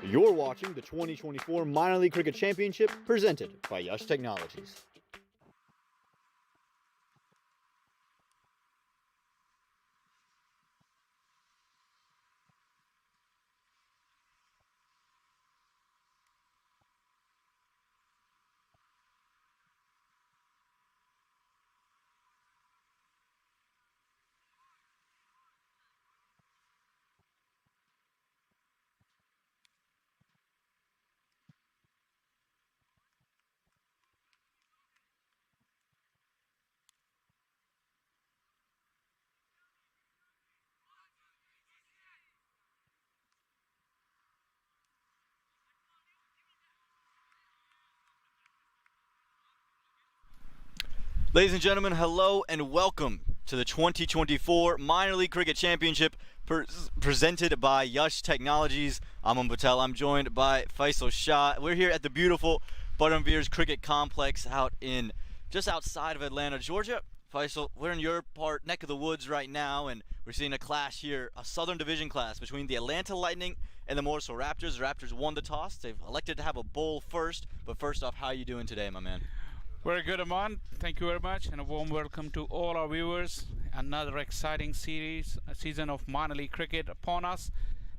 You're watching the 2024 Minor League Cricket Championship presented by Yash Technologies. Ladies and gentlemen, hello and welcome to the 2024 Minor League Cricket Championship presented by Yash Technologies. I'm Aman Patel. I'm joined by Faisal Shah. We're here at the beautiful Buttermere Cricket Complex out in just outside of Atlanta, Georgia. Faisal, we're in your neck of the woods right now, and we're seeing a clash here, a Southern Division clash between the Atlanta Lightning and the Morrisville Raptors. The Raptors won the toss. They've elected to have a bowl first. But first off, how are you doing today, my man? Very good, Aman. Thank you very much, and a warm welcome to all our viewers. Another exciting season of minor league cricket upon us,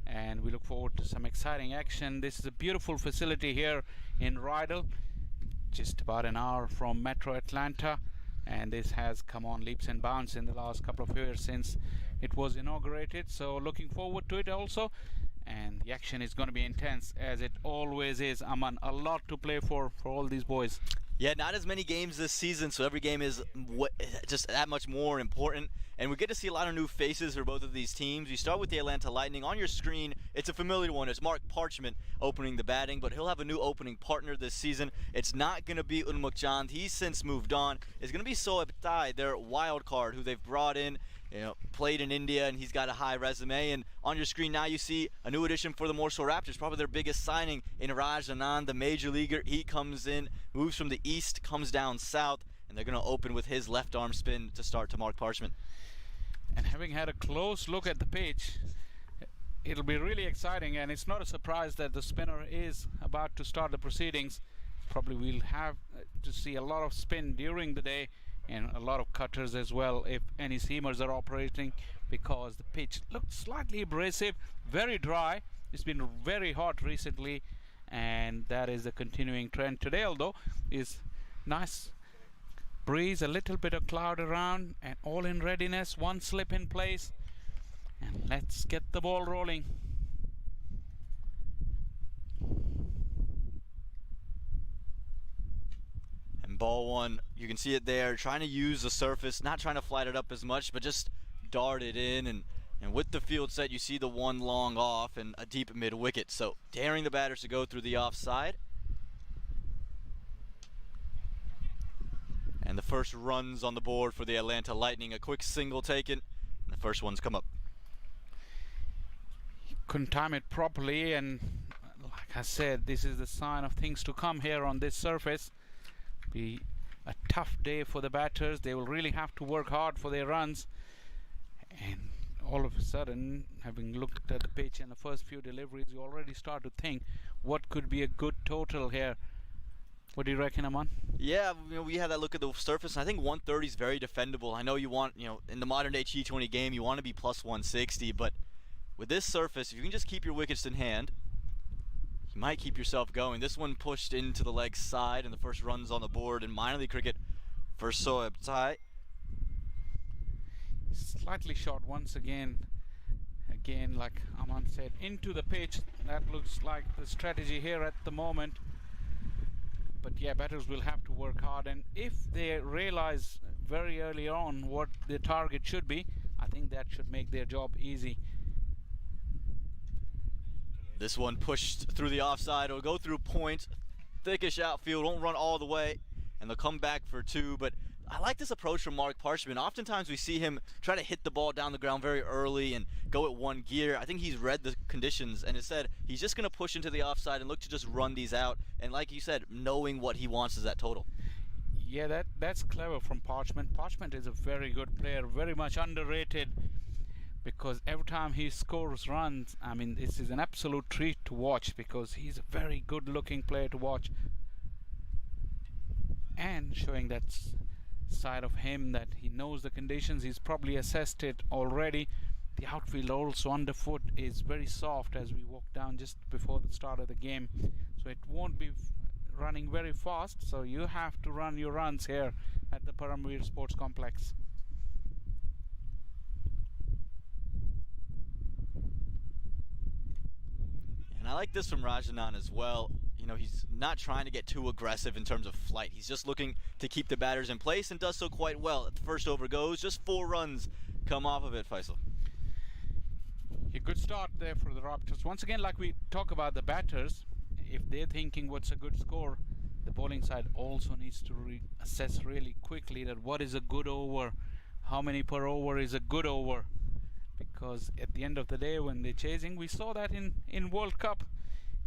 and we look forward to some exciting action. This is a beautiful facility here in Rydell, just about an hour from Metro Atlanta, and this has come on leaps and bounds in the last couple of years since it was inaugurated. So looking forward to it also, and the action is going to be intense as it always is. Aman, a lot to play for all these boys. Yeah, not as many games this season, so every game is just that much more important. And we get to see a lot of new faces for both of these teams. We start with the Atlanta Lightning. On your screen, it's a familiar one. It's Mark Parchment opening the batting, but he'll have a new opening partner this season. It's not going to be Unmukt Chand. He's since moved on. It's going to be Soeb Thai, their wild card, who they've brought in. Played in India, and he's got a high resume. And on your screen now you see a new addition for the Morrisville Raptors, probably their biggest signing in Raj Anand, the major leaguer. He comes in, moves from the east, comes down south, and they're going to open with his left arm spin to start to Mark Parchment. And having had a close look at the pitch, it'll be really exciting, and it's not a surprise that the spinner is about to start the proceedings. Probably we'll have to see a lot of spin during the day, and a lot of cutters as well if any seamers are operating, because the pitch looked slightly abrasive, very dry. It's been very hot recently, and that is the continuing trend today, although is nice breeze, a little bit of cloud around, and all in readiness. One slip in place, and let's get the ball rolling. Ball one, you can see it there, trying to use the surface, not trying to flight it up as much, but just dart it in. And with the field set, you see the one long off and a deep mid wicket. So daring the batters to go through the offside. And the first runs on the board for the Atlanta Lightning. A quick single taken, and the first one's come up. Couldn't time it properly, and like I said, this is the sign of things to come here on this surface. Be a tough day for the batters. They will really have to work hard for their runs, and all of a sudden, having looked at the pitch and the first few deliveries, you already start to think what could be a good total here. What do you reckon, Aman? Yeah, we had that look at the surface, and I think 130 is very defendable. I know you want, in the modern day T20 game, you want to be plus 160, but with this surface, if you can just keep your wickets in hand, you might keep yourself going. This one pushed into the leg side, and the first runs on the board in minor league cricket for Soeb Thai. Slightly short once again. Again, like Aman said, into the pitch. That looks like the strategy here at the moment. But yeah, batters will have to work hard, and if they realize very early on what the target should be, I think that should make their job easy. This one pushed through the offside. It'll go through point, thickish outfield, won't run all the way, and they'll come back for two. But I like this approach from Mark Parchment. Oftentimes we see him try to hit the ball down the ground very early and go at one gear. I think he's read the conditions, and instead he's just going to push into the offside and look to just run these out. And like you said, knowing what he wants is that total. Yeah, that's clever from Parchment. Parchment is a very good player, very much underrated. because every time he scores runs, I mean, this is an absolute treat to watch because he's a very good looking player to watch, and showing that side of him that he knows the conditions. He's probably assessed it already. The outfield also underfoot is very soft as we walk down just before the start of the game, so it won't be running very fast, so you have to run your runs here at the Paramveer Sports Complex. And I like this from Rajanan as well. You know, he's not trying to get too aggressive in terms of flight. He's just looking to keep the batters in place and does so quite well. The first over goes, just 4 runs come off of it, Faisal. A good start there for the Raptors. Once again, like we talk about the batters, if they're thinking what's a good score, the bowling side also needs to assess really quickly that what is a good over, how many per over is a good over, because at the end of the day when they're chasing, we saw that in World Cup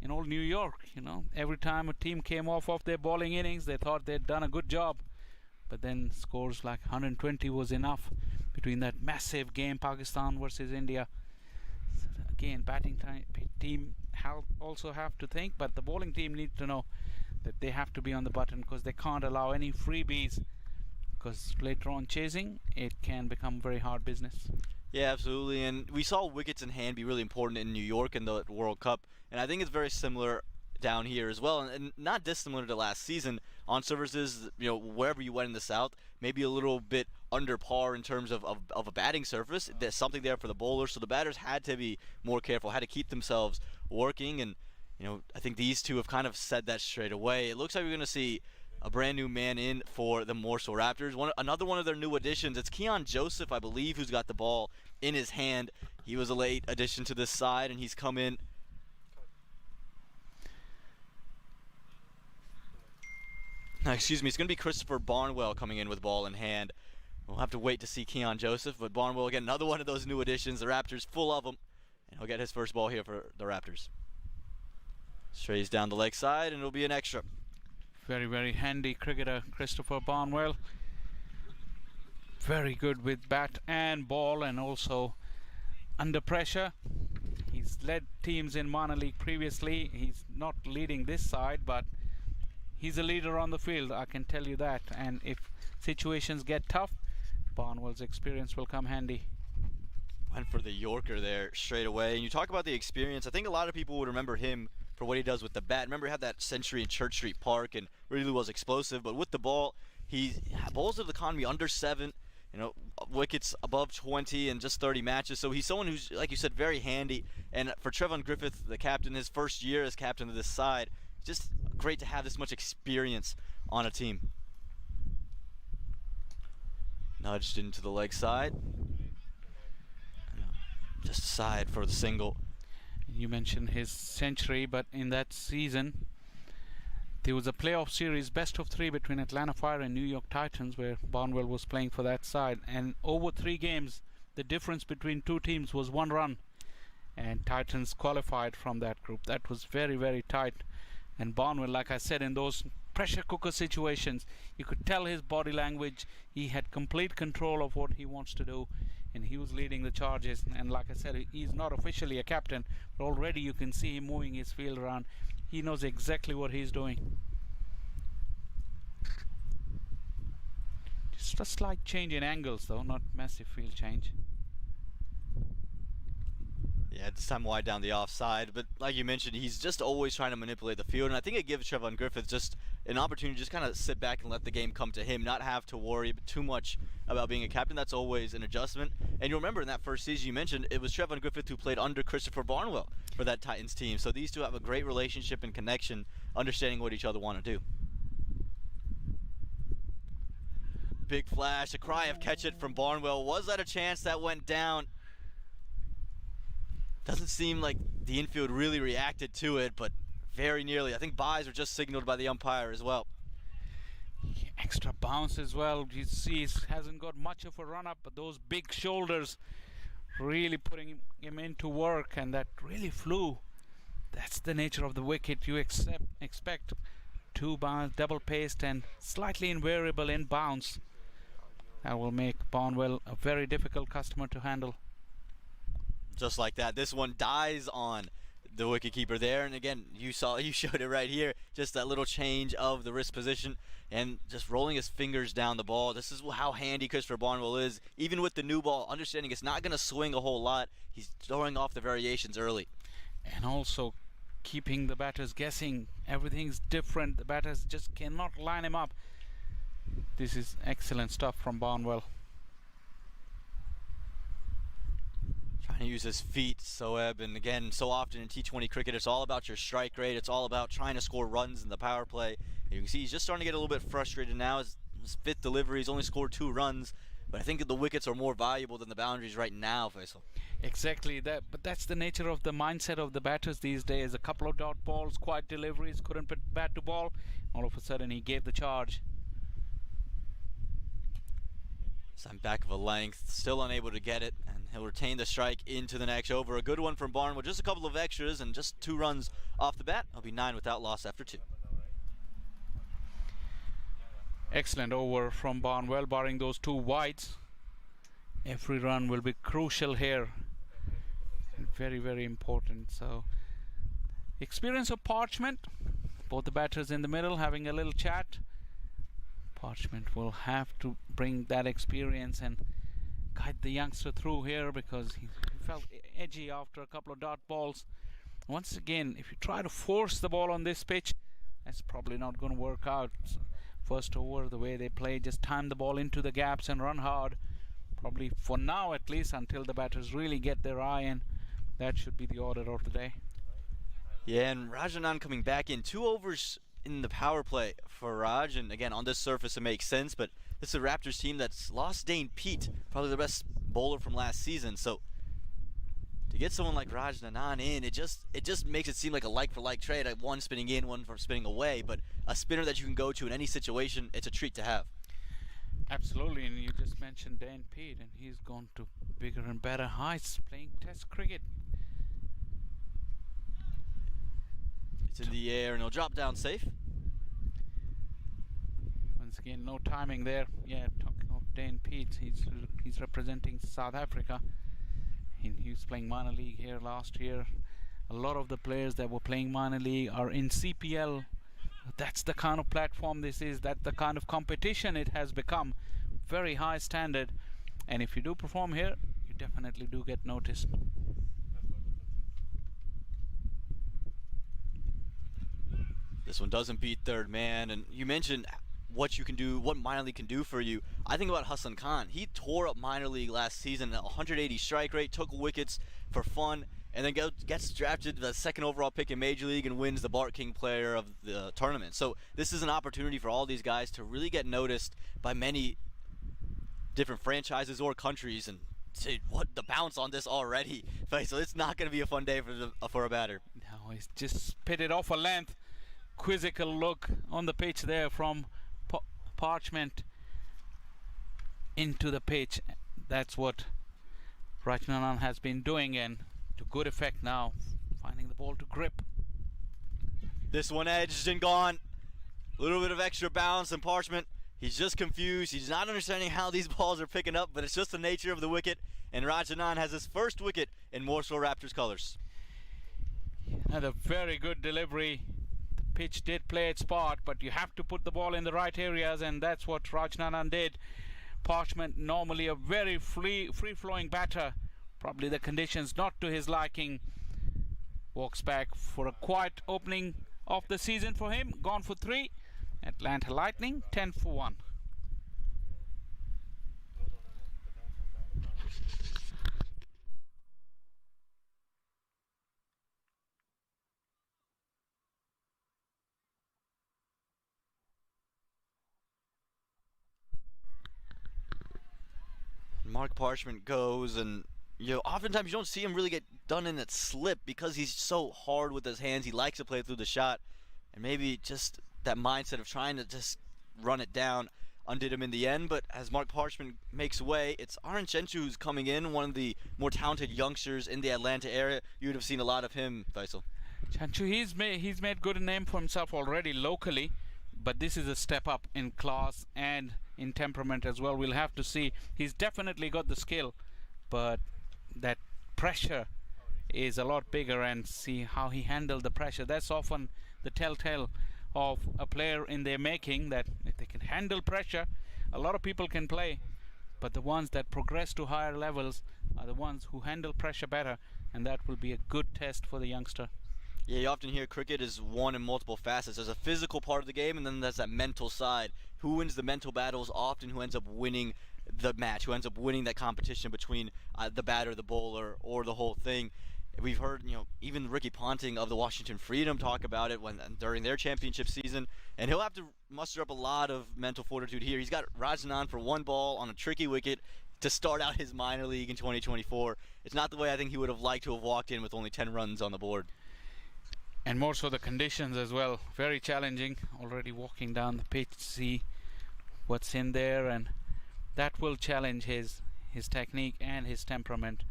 in old New York, you know, every time a team came off of their bowling innings, they thought they'd done a good job, but then scores like 120 was enough between that massive game, Pakistan versus India. So again, batting team also have to think, but the bowling team need to know that they have to be on the button because they can't allow any freebies, because later on chasing it can become very hard business. Yeah, absolutely. And we saw wickets in hand be really important in New York in the World Cup, and I think it's very similar down here as well, and not dissimilar to last season. On surfaces, you know, wherever you went in the South, maybe a little bit under par in terms of a batting surface. There's something there for the bowlers, so the batters had to be more careful, had to keep themselves working, and you know, I think these two have kind of said that straight away. It looks like we're going to see a brand new man in for the Morrisville Raptors. Another one of their new additions. It's Keon Joseph, I believe, who's got the ball in his hand. He was a late addition to this side, and he's come in. Excuse me, it's going to be Christopher Barnwell coming in with ball in hand. We'll have to wait to see Keon Joseph, but Barnwell, again, another one of those new additions. The Raptors full of them, and he'll get his first ball here for the Raptors. Strays down the leg side, and it'll be an extra. Very, very handy cricketer, Christopher Barnwell. Very good with bat and ball, and also under pressure. He's led teams in minor league previously. He's not leading this side, but he's a leader on the field, I can tell you that. And if situations get tough, Barnwell's experience will come handy. Went for the Yorker there straight away. And you talk about the experience. I think a lot of people would remember him for what he does with the bat. Remember, he had that century in Church Street Park and really was explosive. But with the ball, he bowls of the economy under 7, you know, wickets above 20 in just 30 matches. So he's someone who's, like you said, very handy. And for Trevon Griffith, the captain, his first year as captain of this side, just great to have this much experience on a team. Nudged into the leg side. Just side for the single. You mentioned his century, but in that season there was a playoff series best of 3 between Atlanta Fire and New York Titans, where Barnwell was playing for that side, and over 3 games the difference between 2 teams was 1 run, and Titans qualified from that group. That was very, very tight. And Barnwell, like I said, in those pressure cooker situations, you could tell his body language. He had complete control of what he wants to do, and he was leading the charges. And like I said, he's not officially a captain, but already you can see him moving his field around. He knows exactly what he's doing. Just a slight change in angles though, not massive field change. Yeah, this time wide down the offside, but like you mentioned, he's just always trying to manipulate the field, and I think it gives Trevon Griffith just an opportunity to just kind of sit back and let the game come to him, not have to worry too much about being a captain. That's always an adjustment. And you remember in that first season you mentioned, it was Trevon Griffith who played under Christopher Barnwell for that Titans team. So these two have a great relationship and connection, understanding what each other want to do. Big flash, a cry of catch it from Barnwell. Was that a chance? That went down. Doesn't seem like the infield really reacted to it, but very nearly. I think byes were just signaled by the umpire as well. Extra bounce as well. You see, he hasn't got much of a run up, but those big shoulders really putting him into work, and that really flew. That's the nature of the wicket. You expect 2 bounce, double paced, and slightly invariable in bounce. That will make Barnwell a very difficult customer to handle. Just like that. This one dies on the wicketkeeper there, and again, you showed it right here. Just that little change of the wrist position and just rolling his fingers down the ball. This is how handy Christopher Barnwell is. Even with the new ball, understanding it's not going to swing a whole lot, he's throwing off the variations early. And also keeping the batters guessing. Everything's different. The batters just cannot line him up. This is excellent stuff from Barnwell. Trying to use his feet, Soeb, and again, so often in T20 cricket, it's all about your strike rate. It's all about trying to score runs in the power play. And you can see he's just starting to get a little bit frustrated now. His fifth delivery, he's only scored 2 runs, but I think that the wickets are more valuable than the boundaries right now, Faisal. Exactly that, but that's the nature of the mindset of the batters these days. A couple of dot balls, quiet deliveries, couldn't put bat to ball. All of a sudden, he gave the charge. Some back of a length, still unable to get it, and he'll retain the strike into the next over. A good one from Barnwell, just a couple of extras and just 2 runs off the bat. He'll be 9 without loss after 2. Excellent over from Barnwell, barring those 2 wides. Every run will be crucial here. Very, very important. So, experience of Parchment. Both the batters in the middle having a little chat. Parchment will have to bring that experience and guide the youngster through here, because he felt edgy after a couple of dot balls. Once again, if you try to force the ball on this pitch, that's probably not going to work out. So first over, the way they play, just time the ball into the gaps and run hard. Probably for now, at least, until the batters really get their eye in. That should be the order of the day. Yeah, and Rajanan coming back in. 2 overs in the power play for Raj, and again, on this surface it makes sense, but this is a Raptors team that's lost Dane Pete, probably the best bowler from last season. So to get someone like Rajanan in, it just makes it seem like a like-for-like trade. One spinning in, one for spinning away, but a spinner that you can go to in any situation, it's a treat to have. Absolutely, and you just mentioned Dane Pete, and he's gone to bigger and better heights playing Test cricket. It's in the air, and he'll drop down safe. Once again, no timing there. Yeah, talking of Dane Pete, he's representing South Africa. He was playing minor league here last year. A lot of the players that were playing minor league are in CPL. That's the kind of platform this is. That's the kind of competition it has become. Very high standard. And if you do perform here, you definitely do get noticed. This one doesn't beat third man, and you mentioned what you can do, what minor league can do for you. I think about Hassan Khan. He tore up minor league last season at 180 strike rate, took wickets for fun, and then gets drafted the 2nd overall pick in Major League and wins the Bart King player of the tournament. So this is an opportunity for all these guys to really get noticed by many different franchises or countries. And dude, what the bounce on this already. So it's not going to be a fun day for a batter. No, he's just spit it off a length. Quizzical look on the pitch there from Parchment into the pitch. That's what Rajanan has been doing, and to good effect now, finding the ball to grip. This one edged and gone. A little bit of extra bounce, and Parchment, he's just confused. He's not understanding how these balls are picking up, but it's just the nature of the wicket, and Rajanan has his first wicket in Morrisville Raptors colors. And a very good delivery. Pitch did play its part, but you have to put the ball in the right areas, and that's what Rajanan did. Parchment, normally a very free-flowing batter, probably the conditions not to his liking, walks back for a quiet opening of the season for him. Gone for 3. Atlanta Lightning 10 for 1. Mark Parchment goes, and oftentimes you don't see him really get done in that slip because he's so hard with his hands. He likes to play through the shot, and maybe just that mindset of trying to just run it down undid him in the end. But as Mark Parchment makes way, it's Aaron Chenchu who's coming in, one of the more talented youngsters in the Atlanta area. You would have seen a lot of him, Faisal. Chenchu, he's made good name for himself already locally, but this is a step up in class and in temperament as well. We'll have to see. He's definitely got the skill, but that pressure is a lot bigger, and see how he handled the pressure. That's often the telltale of a player in their making, that if they can handle pressure, a lot of people can play, but the ones that progress to higher levels are the ones who handle pressure better, and that will be a good test for the youngster. Yeah, you often hear cricket is won in multiple facets. There's a physical part of the game, and then there's that mental side. Who wins the mental battles often who ends up winning the match, who ends up winning that competition between the batter, the bowler, or the whole thing. We've heard, even Ricky Ponting of the Washington Freedom talk about it during their championship season, and he'll have to muster up a lot of mental fortitude here. He's got Rajanan for one ball on a tricky wicket to start out his minor league in 2024. It's not the way I think he would have liked to have walked in with only 10 runs on the board. And more so the conditions as well, very challenging. Already walking down the pitch to see what's in there, and that will challenge his technique and his temperament.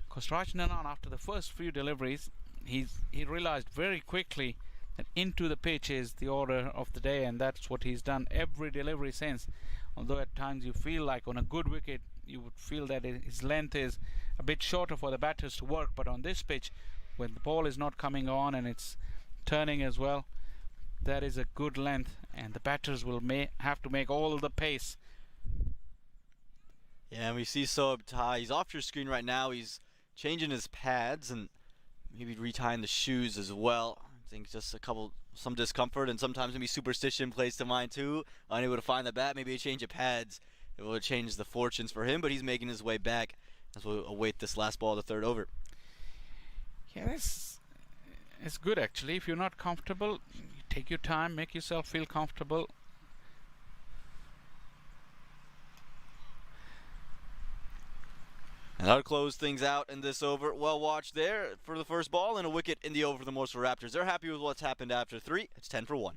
Because Rajanan, after the first few deliveries, he realized very quickly that into the pitch is the order of the day, and that's what he's done every delivery since. Although at times you feel like on a good wicket you would feel that his length is a bit shorter for the batters to work, but on this pitch, when the ball is not coming on and it's turning as well, that is a good length, and the batters will have to make all the pace. Yeah, and we see Soeb Thai. He's off your screen right now. He's changing his pads and maybe retying the shoes as well. I think just some discomfort, and sometimes maybe superstition plays to mind too. Unable to find the bat, maybe a change of pads. It will change the fortunes for him, but he's making his way back as we'll await this last ball of the third over. Yeah, it's good actually. If you're not comfortable, take your time, make yourself feel comfortable. And that'll close things out in this over. Well watched there for the first ball, and a wicket in the over for the Morrisville Raptors. They're happy with what's happened after 3. It's 10 for 1.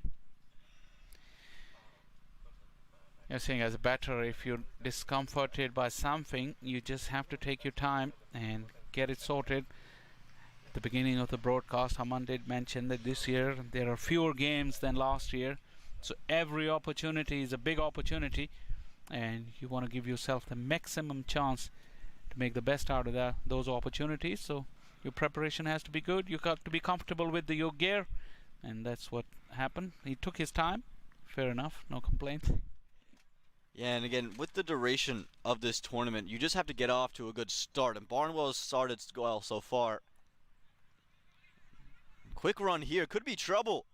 You're saying as a batter, if you're discomforted by something, you just have to take your time and get it sorted. At the beginning of the broadcast, Haman did mention that this year there are fewer games than last year, so every opportunity is a big opportunity, and you want to give yourself the maximum chance to make the best out of those opportunities. So your preparation has to be good. You got to be comfortable with your gear, and that's what happened. He took his time. Fair enough, no complaints. Yeah, and again, with the duration of this tournament, you just have to get off to a good start, and Barnwell has started well so far. Quick run here, could be trouble.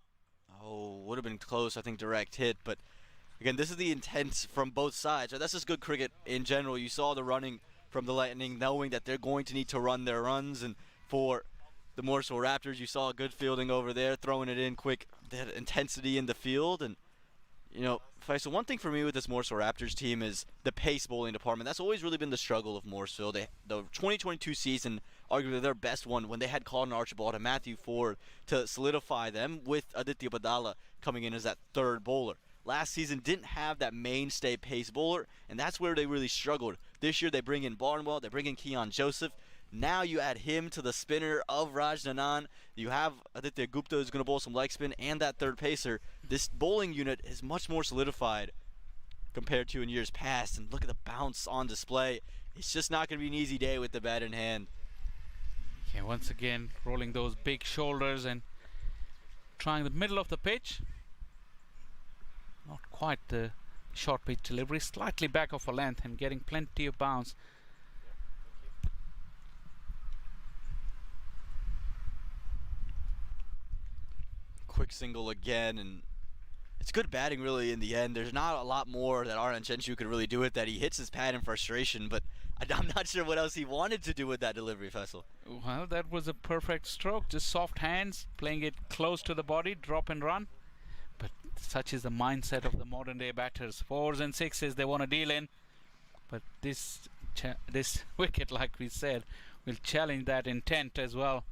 Oh, would have been close, I think direct hit, but again, this is the intent from both sides. That's just good cricket in general. You saw the running from the Lightning, knowing that they're going to need to run their runs, and for the Morrisville Raptors, you saw good fielding over there, throwing it in quick. They had intensity in the field, and Faisal, one thing for me with this Morrisville Raptors team is the pace bowling department. That's always really been the struggle of Morrisville. The 2022 season, arguably their best one, when they had Colin Archibald and Matthew Ford to solidify them, with Aditya Badala coming in as that third bowler. Last season didn't have that mainstay pace bowler, and that's where they really struggled. This year they bring in Barnwell, they bring in Keon Joseph. Now you add him to the spinner of Rajanan. You have Aditya Gupta who's going to bowl some leg spin, and that third pacer. This bowling unit is much more solidified compared to in years past. And look at the bounce on display. It's just not going to be an easy day with the bat in hand. Yeah, once again, rolling those big shoulders and trying the middle of the pitch. Not quite the short pitch delivery, slightly back of a length and getting plenty of bounce. Quick single again, and it's good batting really in the end. There's not a lot more that Aryan Chenshu could really do with that. He hits his pad in frustration, but I'm not sure what else he wanted to do with that delivery, Faisal. Well, that was a perfect stroke, just soft hands, playing it close to the body, drop and run. But such is the mindset of the modern day batters. 4s and 6s they want to deal in, but this wicket, like we said, will challenge that intent as well.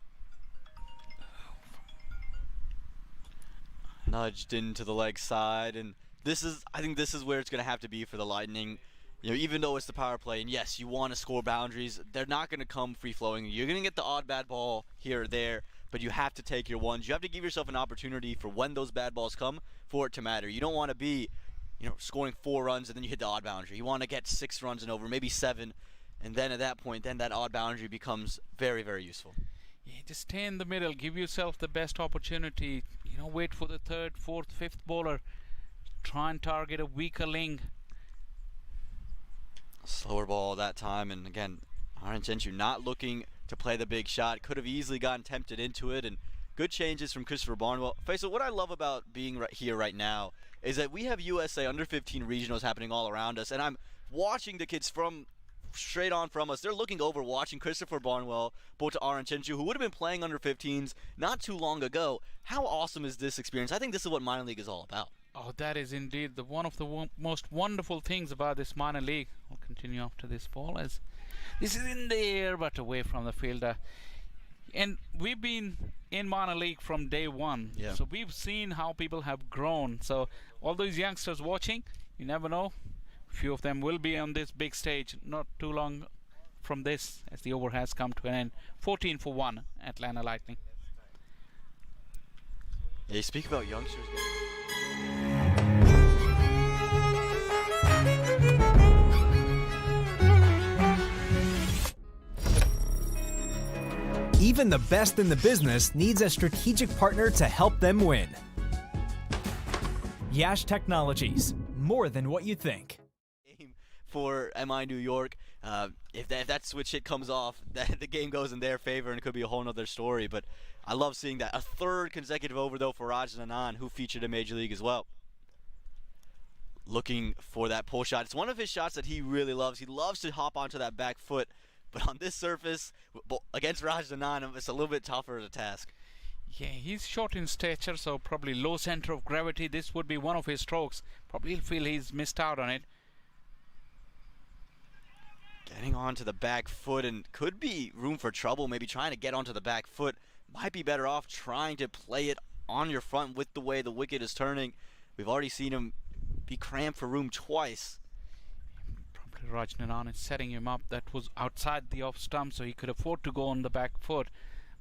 Nudged into the leg side, and I think this is where it's going to have to be for the Lightning. Even though it's the power play, and yes, you want to score boundaries, they're not going to come free-flowing. You're going to get the odd bad ball here or there, but you have to take your ones. You have to give yourself an opportunity for when those bad balls come for it to matter. You don't want to be, scoring 4 runs and then you hit the odd boundary. You want to get 6 runs and over, maybe 7. and then at that point, then that odd boundary becomes very, very useful. Yeah, just stay in the middle, give yourself the best opportunity. You know, wait for the third, fourth, fifth bowler. Try and target a weaker link. Slower ball that time, and again, Aaron Gentry not looking to play the big shot. Could have easily gotten tempted into it, and good changes from Christopher Barnwell. Faisal, what I love about being right here right now is that we have USA under 15 regionals happening all around us, and I'm watching the kids from straight on from us. They're looking over, watching Christopher Barnwell, both to Aaron Gentry, who would have been playing under 15s not too long ago. How awesome is this experience? I think this is what minor league is all about. Oh, that is indeed one of the most wonderful things about this minor league. We'll continue after this ball as this is in the air but away from the fielder. And we've been in minor league from day one. Yeah. So we've seen how people have grown. So all those youngsters watching, you never know. A few of them will be on this big stage not too long from this as the over has come to an end. 14 for 1, Atlanta Lightning. Yeah, you speak about youngsters. Even the best in the business needs a strategic partner to help them win. Yash Technologies, more than what you think. For MI New York, if that switch hit comes off, the game goes in their favor, and it could be a whole nother story. But I love seeing that. A third consecutive over, though, for Raj Nanan, who featured in Major League as well. Looking for that pull shot. It's one of his shots that he really loves. He loves to hop onto that back foot. But on this surface, against Raj Nanan, it's a little bit tougher of a task. Yeah, he's short in stature, so probably low center of gravity. This would be one of his strokes. Probably he'll feel he's missed out on it. Getting onto the back foot, and could be room for trouble. Maybe trying to get onto the back foot. Might be better off trying to play it on your front with the way the wicket is turning. We've already seen him be cramped for room twice. Probably Raj Nanan is setting him up. That was outside the off stump, so he could afford to go on the back foot.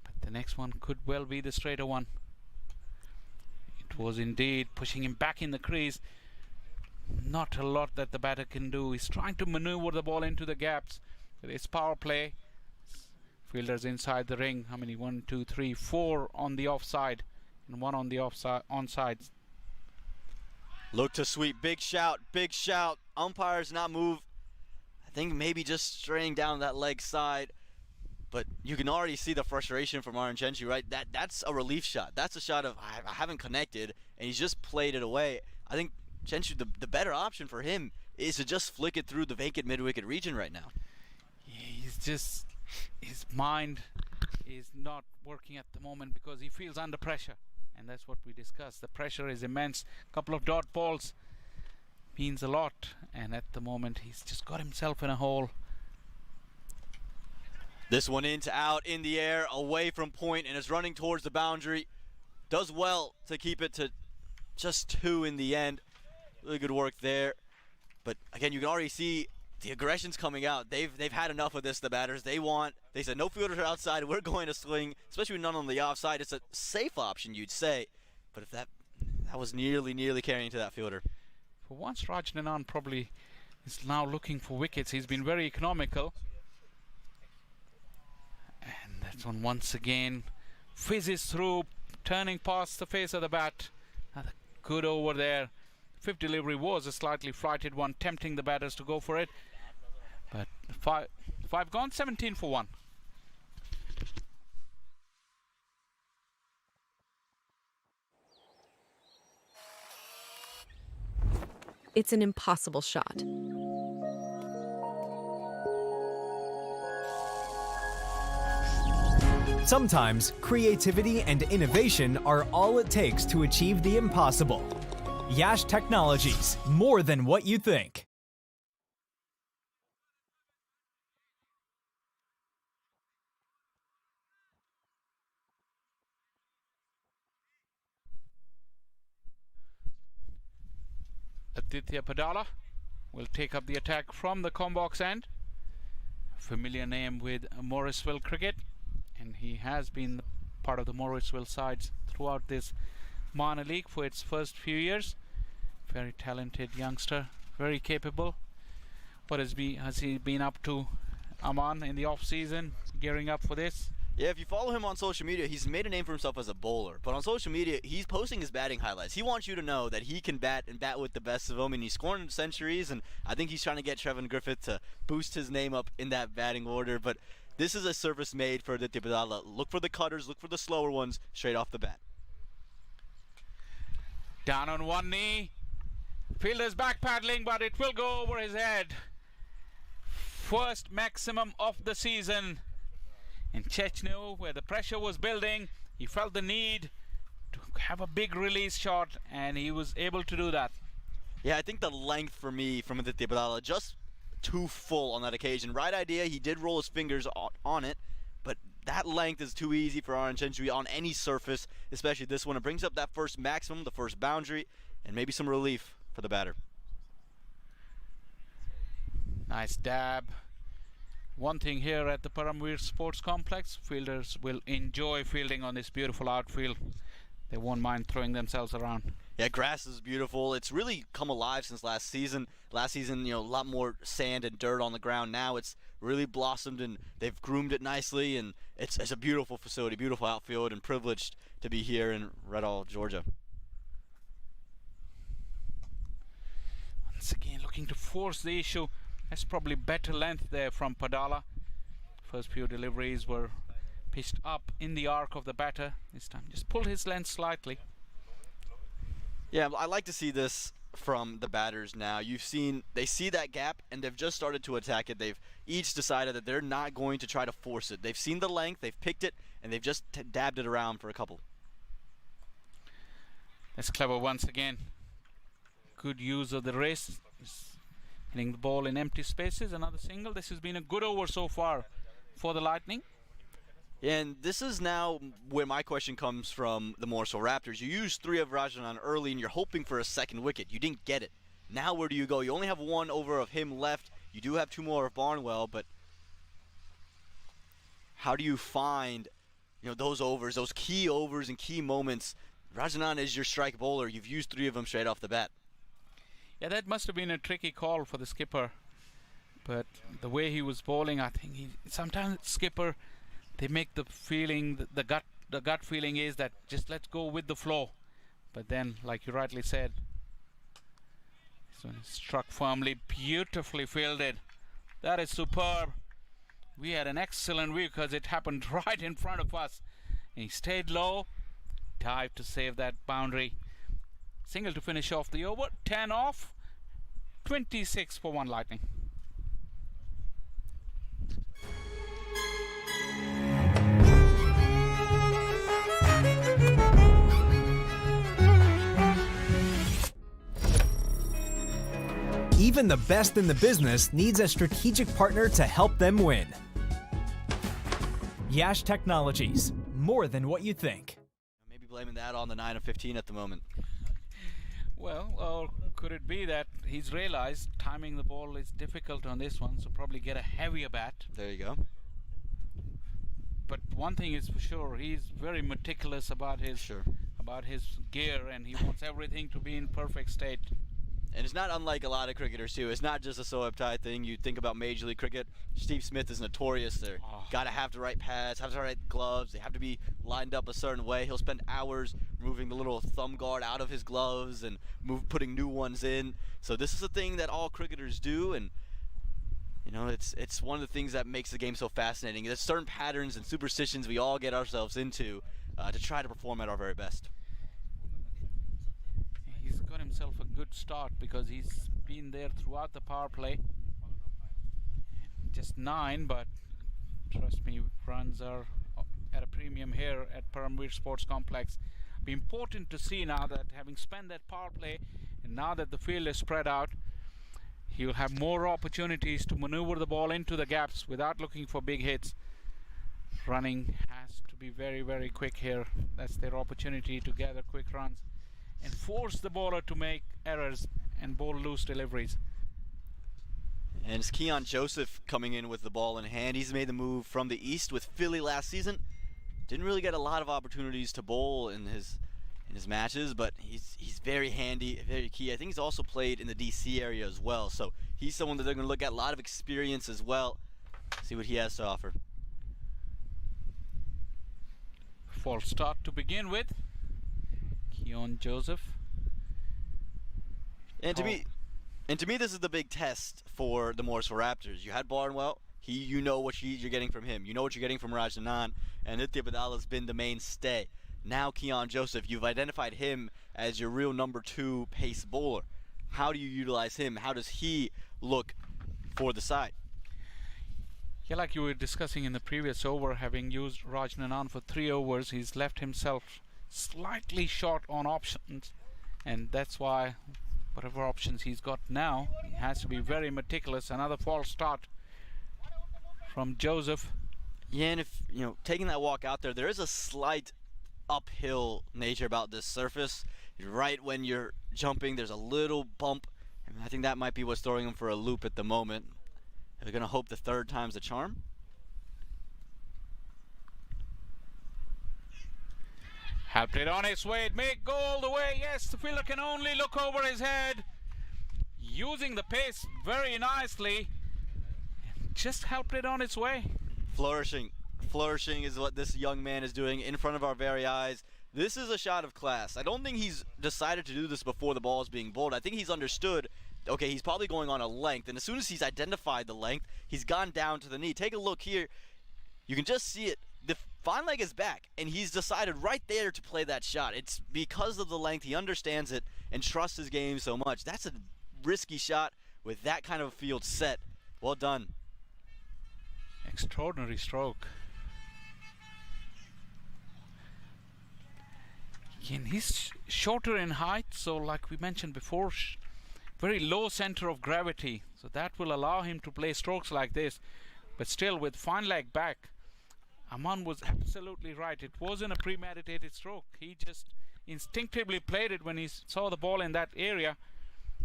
But the next one could well be the straighter one. It was indeed pushing him back in the crease. Not a lot that the batter can do. He's trying to maneuver the ball into the gaps. It's power play. Fielders inside the ring. How many? 1, 2, 3, 4 on the offside, and 1 on the offside onside. Look to sweep. Big shout. Big shout. Umpires not move. I think maybe just straying down that leg side. But you can already see the frustration from Aaron Gentry, right? That's a relief shot. That's a shot of I haven't connected, and he's just played it away. I think Gentry, the better option for him is to just flick it through the vacant mid-wicket region right now. Yeah, he's just, his mind is not working at the moment because he feels under pressure, and that's what we discussed. The pressure is immense. A couple of dot balls means a lot, and at the moment he's just got himself in a hole. This one into out, in the air, away from point, and it's running towards the boundary. Does well to keep it to just 2 in the end. Really good work there. But again, you can already see the aggression's coming out. They've had enough of this, the batters. They said no fielders are outside, we're going to swing, especially with none on the offside. It's a safe option, you'd say. But if that was nearly carrying to that fielder. For once, Raj Nanan probably is now looking for wickets. He's been very economical. And that one once again fizzes through, turning past the face of the bat. Another good over there. Fifth delivery was a slightly flighted one, tempting the batters to go for it. But five gone, 17 for 1. It's an impossible shot. Sometimes creativity and innovation are all it takes to achieve the impossible. Yash Technologies, more than what you think. Aditya Padala will take up the attack from the combox end. Familiar name with Morrisville cricket, and he has been part of the Morrisville sides throughout this minor league for its first few years. Very talented youngster, very capable. What has he been up to Aman, in the off-season, gearing up for this? Yeah, if you follow him on social media, he's made a name for himself as a bowler. But on social media, he's posting his batting highlights. He wants you to know that he can bat and bat with the best of them, and he's scoring centuries, and I think he's trying to get Trevin Griffith to boost his name up in that batting order. But this is a surface made for Aditya Badala. Look for the cutters, look for the slower ones straight off the bat. Down on one knee. Fielder's back paddling, but it will go over his head. First maximum of the season in Chechnya, where the pressure was building. He felt the need to have a big release shot, and he was able to do that. Yeah, I think the length for me from Aditya Badala just too full on that occasion. Right idea, he did roll his fingers on it, but that length is too easy for Arun Chenchuri on any surface, especially this one. It brings up that first maximum, the first boundary, and maybe some relief for the batter. Nice dab. One thing here at the Paramveer Sports Complex, fielders will enjoy fielding on this beautiful outfield. They won't mind throwing themselves around. Yeah, grass is beautiful. It's really come alive since last season. Last season, you know, a lot more sand and dirt on the ground. Now it's really blossomed, and they've groomed it nicely, and it's a beautiful facility, beautiful outfield, and privileged to be here in Redall, Georgia. Once again, looking to force the issue. That's probably better length there from Padala. First few deliveries were pitched up in the arc of the batter. This time just pulled his length slightly. Yeah, I like to see this from the batters now. They see that gap, and they've just started to attack it. They've each decided that they're not going to try to force it. They've seen the length, they've picked it, and they've just dabbed it around for a couple. That's clever once again. Good use of the wrist. Hitting the ball in empty spaces, another single. This has been a good over so far for the Lightning. And this is now where my question comes from the Morrisville Raptors. You used 3 of Rajanan early, and you're hoping for a second wicket. You didn't get it. Now where do you go? You only have 1 over of him left. You do have 2 more of Barnwell, but how do you find, you know, those overs, those key overs and key moments? Rajanan is your strike bowler. You've used 3 of them straight off the bat. Yeah, that must have been a tricky call for the skipper. But the way he was bowling, I think sometimes skipper, they make the feeling, the gut feeling is that just let's go with the flow. But then, like you rightly said, this one is struck firmly, beautifully fielded. That is superb. We had an excellent view because it happened right in front of us. And he stayed low, dived to save that boundary. Single to finish off the over, 10 off, 26 for 1 Lightning. Even the best in the business needs a strategic partner to help them win. Yash Technologies, more than what you think. Maybe blaming that on the 9 of 15 at the moment. Well, or could it be that he's realized timing the ball is difficult on this one, so probably get a heavier bat. There you go. But one thing is for sure, he's very meticulous about his gear, and he wants everything to be in perfect state. And it's not unlike a lot of cricketers too. It's not just a Sohaib Ty thing. You think about Major League Cricket. Steve Smith is notorious. They're gotta have the right pads, have the right gloves. They have to be lined up a certain way. He'll spend hours removing the little thumb guard out of his gloves and putting new ones in. So this is a thing that all cricketers do, and you know, it's one of the things that makes the game so fascinating. There's certain patterns and superstitions we all get ourselves into to try to perform at our very best. He's got himself a good start because he's been there throughout the power play. Just 9, but trust me, runs are at a premium here at Paramveer Sports Complex. Be important to see now that having spent that power play, and now that the field is spread out, he will have more opportunities to maneuver the ball into the gaps without looking for big hits. Running has to be very, very quick here. That's their opportunity to gather quick runs and force the bowler to make errors and bowl loose deliveries. And it's Keon Joseph coming in with the ball in hand. He's made the move from the east with Philly last season. Didn't really get a lot of opportunities to bowl in his matches, but he's very handy, very key. I think he's also played in the DC area as well, so he's someone that they're going to look at. A lot of experience as well. See what he has to offer. False start to begin with. Keon Joseph. And to me, this is the big test for the Morrisville Raptors. You had Barnwell. You know what you're getting from him. You know what you're getting from Rajnanan, and Nitya Badala's been the mainstay. Now Keon Joseph, you've identified him as your real number 2 pace bowler. How do you utilize him? How does he look for the side? Yeah, like you were discussing in the previous over, having used Rajnanan for 3 overs, he's left himself slightly short on options, and that's why whatever options he's got now, he has to be very meticulous. Another false start from Joseph. Yeah, and if, taking that walk out there is a slight uphill nature about this surface. Right when you're jumping, there's a little bump, and I think that might be what's throwing him for a loop at the moment. We're going to hope the 3rd time's the charm. Helped it on its way. It may go all the way. Yes, the fielder can only look over his head. Using the pace very nicely. Just helped it on its way. Flourishing is what this young man is doing in front of our very eyes. This is a shot of class. I don't think he's decided to do this before the ball is being bowled. I think he's understood, okay, he's probably going on a length, and as soon as he's identified the length, he's gone down to the knee. Take a look here. You can just see it. The fine leg is back, and he's decided right there to play that shot. It's because of the length. He understands it and trusts his game so much. That's a risky shot with that kind of a field set. Well done. Extraordinary stroke. And he's shorter in height, so like we mentioned before, very low center of gravity, so that will allow him to play strokes like this. But still, with fine leg back, Aman was absolutely right. It wasn't a premeditated stroke. He just instinctively played it when he saw the ball in that area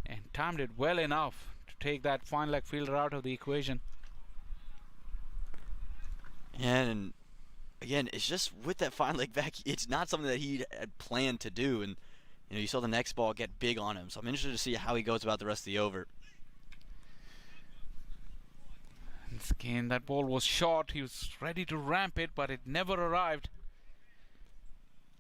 and timed it well enough to take that fine leg fielder out of the equation. And again, it's just with that fine leg back, it's not something that he had planned to do. And you saw the next ball get big on him. So I'm interested to see how he goes about the rest of the over. Again, that ball was short. He was ready to ramp it, but it never arrived.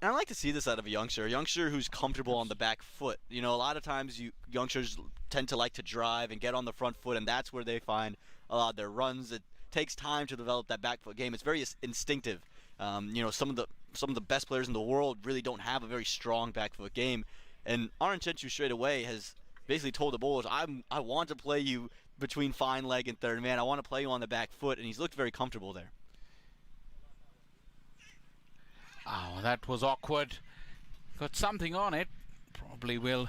And I like to see this out of a youngster who's comfortable on the back foot. A lot of times youngsters tend to like to drive and get on the front foot, and that's where they find a lot of their runs. It takes time to develop that back foot game. It's very instinctive. Some of the best players in the world really don't have a very strong back foot game. And Aaron Chenchu straight away has basically told the bowlers, I want to play you between fine leg and third man. I want to play you on the back foot, and he's looked very comfortable there. Oh, that was awkward. Got something on it. Probably will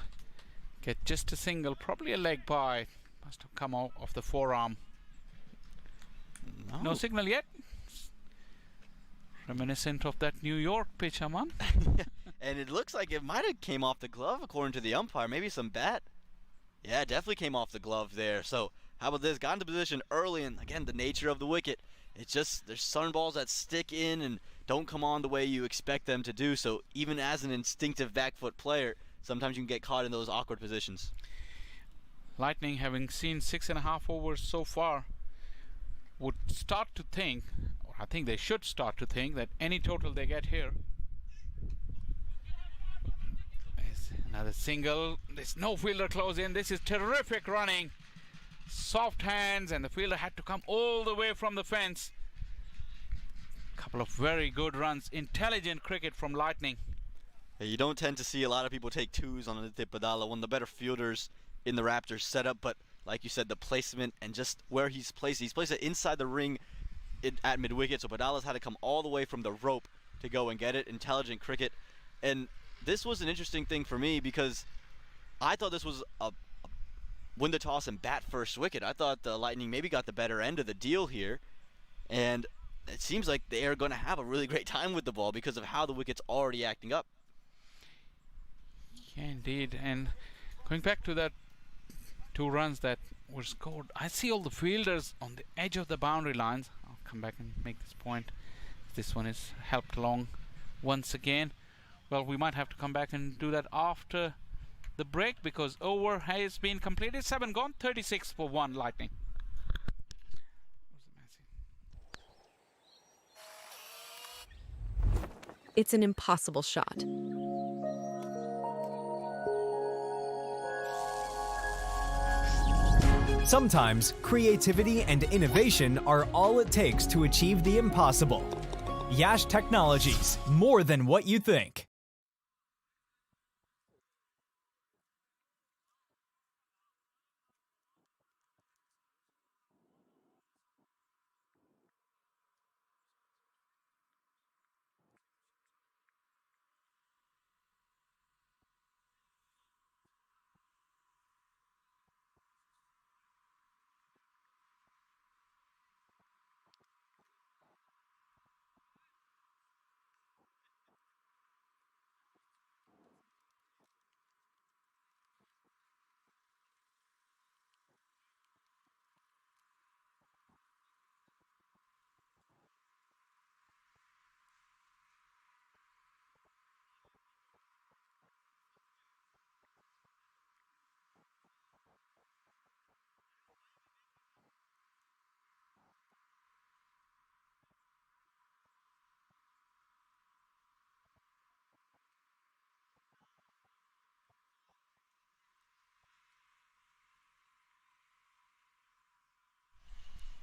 get just a single, probably a leg by. Must have come out of the forearm. No signal yet. Reminiscent of that New York pitch, Aman. And it looks like it might have came off the glove according to the umpire. Maybe some bat. Yeah, it definitely came off the glove there. So how about this? Got into position early, and again, the nature of the wicket. It's just there's sun balls that stick in and don't come on the way you expect them to do. So even as an instinctive back foot player, sometimes you can get caught in those awkward positions. Lightning, having seen 6.5 overs so far, would start to think, or I think they should start to think, that any total they get here is another single. There's no fielder close in. This is terrific running. Soft hands, and the fielder had to come all the way from the fence. Couple of very good runs. Intelligent cricket from Lightning. You don't tend to see a lot of people take twos on Nitya Badala, one of the better fielders in the Raptors setup, but like you said, the placement and just where he's placed it inside the ring at mid-wicket, so Badala's had to come all the way from the rope to go and get it. Intelligent cricket. And this was an interesting thing for me because I thought this was a win the toss and bat first wicket. I thought the Lightning maybe got the better end of the deal here, and it seems like they are going to have a really great time with the ball because of how the wicket's already acting up. Yeah, indeed. And going back to that 2 runs that were scored, I see all the fielders on the edge of the boundary lines. I'll come back and make this point. This one is helped along once again. Well, we might have to come back and do that after the break because over has been completed. 7 gone, 36 for 1 Lightning. It's an impossible shot. Sometimes creativity and innovation are all it takes to achieve the impossible. Yash Technologies, more than what you think.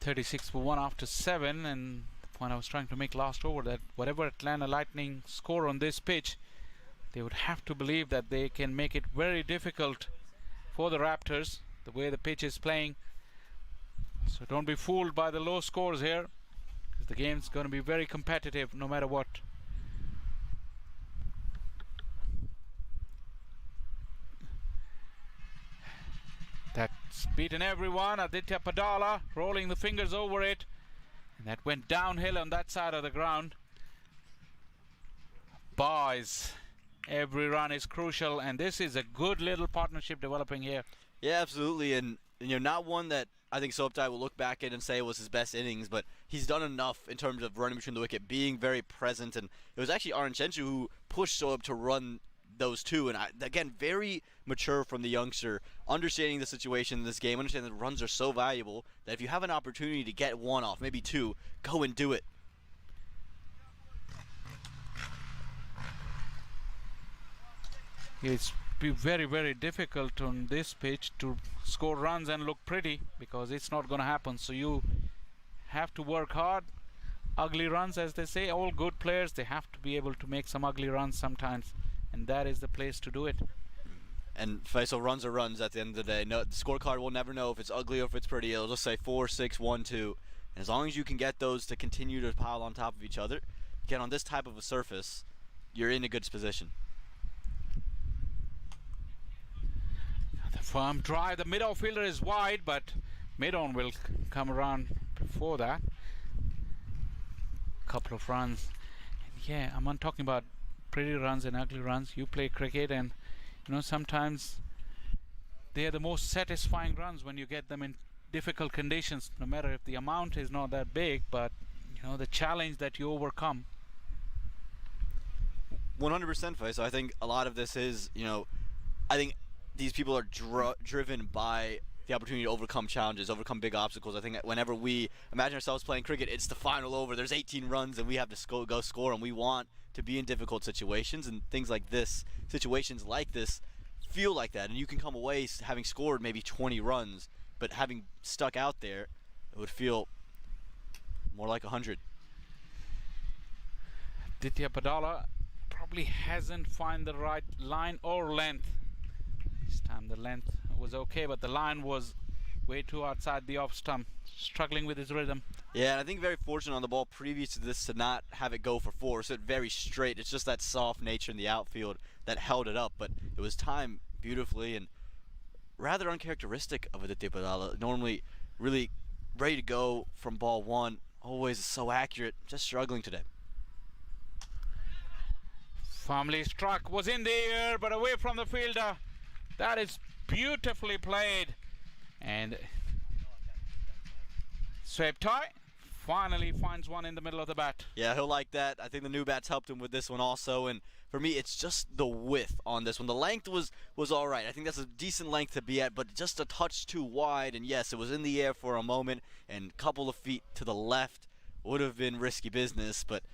"36 for 1 after 7, and the point I was trying to make last over, that whatever Atlanta Lightning score on this pitch, they would have to believe that they can make it very difficult for the Raptors, the way the pitch is playing. So don't be fooled by the low scores here, because the game's going to be very competitive no matter what. That's beaten everyone. Aditya Padala rolling the fingers over it, and that went downhill on that side of the ground. Boys, every run is crucial, and this is a good little partnership developing here. Yeah, absolutely, and not one that I think Sobtai will look back at and say it was his best innings, but he's done enough in terms of running between the wicket, being very present, and it was actually Arun Chenchu who pushed Soab to run those two, and again, very mature from the youngster, understanding the situation in this game, understanding that runs are so valuable that if you have an opportunity to get one off, maybe two, go and do it. It's be very, very difficult on this pitch to score runs and look pretty, because it's not going to happen. So you have to work hard. Ugly runs, as they say, all good players, they have to be able to make some ugly runs sometimes, and that is the place to do it. And Faisal, runs are runs at the end of the day. No, the scorecard will never know if it's ugly or if it's pretty. It'll just say 4, 6, 1, 2. And as long as you can get those to continue to pile on top of each other, again, on this type of a surface, you're in a good position. The firm drive, the mid outfielder is wide, but mid-on will come around before that. Couple of runs. And yeah, I'm not talking about pretty runs and ugly runs. You play cricket, and sometimes they are the most satisfying runs when you get them in difficult conditions, no matter if the amount is not that big, but the challenge that you overcome. 100%, Faisal. I think a lot of this is, I think these people are driven by the opportunity to overcome challenges, overcome big obstacles. I think that whenever we imagine ourselves playing cricket, it's the final over, there's 18 runs and we have to go score, and we want to be in difficult situations, and things like this, situations like this, feel like that. And you can come away having scored maybe 20 runs, but having stuck out there, it would feel more like 100. Aditya Padala probably hasn't found the right line or length. This time the length was okay, but the line was way too outside the off stump, struggling with his rhythm. Yeah, and I think very fortunate on the ball previous to this to not have it go for 4, so it's very straight. It's just that soft nature in the outfield that held it up, but it was timed beautifully and rather uncharacteristic of Aditya Padala. Normally really ready to go from ball 1, always so accurate, just struggling today. Firmly struck, was in the air, but away from the fielder. That is beautifully played. And Sweptai finally finds one in the middle of the bat. Yeah, he'll like that. I think the new bats helped him with this one also, and for me it's just the width on this one. The length was all right. I think that's a decent length to be at, but just a touch too wide. And yes, it was in the air for a moment, and a couple of feet to the left would have been risky business, but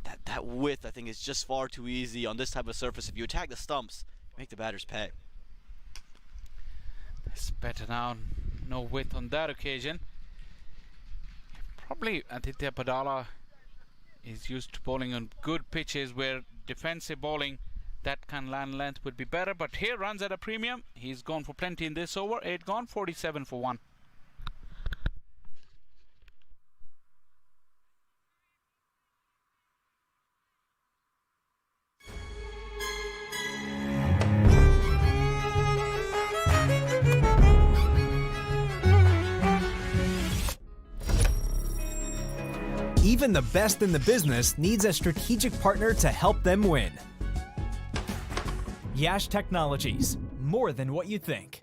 that width, I think, is just far too easy on this type of surface. If you attack the stumps, make the batters pay. It's better now. No width on that occasion. Probably Aditya Padala is used to bowling on good pitches where defensive bowling, that kind of land length would be better. But here, runs at a premium. He's gone for plenty in this over. 8 gone, 47 for 1. Even the best in the business needs a strategic partner to help them win. Yash Technologies, more than what you think.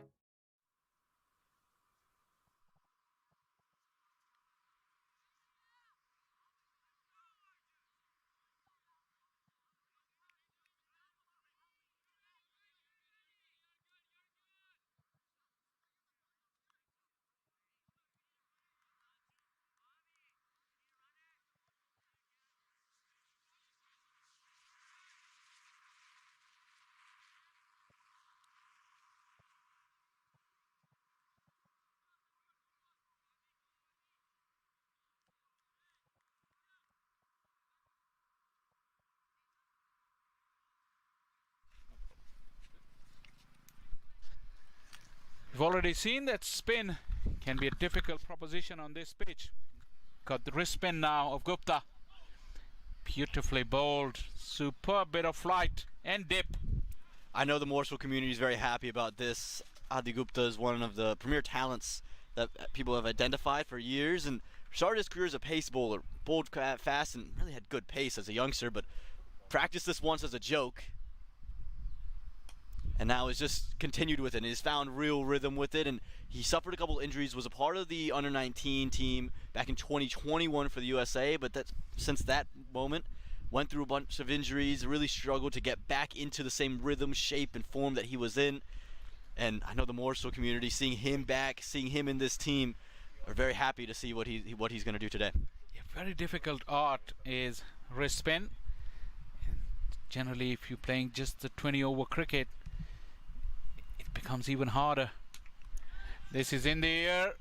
We've already seen that spin can be a difficult proposition on this pitch. Got the wrist spin now of Gupta. Beautifully bowled. Superb bit of flight and dip. I know the Morrisville community is very happy about this. Adi Gupta is one of the premier talents that people have identified for years, and started his career as a pace bowler. Bowled fast and really had good pace as a youngster, but practiced this once as a joke. And now has just continued with it and has found real rhythm with it. And he suffered a couple injuries, was a part of the under-19 team back in 2021 for the USA, but since that moment, went through a bunch of injuries, really struggled to get back into the same rhythm, shape, and form that he was in. And I know the Morrisville community, seeing him back, seeing him in this team, are very happy to see what he's going to do today. Yeah, very difficult art is wrist spin. And generally, if you're playing just the 20-over cricket, it becomes even harder. This is in the air.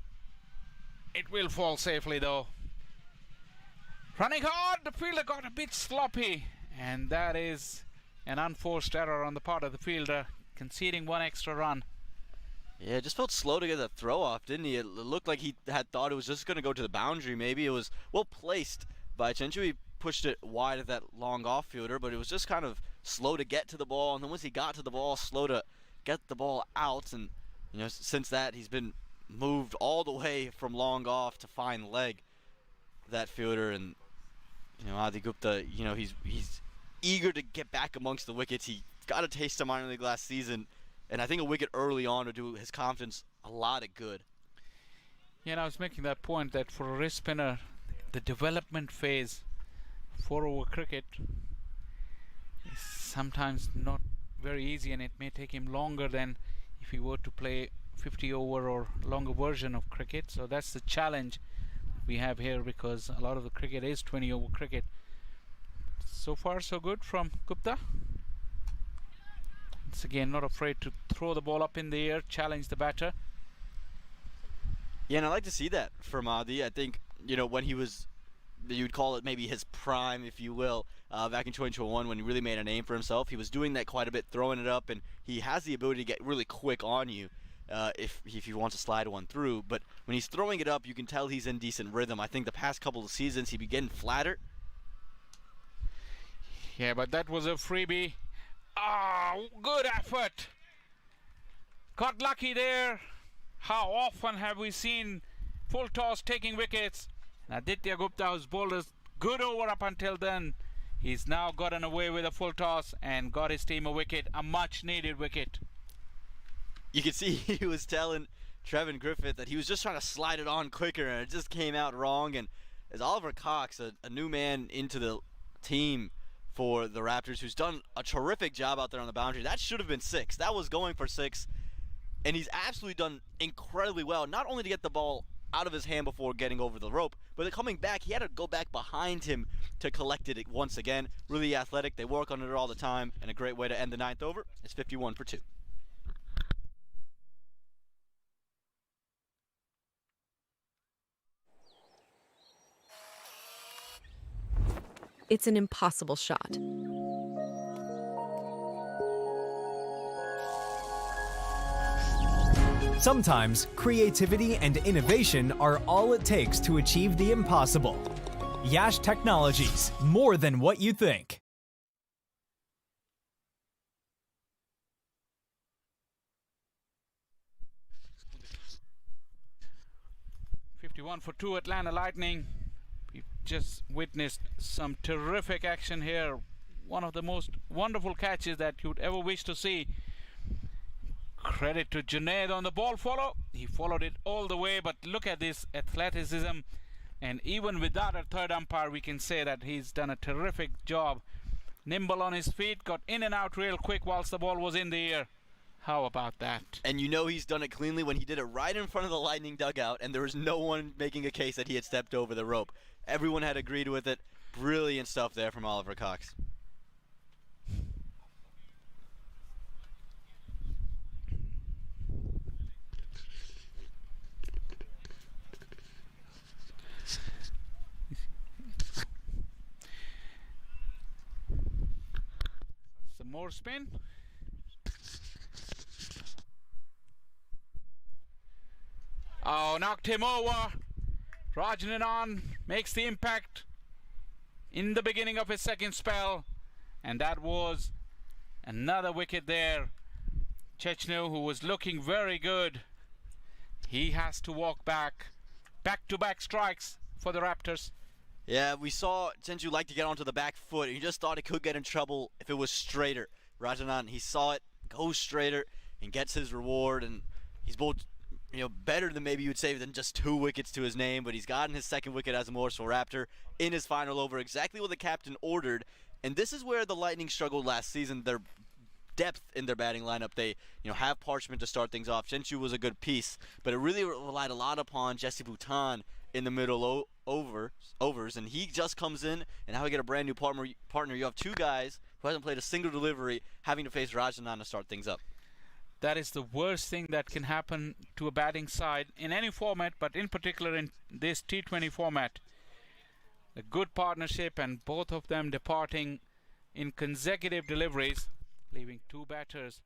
It will fall safely though. Running hard, the fielder got a bit sloppy, and that is an unforced error on the part of the fielder, conceding one extra run. Yeah, it just felt slow to get the throw off, didn't he? It looked like he had thought it was just going to go to the boundary. Maybe it was well placed by Chenchu. He pushed it wide at that long off fielder, but it was just kind of slow to get to the ball, and then once he got to the ball, slow to get the ball out. And you know, since that, he's been moved all the way from long off to fine leg that fielder. And you know, Adi Gupta, you know, he's eager to get back amongst the wickets. He got a taste of minor league last season, and I think a wicket early on would do his confidence a lot of good. Yeah, and I was making that point that for a wrist spinner, the development phase for over cricket is sometimes not very easy, and it may take him longer than if he were to play 50 over or longer version of cricket. So that's the challenge we have here, because a lot of the cricket is 20 over cricket. So far so good from Gupta. Once again, not afraid to throw the ball up in the air, challenge the batter. Yeah, and I like to see that from Adi. I think, you know, when he was, you'd call it maybe his prime, if you will, back in 2021 when he really made a name for himself, he was doing that quite a bit, throwing it up, and he has the ability to get really quick on you if he wants to slide one through. But when he's throwing it up, you can tell he's in decent rhythm. I think the past couple of seasons he'd be getting flatter. Yeah, but that was a freebie. Oh, good effort. Got lucky there. How often have we seen full toss taking wickets? Aditya Gupta, who's bowled a good over up until then, he's now gotten away with a full toss and got his team a wicket, a much needed wicket. You could see he was telling Trevin Griffith that he was just trying to slide it on quicker, and it just came out wrong. And as Oliver Cox, a new man into the team for the Raptors, who's done a terrific job out there on the boundary, that should have been 6. That was going for 6, and he's absolutely done incredibly well, not only to get the ball out of his hand before getting over the rope. But then coming back, he had to go back behind him to collect it once again. Really athletic. They work on it all the time, and a great way to end the 9th over. It's 51 for 2. It's an impossible shot. Sometimes creativity and innovation are all it takes to achieve the impossible. Yash Technologies, more than what you think. $51 for 2, Atlanta Lightning. We've just witnessed some terrific action here. One of the most wonderful catches that you'd ever wish to see. Credit to Junaid on the ball follow. He followed it all the way, but look at this athleticism. And even without a third umpire, we can say that he's done a terrific job. Nimble on his feet, got in and out real quick whilst the ball was in the air. How about that? And you know he's done it cleanly when he did it right in front of the Lightning dugout, and there was no one making a case that he had stepped over the rope. Everyone had agreed with it. Brilliant stuff there from Oliver Cox. Some more spin. Oh, knocked him over. Rajanan makes the impact in the beginning of his second spell. And that was another wicket there. Chechnu, who was looking very good, he has to walk back. Back-to-back strikes for the Raptors. Yeah, we saw Chenju like to get onto the back foot. He just thought he could get in trouble if it was straighter. Rajanan, he saw it, goes straighter, and gets his reward. And he's both, better than maybe you would say than just 2 wickets to his name. But he's gotten his second wicket as a Morrisville Raptor in his final over, exactly what the captain ordered. And this is where the Lightning struggled last season. Their depth in their batting lineup. They, have Parchment to start things off. Chenju was a good piece, but it really relied a lot upon Jesse Bhutan in the middle overs, and he just comes in, and now we get a brand new partner. You have 2 guys who hasn't played a single delivery having to face Rajanan to start things up. That is the worst thing that can happen to a batting side in any format, but in particular in this T20 format. A good partnership, and both of them departing in consecutive deliveries, leaving 2 batters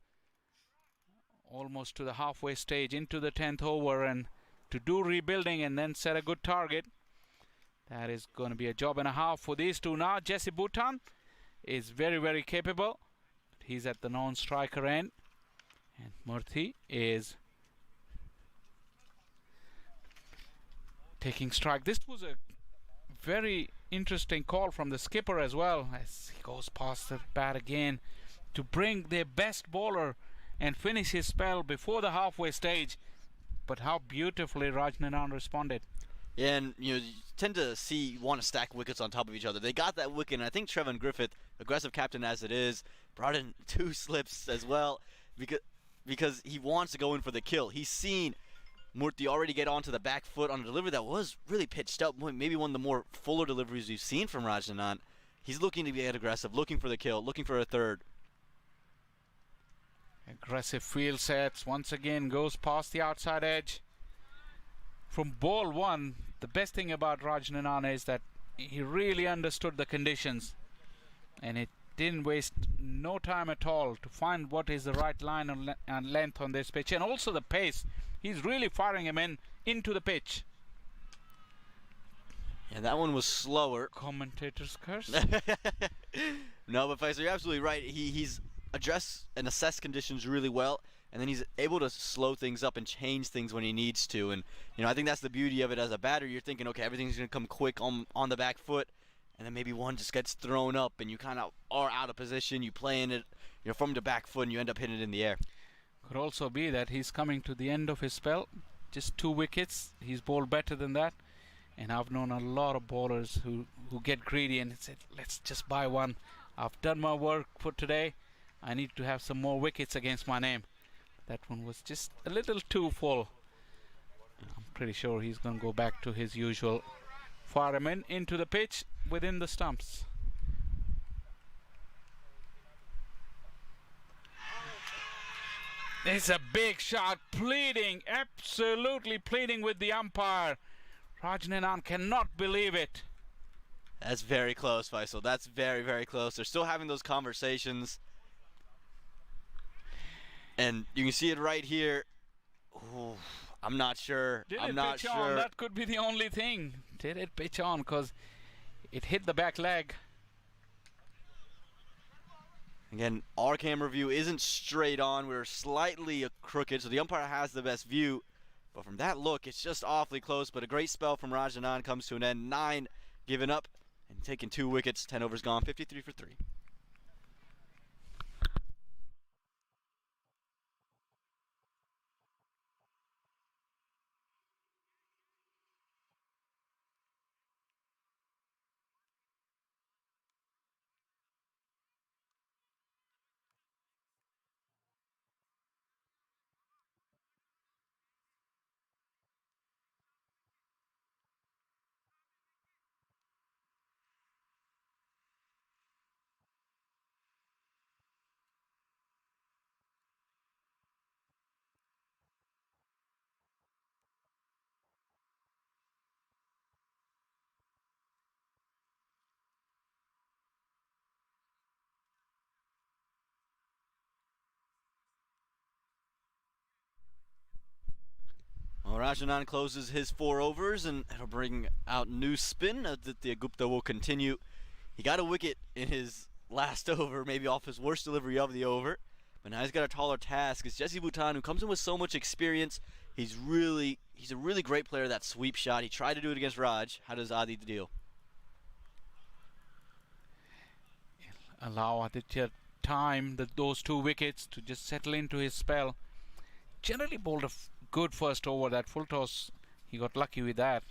almost to the halfway stage into the 10th over, and to do rebuilding and then set a good target. That is going to be a job and a half for these 2 now. Jesse Bhutan is very, very capable. He's at the non-striker end. And Murthy is taking strike. This was a very interesting call from the skipper as well, as he goes past the bat again to bring their best bowler and finish his spell before the halfway stage. But how beautifully Rajanan responded. Yeah, and you tend to want to stack wickets on top of each other. They got that wicket, and I think Trevin Griffith, aggressive captain as it is, brought in 2 slips as well because he wants to go in for the kill. He's seen Murthy already get onto the back foot on a delivery that was really pitched up, maybe one of the more fuller deliveries you've seen from Rajanan. He's looking to get aggressive, looking for the kill, looking for a third. Aggressive field sets, once again goes past the outside edge. From ball 1, the best thing about Rajanan is that he really understood the conditions, and it didn't waste no time at all to find what is the right line and length on this pitch, and also the pace. He's really firing him into the pitch. Yeah, that one was slower. Commentator's curse. No, but Faisal, you're absolutely right. He's addressed and assessed conditions really well, and then he's able to slow things up and change things when he needs to. And I think that's the beauty of it as a batter. You're thinking, okay, everything's going to come quick on the back foot, and then maybe one just gets thrown up, and you kind of are out of position. You play in it, from the back foot, and you end up hitting it in the air. Could also be that he's coming to the end of his spell. Just 2 wickets. He's bowled better than that. And I've known a lot of bowlers who get greedy and said, let's just buy one. I've done my work for today. I need to have some more wickets against my name. That one was just a little too full. Pretty sure he's going to go back to his usual fireman into the pitch within the stumps. It's a big shot, pleading, absolutely pleading with the umpire. Rajnanan cannot believe it. That's very close, Faisal. That's very, very close. They're still having those conversations. And you can see it right here. Ooh, I'm not sure. Did I'm it not pitch on? sure. That could be the only thing. Did it pitch on? Because it hit the back leg. Again, our camera view isn't straight on. We're slightly crooked, so the umpire has the best view. But from that look, it's just awfully close. But a great spell from Rajnanan comes to an end. 9 given up and taking 2 wickets. 10 overs gone. 53 for 3. Well, Rajnanan closes his 4 overs, and it'll bring out new spin. Aditya Gupta will continue. He got a wicket in his last over, maybe off his worst delivery of the over. But now he's got a taller task. It's Jesse Bhutan, who comes in with so much experience. He's a really great player, that sweep shot. He tried to do it against Raj. How does Adi deal? Allow Aditya time, those 2 wickets, to just settle into his spell. Generally bowled a good first over. That full toss, he got lucky with that.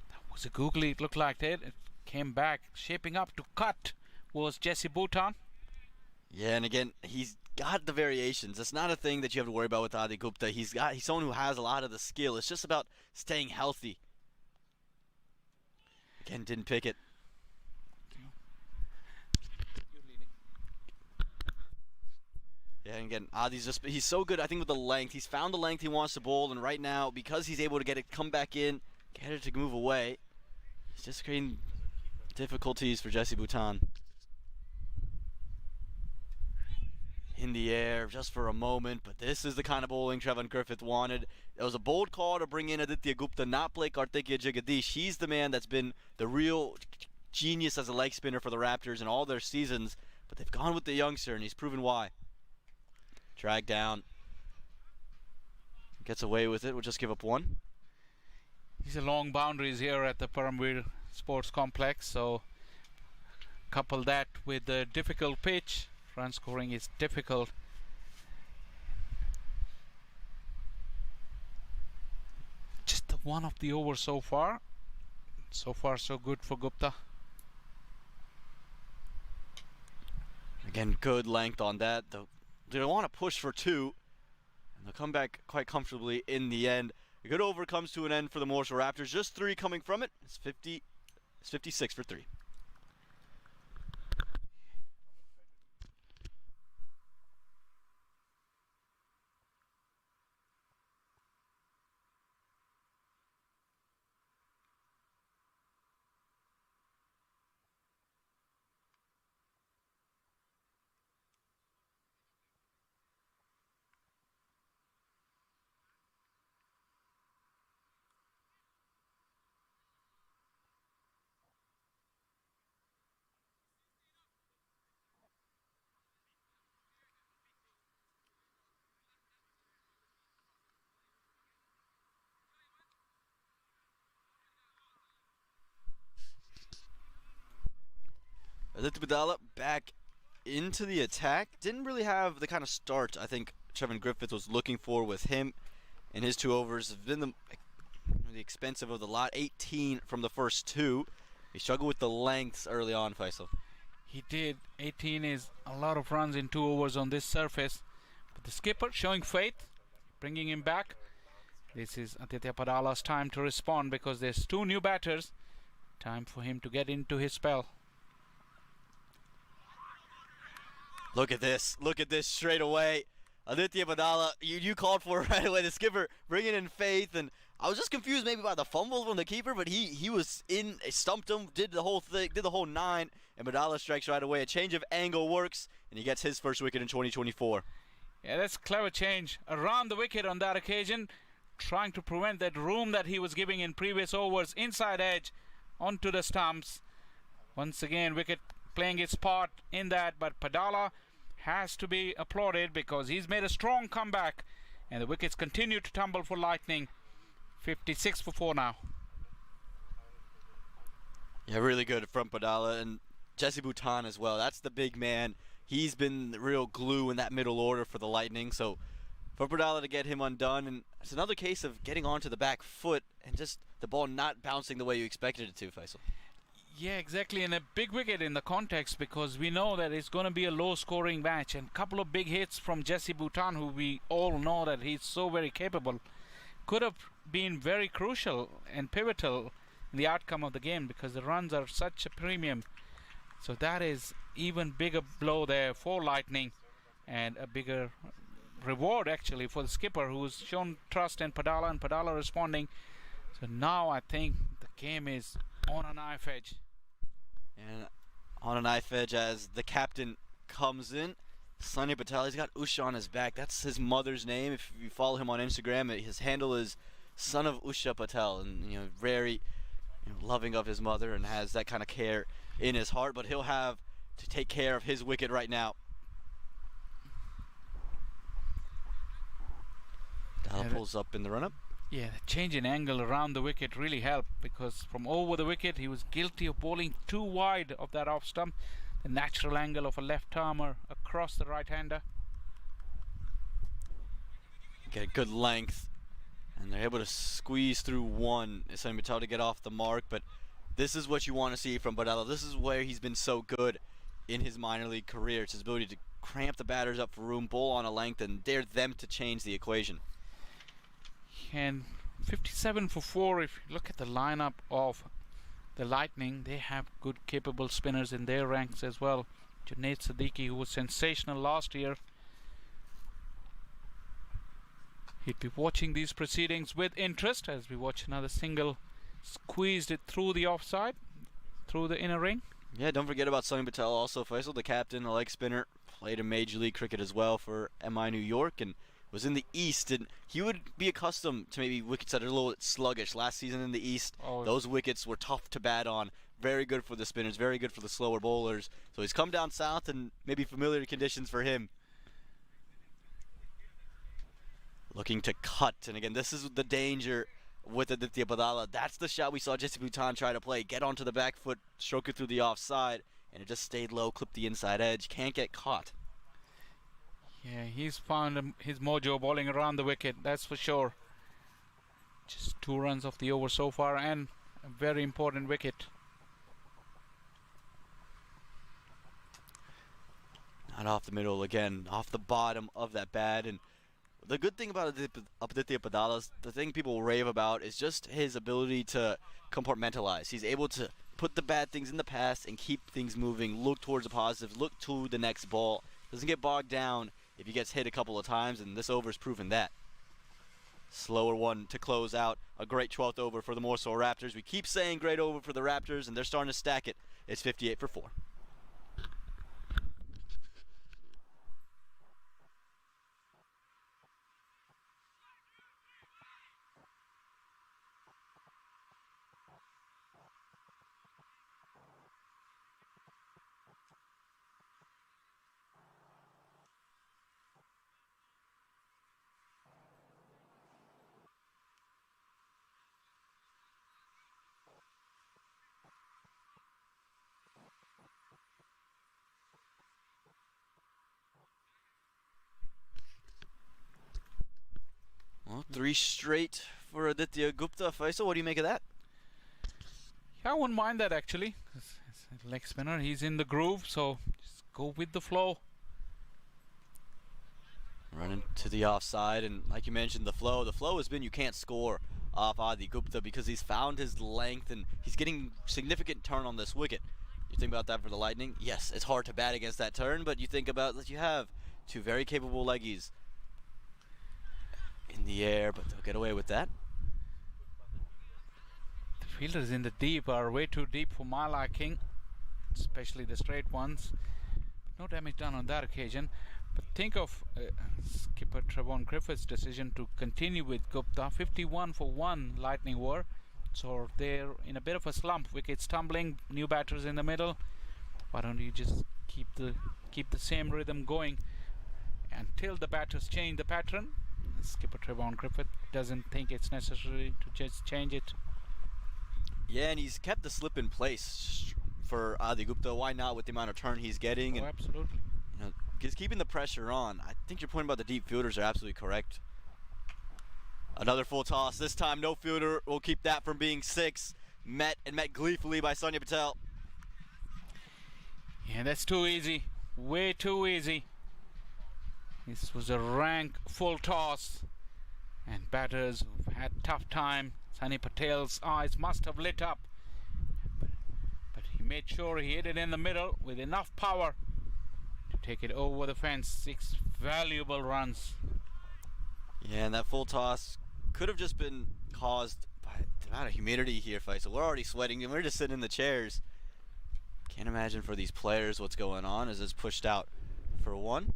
That was a googly, it looked like that. It came back, shaping up to cut was Jesse Bhutan. Yeah, and again, he's got the variations. It's not a thing that you have to worry about with Adi Gupta. He's someone who has a lot of the skill. It's just about staying healthy. Again, didn't pick it. Yeah, and again, Adi's he's so good, I think, with the length. He's found the length he wants to bowl, and right now, because he's able to get it, come back in, get it to move away, he's just creating difficulties for Jesse Bhutan. In the air, just for a moment, but this is the kind of bowling Trevon Griffith wanted. It was a bold call to bring in Aditya Gupta, not play Karthikeya Jagadish. He's the man that's been the real genius as a leg spinner for the Raptors in all their seasons, but they've gone with the youngster, and he's proven why. Drag down. Gets away with it. We'll just give up 1. These are long boundaries here at the Paramveer Sports Complex, so couple that with the difficult pitch. Run scoring is difficult. Just the 1 of the over so far. So far so good for Gupta. Again, good length on that. They want to push for 2, and they'll come back quite comfortably in the end. A good over comes to an end for the Morrisville Raptors. Just 3 coming from it. It's 56 for 3. Aditya Badala back into the attack. Didn't really have the kind of start I think Trevon Griffith was looking for with him. And his 2 overs have been the expensive of the lot. 18 from the first 2. He struggled with the lengths early on, Faisal. He did. 18 is a lot of runs in 2 overs on this surface. But the skipper showing faith, bringing him back. This is Aditya Padala's time to respond because there's 2 new batters. Time for him to get into his spell. Look at this. Look at this straight away. Aditya Padala, you called for it right away. The skipper bringing in Faith, and I was just confused maybe by the fumble from the keeper, but he was in, stumped him, did the whole thing, did the whole 9, and Padala strikes right away. A change of angle works, and he gets his first wicket in 2024. Yeah, that's clever change around the wicket on that occasion, trying to prevent that room that he was giving in previous overs. Inside edge onto the stumps. Once again, wicket playing its part in that, but Padala has to be applauded because he's made a strong comeback, and the wickets continue to tumble for Lightning. 56 for 4 now. Yeah, really good from Padala, and Jesse Bhutan as well. That's the big man. He's been the real glue in that middle order for the Lightning. So for Padala to get him undone, and it's another case of getting onto the back foot and just the ball not bouncing the way you expected it to, Faisal. Yeah, exactly, and a big wicket in the context because we know that it's going to be a low-scoring match, and a couple of big hits from Jesse Bhutan, who we all know that he's so very capable, could have been very crucial and pivotal in the outcome of the game because the runs are such a premium. So that is even bigger blow there for Lightning, and a bigger reward actually for the skipper who's shown trust in Padala, and Padala responding. So now I think the game is on a knife edge. And on a knife edge as the captain comes in, Sunny Patel. He's got Usha on his back. That's his mother's name. If you follow him on Instagram, his handle is Son of Usha Patel, and very loving of his mother and has that kind of care in his heart. But he'll have to take care of his wicket right now. Dal pulls up in the run-up. Yeah, the change in angle around the wicket really helped because from over the wicket he was guilty of bowling too wide of that off stump. The natural angle of a left-armer across the right-hander. Get a good length, and they're able to squeeze through one. It's going to be tough to get off the mark, but this is what you want to see from Padala. This is where he's been so good in his minor league career. It's his ability to cramp the batters up for room, bowl on a length, and dare them to change the equation. And 57 for 4, if you look at the lineup of the Lightning, they have good capable spinners in their ranks as well. Junaid Siddiqui, who was sensational last year. He'd be watching these proceedings with interest as we watch another single. Squeezed it through the offside, through the inner ring. Yeah, don't forget about Sunny Patel also. Faisal, the captain, a leg spinner, played in Major League Cricket as well for MI New York and was in the East, and he would be accustomed to maybe wickets that are a little bit sluggish. Last season in the East, those wickets were tough to bat on. Very good for the spinners, very good for the slower bowlers. So he's come down south and maybe familiar conditions for him. Looking to cut, and again, this is the danger with Aditya Padala. That's the shot we saw Jesse Bhutan try to play. Get onto the back foot, stroke it through the offside, and it just stayed low, clipped the inside edge. Can't get caught. Yeah, he's found his mojo bowling around the wicket, that's for sure. Just 2 runs off the over so far, and a very important wicket. Not off the middle again, off the bottom of that bat. And the good thing about Aditya Padala, the thing people rave about, is just his ability to compartmentalize. He's able to put the bad things in the past and keep things moving, look towards the positives, look to the next ball. Doesn't get bogged down if he gets hit a couple of times, and this over's proven that. Slower one to close out. A great 12th over for the Morrisville Raptors. We keep saying great over for the Raptors, and they're starting to stack it. It's 58 for 4. Well, 3 straight for Aditya Gupta. Faisal, what do you make of that? Yeah, I wouldn't mind that actually. As a leg spinner, he's in the groove, so just go with the flow. Running to the offside, and like you mentioned, the flow has been you can't score off Adi Gupta because he's found his length and he's getting significant turn on this wicket. You think about that for the Lightning? Yes, it's hard to bat against that turn, but you think about that you have two very capable leggies in the air, but they'll get away with that. The fielders in the deep are way too deep for my liking, especially the straight ones. No damage done on that occasion. But think of skipper Trevon Griffith's decision to continue with Gupta. 51 for 1 Lightning were. So they're in a bit of a slump. Wickets tumbling, new batters in the middle. Why don't you just keep the same rhythm going until the batters change the pattern? Skipper Trevon Griffith doesn't think it's necessary to just change it. Yeah, and he's kept the slip in place for Adi Gupta. Why not with the amount of turn he's getting? Oh, and absolutely. you know, just keeping the pressure on. I think your point about the deep fielders are absolutely correct. Another full toss. This time, no fielder will keep that from being 6. Met gleefully by Sonia Patel. Yeah, that's too easy. Way too easy. This was a rank full toss. And batters who've had tough time. Sunny Patel's eyes must have lit up. But he made sure he hit it in the middle with enough power to take it over the fence. 6 valuable runs. Yeah, and that full toss could have just been caused by the amount of humidity here, Faisal. We're already sweating and we're just sitting in the chairs. Can't imagine for these players what's going on as it's pushed out for 1.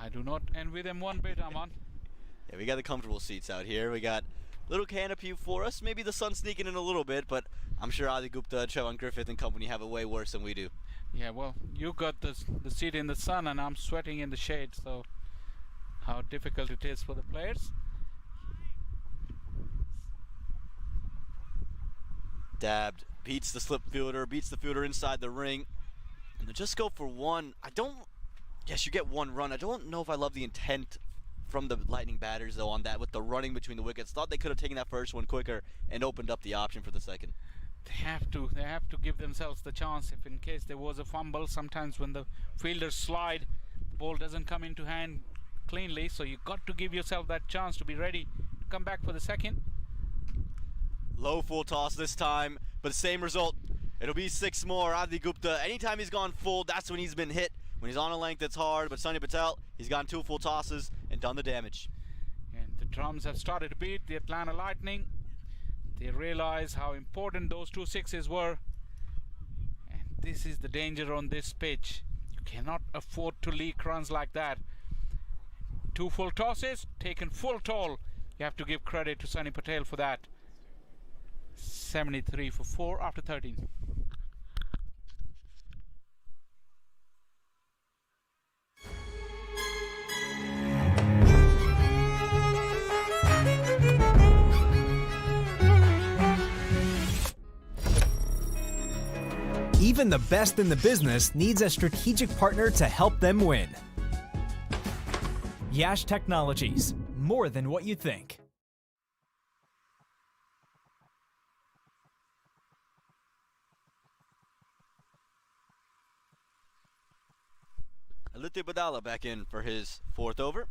I do not envy them one bit, Aman. Yeah, we got the comfortable seats out here. We got a little canopy for us. Maybe the sun's sneaking in a little bit, but I'm sure Adi Gupta, Trevon Griffith and company have it way worse than we do. Yeah, well, you got the seat in the sun and I'm sweating in the shade, so how difficult it is for the players. Dabbed, beats the slip fielder, beats the fielder inside the ring. And they'll just go for 1. Yes, you get 1 run. I don't know if I love the intent from the Lightning batters, though, on that with the running between the wickets. Thought they could have taken that first one quicker and opened up the option for the second. They have to give themselves the chance if in case there was a fumble. Sometimes when the fielders slide, the ball doesn't come into hand cleanly, so you got to give yourself that chance to be ready to come back for the second. Low full toss this time, but same result. It'll be 6 more. Adi Gupta, anytime he's gone full, that's when he's been hit. When he's on a length, it's hard, but Sunny Patel, he's gotten 2 full tosses and done the damage. And the drums have started to beat the Atlanta Lightning. They realize how important those 2 sixes were. And this is the danger on this pitch. You cannot afford to leak runs like that. 2 full tosses, taken full toll. You have to give credit to Sunny Patel for that. 73 for 4 after 13. Even the best in the business needs a strategic partner to help them win. Yash Technologies, more than what you think. Aditya Badala back in for his 4th over.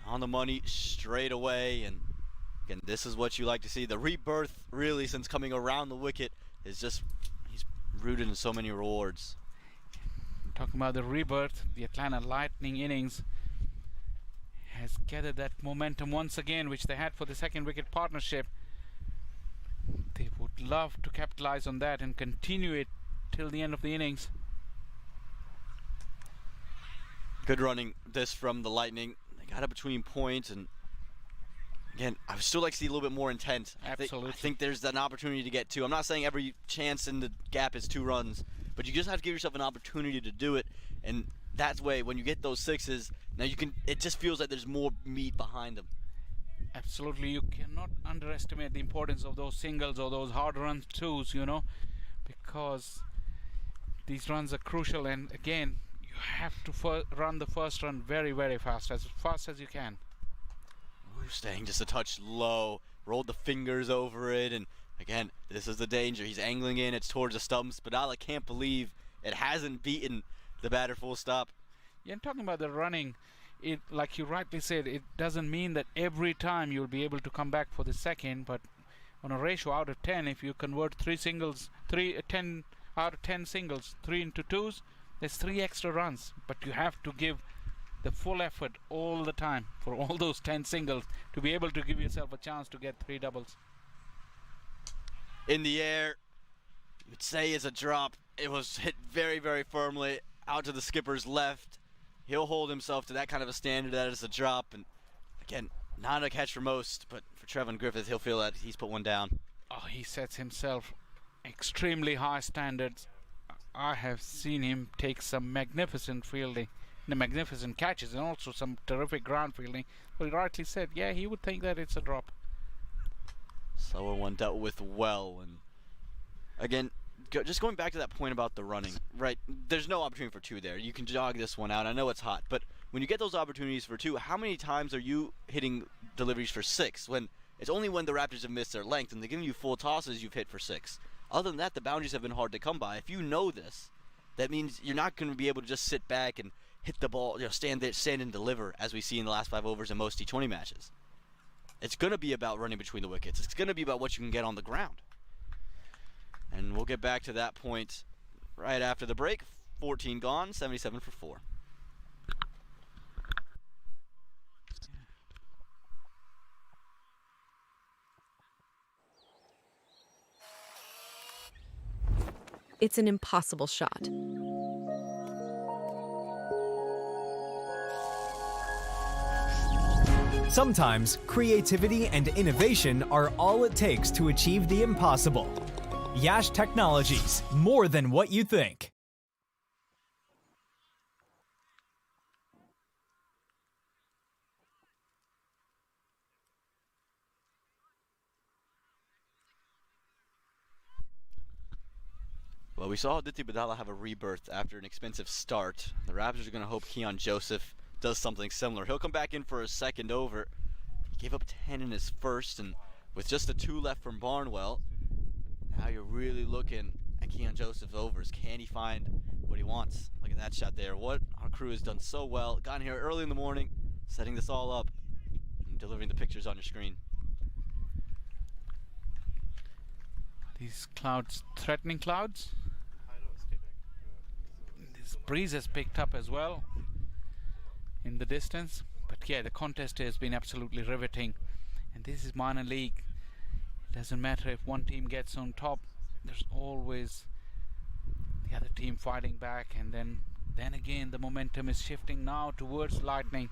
On the money straight away, and again, this is what you like to see. The rebirth, really, since coming around the wicket, is just, he's rooted in so many rewards. Talking about the rebirth, the Atlanta Lightning innings has gathered that momentum once again, which they had for the 2nd wicket partnership. They would love to capitalize on that and continue it till the end of the innings. Good running this from the Lightning. They got it between points, and again, I would still like to see a little bit more intent. Absolutely. I think there's an opportunity to get 2. I'm not saying every chance in the gap is 2 runs, but you just have to give yourself an opportunity to do it, and that's way when you get those 6s, now you can, it just feels like there's more meat behind them. Absolutely, you cannot underestimate the importance of those singles or those hard run 2s, you know, because these runs are crucial, and again, you have to run the first run very, very fast as you can. We're staying just a touch low, rolled the fingers over it, and again, this is the danger. He's angling in, it's towards the stumps. Badala can't believe it hasn't beaten the batter full stop. Yeah, and talking about the running, it, like you rightly said, it doesn't mean that every time you'll be able to come back for the second, but on a ratio out of 10, if you convert 10 out of 10 singles, 3 into 2s, there's 3 extra runs. But you have to give the full effort all the time for all those 10 singles to be able to give yourself a chance to get 3 doubles. In the air, you would say is a drop. It was hit very, very firmly out to the skipper's left. He'll hold himself to that kind of a standard. That is a drop. And again, not a catch for most, but for Trevon Griffith, he'll feel that he's put one down. Oh, he sets himself extremely high standards. I have seen him take some magnificent fielding, the magnificent catches, and also some terrific ground fielding. But he rightly said, yeah, he would think that it's a drop. Slower one dealt with well. And again, just going back to that point about the running, right? There's no opportunity for 2 there. You can jog this one out. I know it's hot, but when you get those opportunities for 2, how many times are you hitting deliveries for 6? When it's only when the Raptors have missed their length and they're giving you full tosses, you've hit for 6. Other than that, the boundaries have been hard to come by. If you know this, that means you're not going to be able to just sit back and hit the ball, stand there, stand and deliver, as we see in the last 5 overs in most T20 matches. It's going to be about running between the wickets. It's going to be about what you can get on the ground. And we'll get back to that point right after the break. 14 gone, 77 for 4. It's an impossible shot. Sometimes creativity and innovation are all it takes to achieve the impossible. Yash Technologies, more than what you think. Well, we saw Aditi Badala have a rebirth after an expensive start. The Raptors are going to hope Keon Joseph does something similar. He'll come back in for a second over. He gave up 10 in his first, and with just the 2 left from Barnwell, now you're really looking at Keon Joseph's overs. Can he find what he wants? Look at that shot there. What our crew has done so well. Gotten here early in the morning, setting this all up, and delivering the pictures on your screen. These clouds, threatening clouds. This breeze has picked up as well in the distance. But yeah, the contest has been absolutely riveting. And this is minor league. It doesn't matter if one team gets on top. There's always the other team fighting back. And then again, the momentum is shifting now towards Lightning.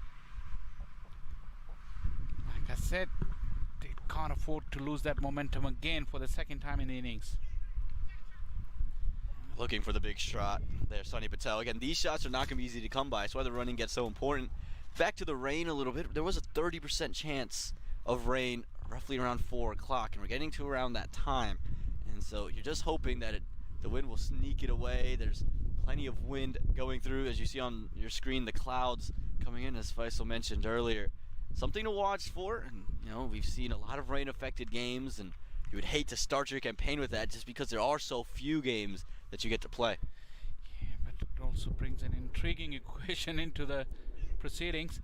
Like I said, they can't afford to lose that momentum again for the second time in the innings. Looking for the big shot there, Sunny Patel. Again, these shots are not going to be easy to come by. That's why the running gets so important. Back to the rain a little bit. There was a 30% chance of rain roughly around 4 o'clock, and we're getting to around that time. And so you're just hoping that the wind will sneak it away. There's plenty of wind going through. As you see on your screen, the clouds coming in, as Faisal mentioned earlier. Something to watch for. And, you know, we've seen a lot of rain-affected games, and you would hate to start your campaign with that just because there are so few games that you get to play. Yeah, but it also brings an intriguing equation into the proceedings.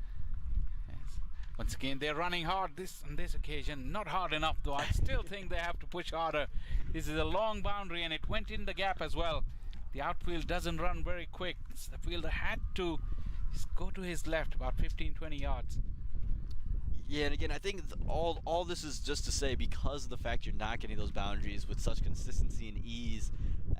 Yes. Once again, they're running hard on this occasion. Not hard enough, though. I still think they have to push harder. This is a long boundary, and it went in the gap as well. The outfield doesn't run very quick. The fielder had to just go to his left about 15-20 yards. Yeah, and again, I think all this is just to say, because of the fact you're not getting those boundaries with such consistency and ease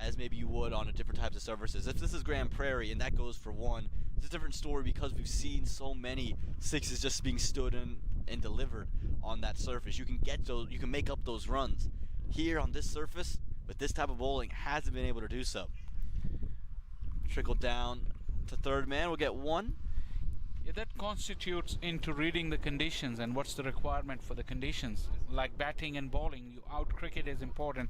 as maybe you would on a different types of surfaces. If this is Grand Prairie and that goes for 1, it's a different story because we've seen so many 6s just being stood in and delivered on that surface. You can get those, you can make up those runs. Here on this surface, with this type of bowling, hasn't been able to do so. Trickle down to third man, we'll get 1. Yeah, that constitutes into reading the conditions and what's the requirement for the conditions. Like batting and bowling, out cricket is important.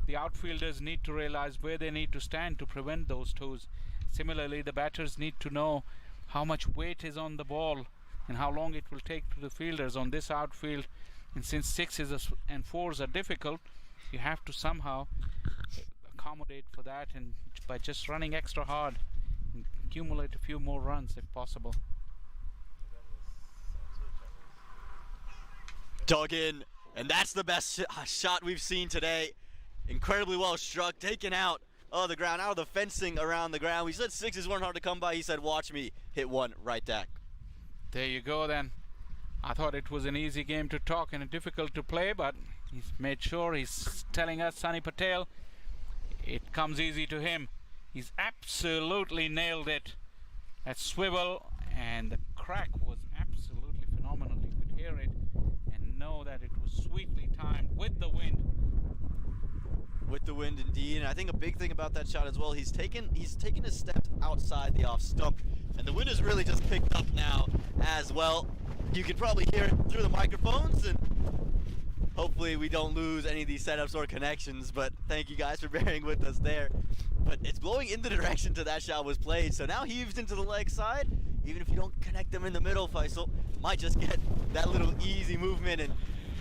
The outfielders need to realize where they need to stand to prevent those toes. Similarly, the batters need to know how much weight is on the ball and how long it will take to the fielders on this outfield. And since 6s and 4s are difficult, you have to somehow accommodate for that, and by just running extra hard, accumulate a few more runs if possible. Dug in, and that's the best shot we've seen today. Incredibly well struck, taken out of the ground, out of the fencing around the ground. We said sixes weren't hard to come by. He said, watch me hit one right back. There you go then. I thought it was an easy game to talk and difficult to play, but he's made sure he's telling us, Sunny Patel, it comes easy to him. He's absolutely nailed it. That swivel, and the crack was absolutely phenomenal. You could hear it and know that it was sweetly timed with the wind. With the wind indeed, and I think a big thing about that shot as well, he's taken his steps outside the off stump, and the wind has really just picked up now as well. You can probably hear it through the microphones, and hopefully we don't lose any of these setups or connections, but thank you guys for bearing with us there. But it's blowing in the direction to that shot was played, so now heaves into the leg side. Even if you don't connect them in the middle, Faisal might just get that little easy movement. And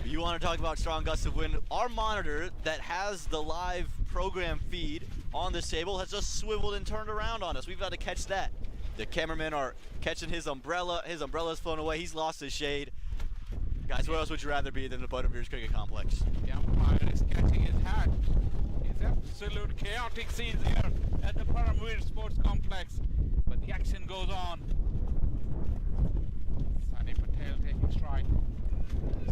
you want to talk about strong gusts of wind, our monitor that has the live program feed on this table has just swiveled and turned around on us. We've got to catch that. The cameramen are catching his umbrella. His umbrella's flown away. He's lost his shade. Guys, where else would you rather be than the Butterbeers Cricket Complex? The umpire is catching his hat. It's absolute chaotic scenes here at the Paramveer Sports Complex. But the action goes on. Sunny Patel taking stride.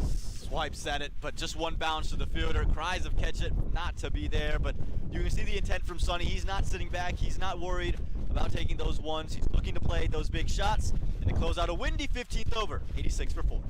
Swipes at it, but just one bounce to the fielder. Cries of catch it, not to be there, but you can see the intent from Sunny. He's not sitting back. He's not worried about taking those ones. He's looking to play those big shots and to close out a windy 15th over, 86 for 4.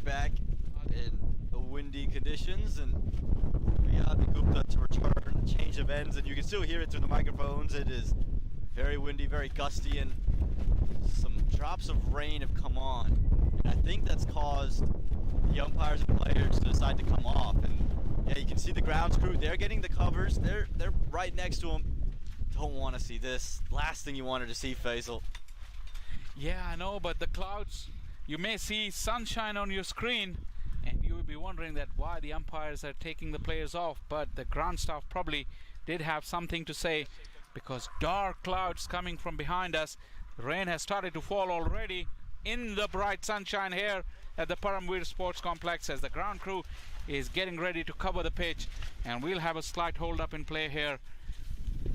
Back in the windy conditions, and we have the Gupta to return, change of ends, and you can still hear it through the microphones. It is very windy, very gusty, and some drops of rain have come on, and I think that's caused the umpires and players to decide to come off. And yeah, you can see the grounds crew, they're getting the covers, they're right next to them. Don't want to see this. Last thing you wanted to see, Faisal. Yeah, I know, but the clouds, you may see sunshine on your screen and you will be wondering that why the umpires are taking the players off, but the ground staff probably did have something to say, because dark clouds coming from behind us. The rain has started to fall already in the bright sunshine here at the Paramveer Sports Complex as the ground crew is getting ready to cover the pitch, and we'll have a slight hold up in play here.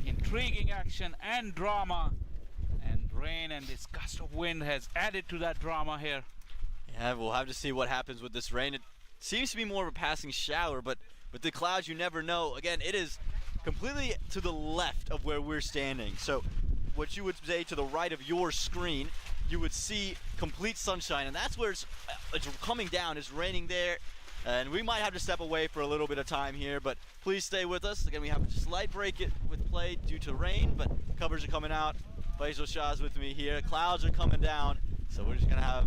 Intriguing action and drama, and rain and this gust of wind has added to that drama here. Yeah, we'll have to see what happens with this rain. It seems to be more of a passing shower, but with the clouds, you never know. Again, it is completely to the left of where we're standing. So what you would say to the right of your screen, you would see complete sunshine, and that's where it's coming down. It's raining there, and we might have to step away for a little bit of time here, but please stay with us. Again, we have a slight break with play due to rain, but covers are coming out. Faisal Shah's with me here. Clouds are coming down, so we're just gonna have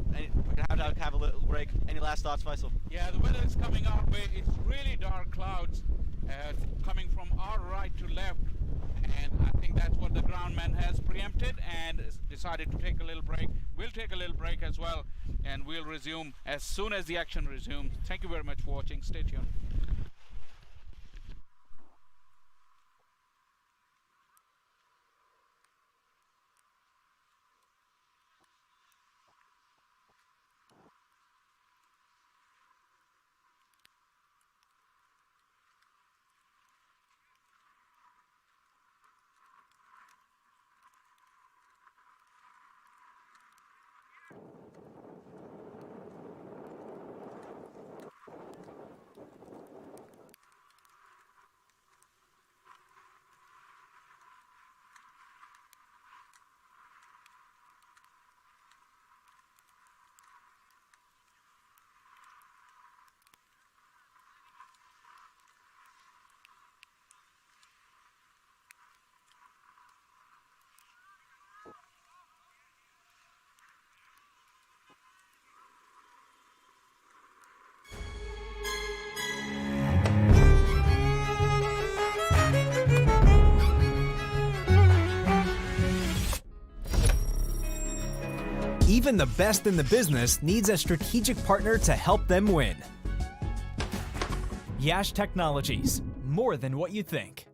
have a little break. Any last thoughts, Faisal? Yeah, the weather is coming our way. It's really dark clouds coming from our right to left, and I think that's what the groundman has preempted and decided to take a little break. We'll take a little break as well, and we'll resume as soon as the action resumes. Thank you very much for watching. Stay tuned. Even the best in the business needs a strategic partner to help them win. Yash Technologies, more than what you think.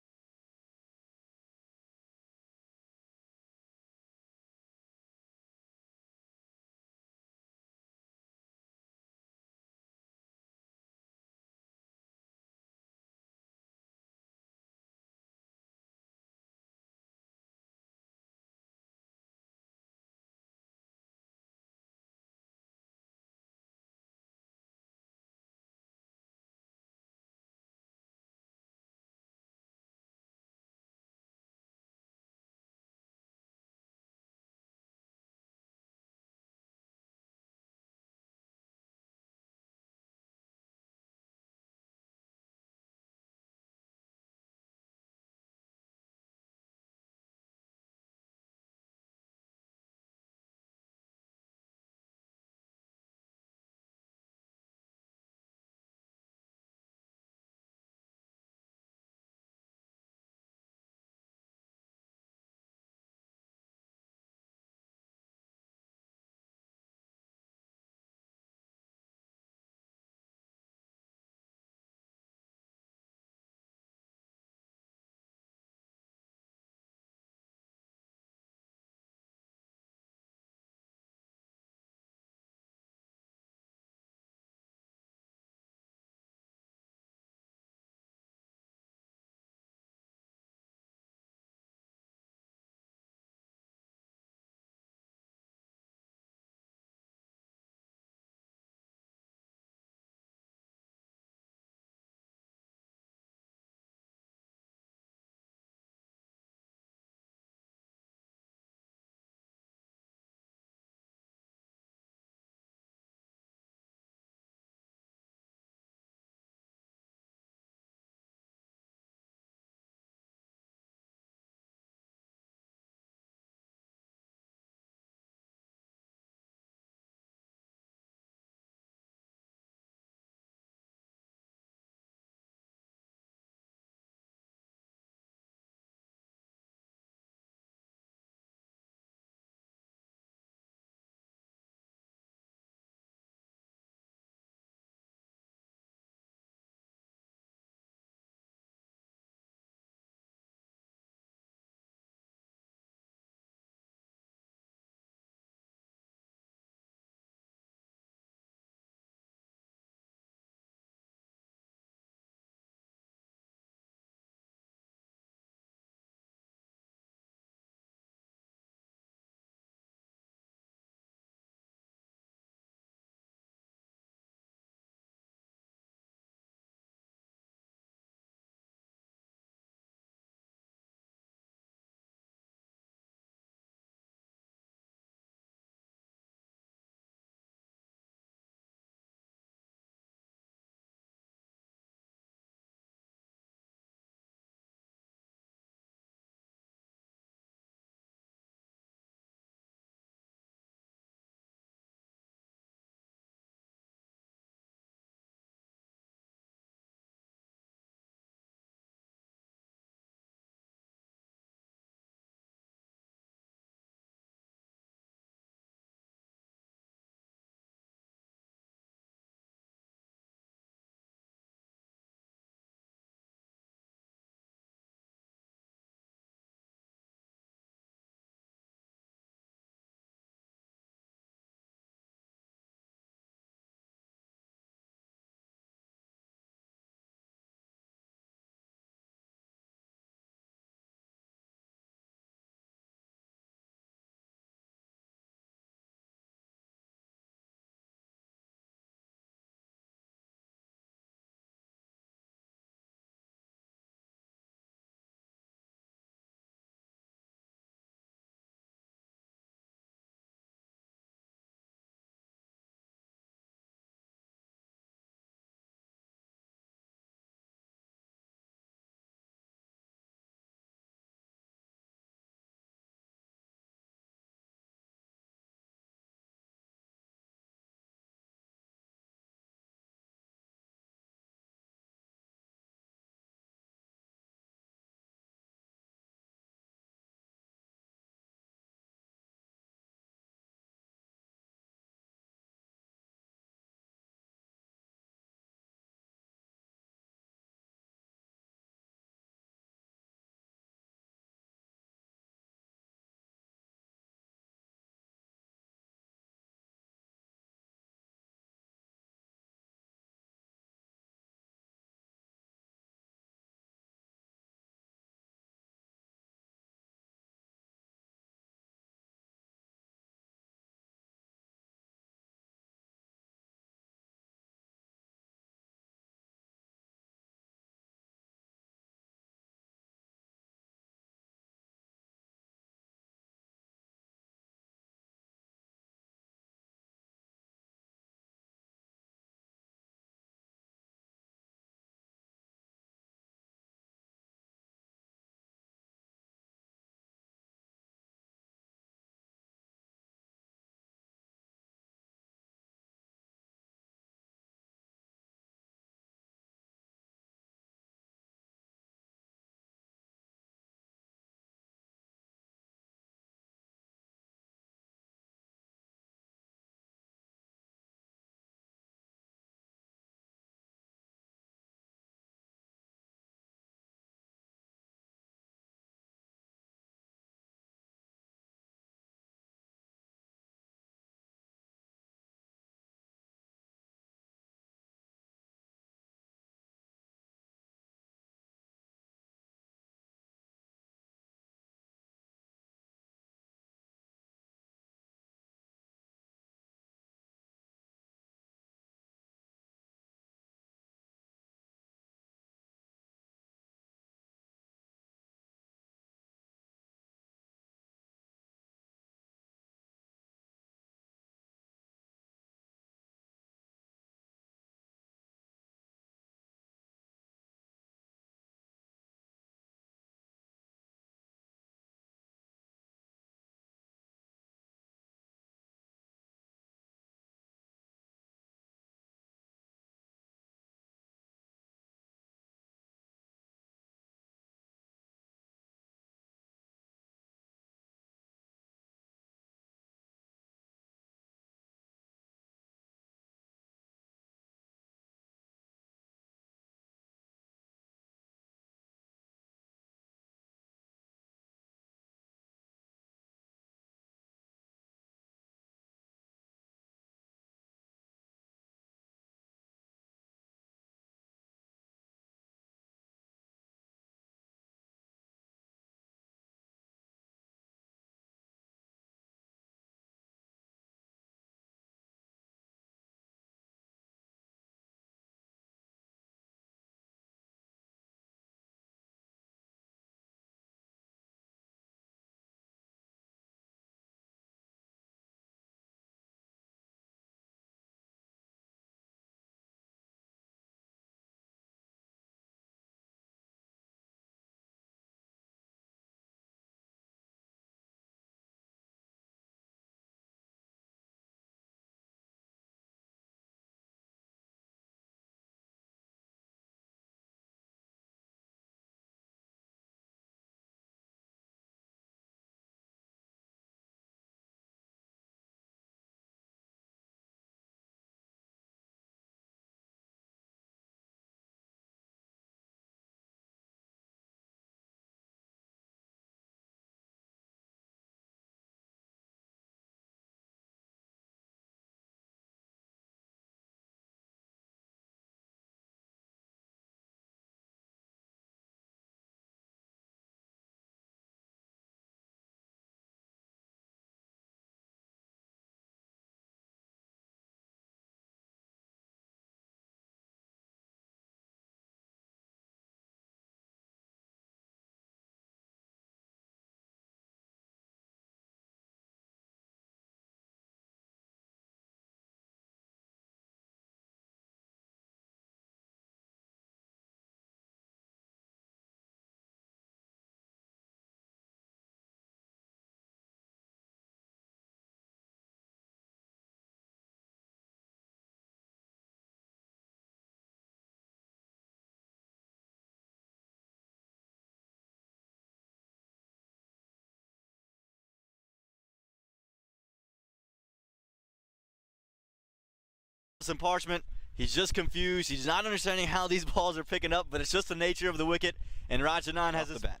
Some Parchment, he's just confused. He's not understanding how these balls are picking up, but it's just the nature of the wicket. And Rajanan has his bat.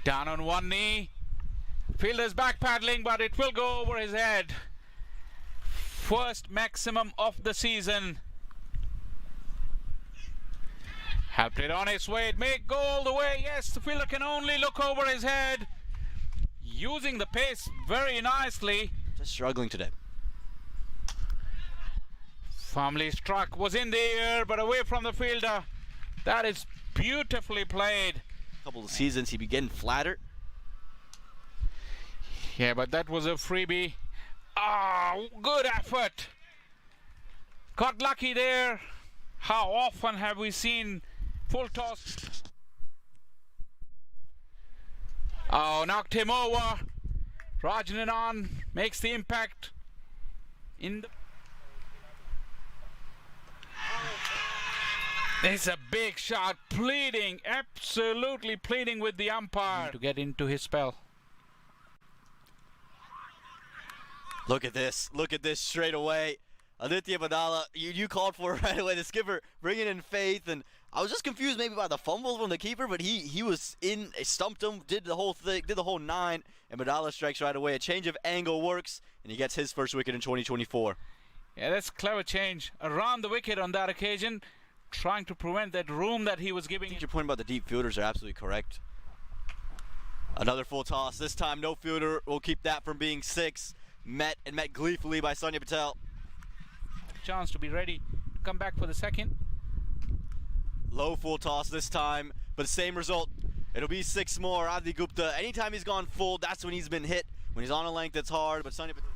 Down on one knee. Fielder's back paddling, but it will go over his head. First maximum of the season. Helped it on its way. It may go all the way. Yes, the fielder can only look over his head. Using the pace very nicely. Just struggling today. Firmly struck, was in the air, but away from the fielder. That is beautifully played. A couple of seasons, he'd be getting flatter. Yeah, but that was a freebie. Ah, good effort. Got lucky there. How often have we seen full toss? Oh, knocked him over. Rajanan makes the impact in the... It's a big shot, pleading, absolutely pleading with the umpire to get into his spell. Look at this straight away. Aditya Badala, you called for it right away. The skipper bringing in faith, and I was just confused maybe by the fumble from the keeper, but he was in, stumped him, did the whole thing, did the whole 9, and Badala strikes right away. A change of angle works, and he gets his first wicket in 2024. Yeah, that's a clever change around the wicket on that occasion, trying to prevent that room that he was giving. I think your point about the deep fielders are absolutely correct. Another full toss. This time, no fielder will keep that from being 6. Met gleefully by Sonia Patel. Chance to be ready to come back for the second. Low full toss this time, but same result. It'll be 6 more. Adi Gupta, anytime he's gone full, that's when he's been hit. When he's on a length, it's hard, but Sonia Patel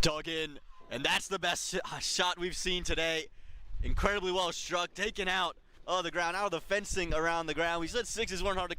dug in, and that's the best shot we've seen today. Incredibly well struck, taken out of the ground, out of the fencing around the ground. We said 6s weren't hard to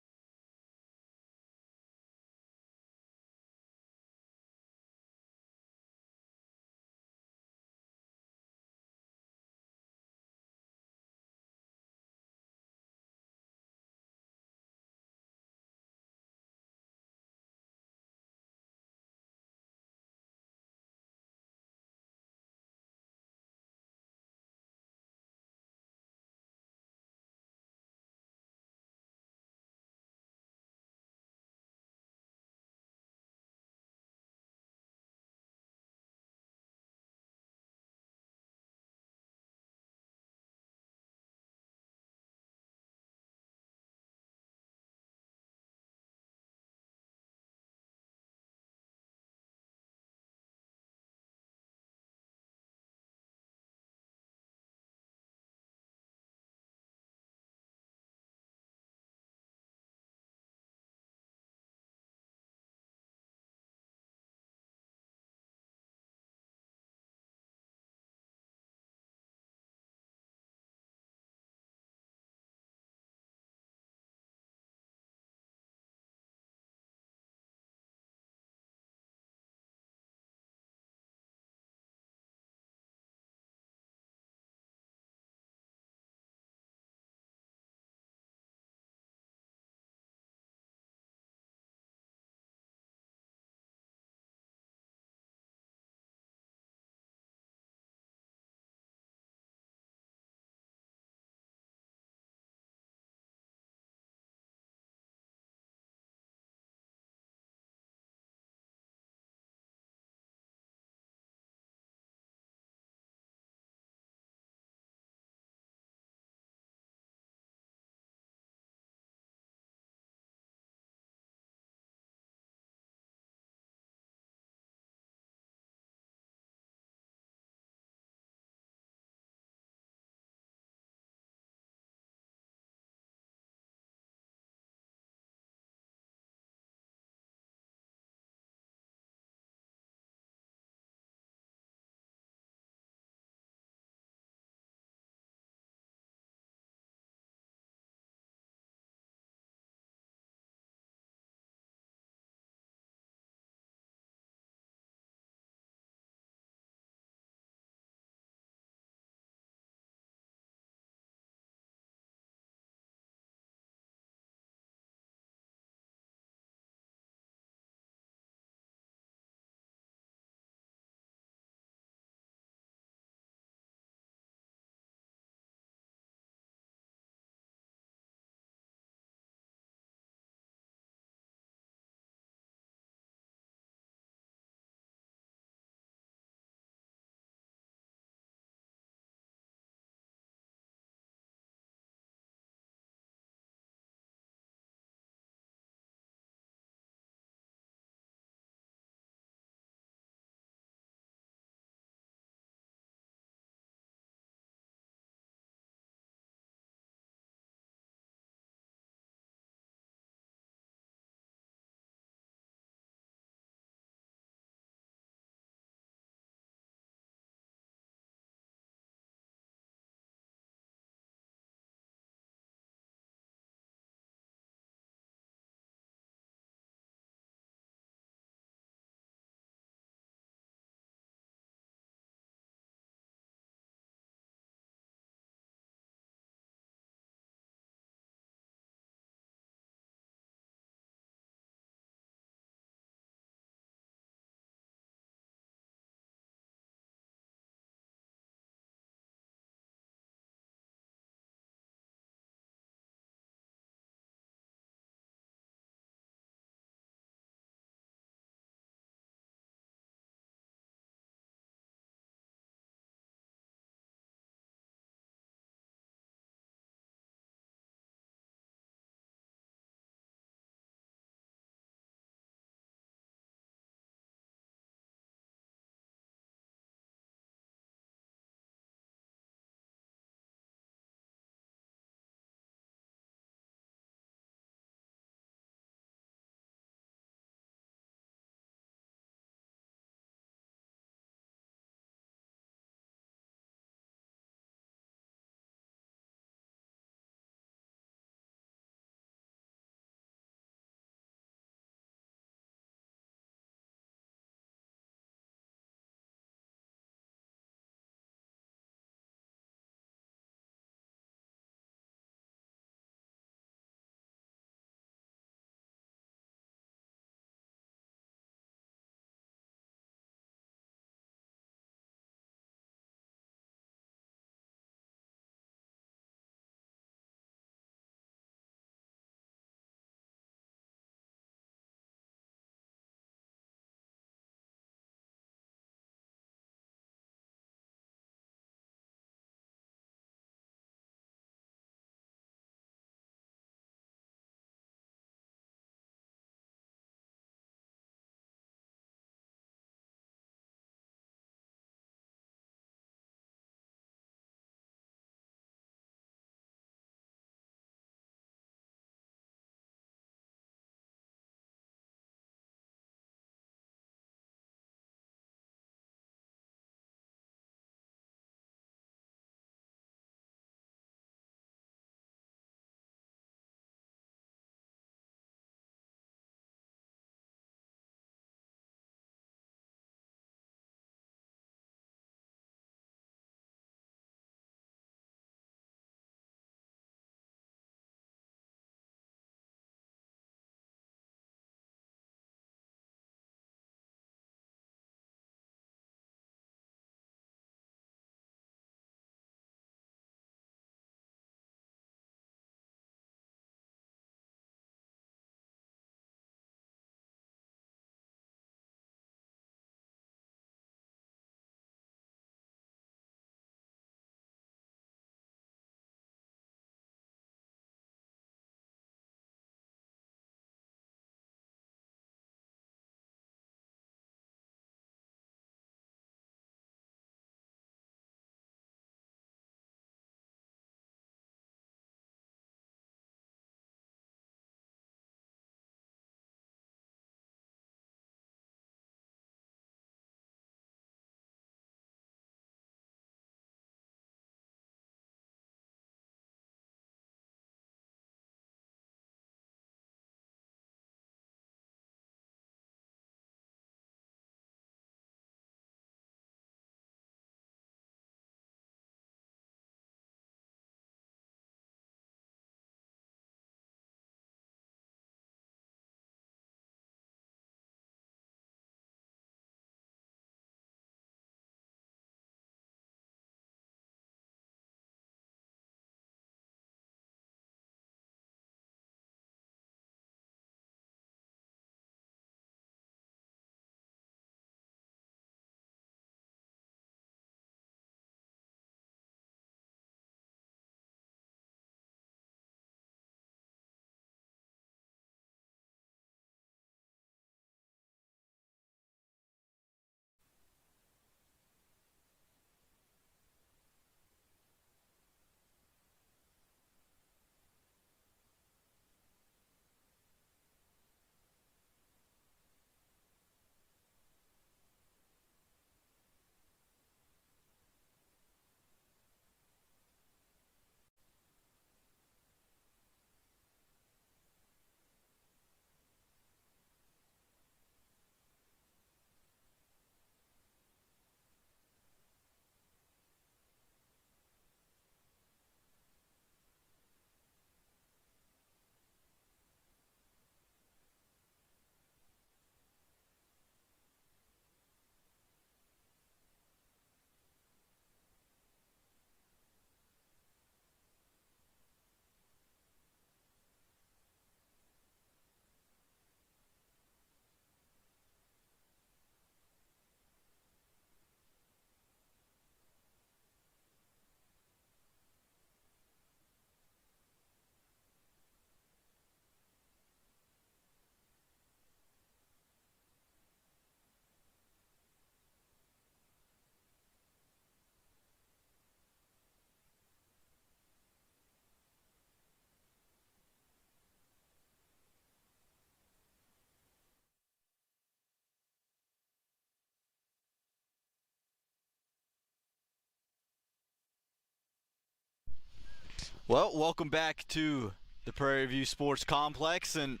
Well, welcome back to the Prairie View Sports Complex, and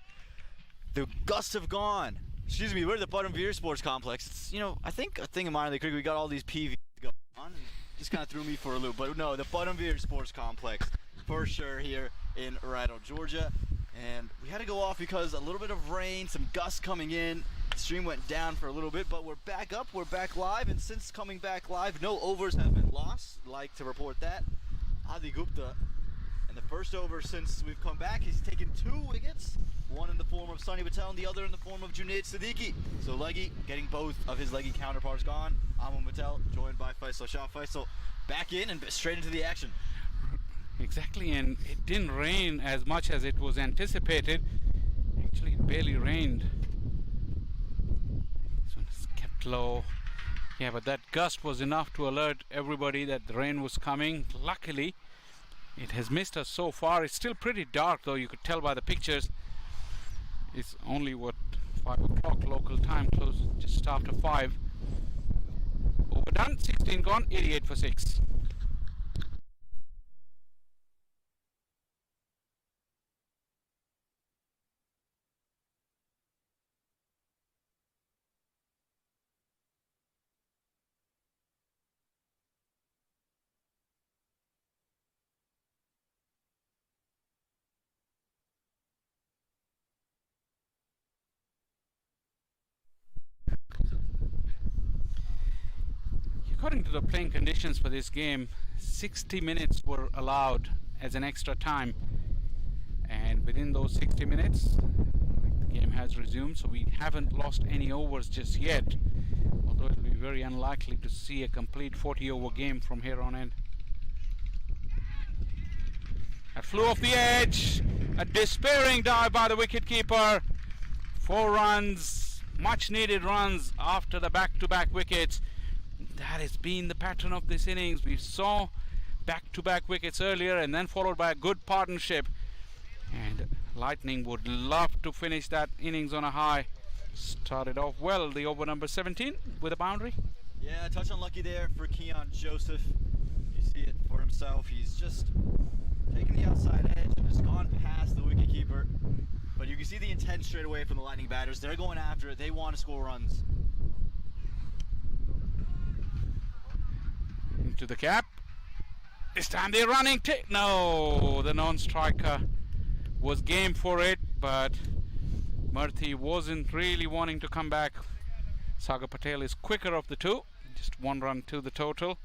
the gusts have gone. Excuse me, we're at the Buttonvere Sports Complex. It's, you know, I think a thing in minor league cricket, we got all these PVs going on, and just kind of threw me for a loop. But no, the Buttonvere Sports Complex, for sure, here in Rydell, Georgia. And we had to go off because a little bit of rain, some gusts coming in. The stream went down for a little bit, but we're back up, we're back live, and since coming back live, no overs have been lost. I'd like to report that. Adi Gupta, in the first over since we've come back, he's taken 2 wickets, one in the form of Sunny Patel and the other in the form of Junaid Siddiqui. So Leggy getting both of his leggy counterparts gone. Amun Patel joined by Faisal Shah. Faisal back in and straight into the action. Exactly, and it didn't rain as much as it was anticipated. Actually, it barely rained. This one is kept low. Yeah, but that gust was enough to alert everybody that the rain was coming. Luckily, it has missed us so far. It's still pretty dark, though. You could tell by the pictures. It's only, what, 5 o'clock local time, close just after 5. Overdone, 16 gone, 88 for 6. According to the playing conditions for this game, 60 minutes were allowed as an extra time, and within those 60 minutes the game has resumed, so we haven't lost any overs just yet, although it will be very unlikely to see a complete 40 over game from here on in. That flew off the edge, a despairing dive by the wicketkeeper. 4 runs, much needed runs after the back-to-back wickets. That has been the pattern of this innings. We saw back-to-back wickets earlier and then followed by a good partnership. And Lightning would love to finish that innings on a high. Started off well, the over number 17 with a boundary. Yeah, a touch unlucky there for Keon Joseph. You see it for himself. He's just taking the outside edge and has gone past the wicketkeeper. But you can see the intent straight away from the Lightning batters. They're going after it. They want to score runs. Into the cap. This time they're running. No, the non-striker was game for it, but Murthy wasn't really wanting to come back. Sagar Patel is quicker of the two. Just 1 run to the total.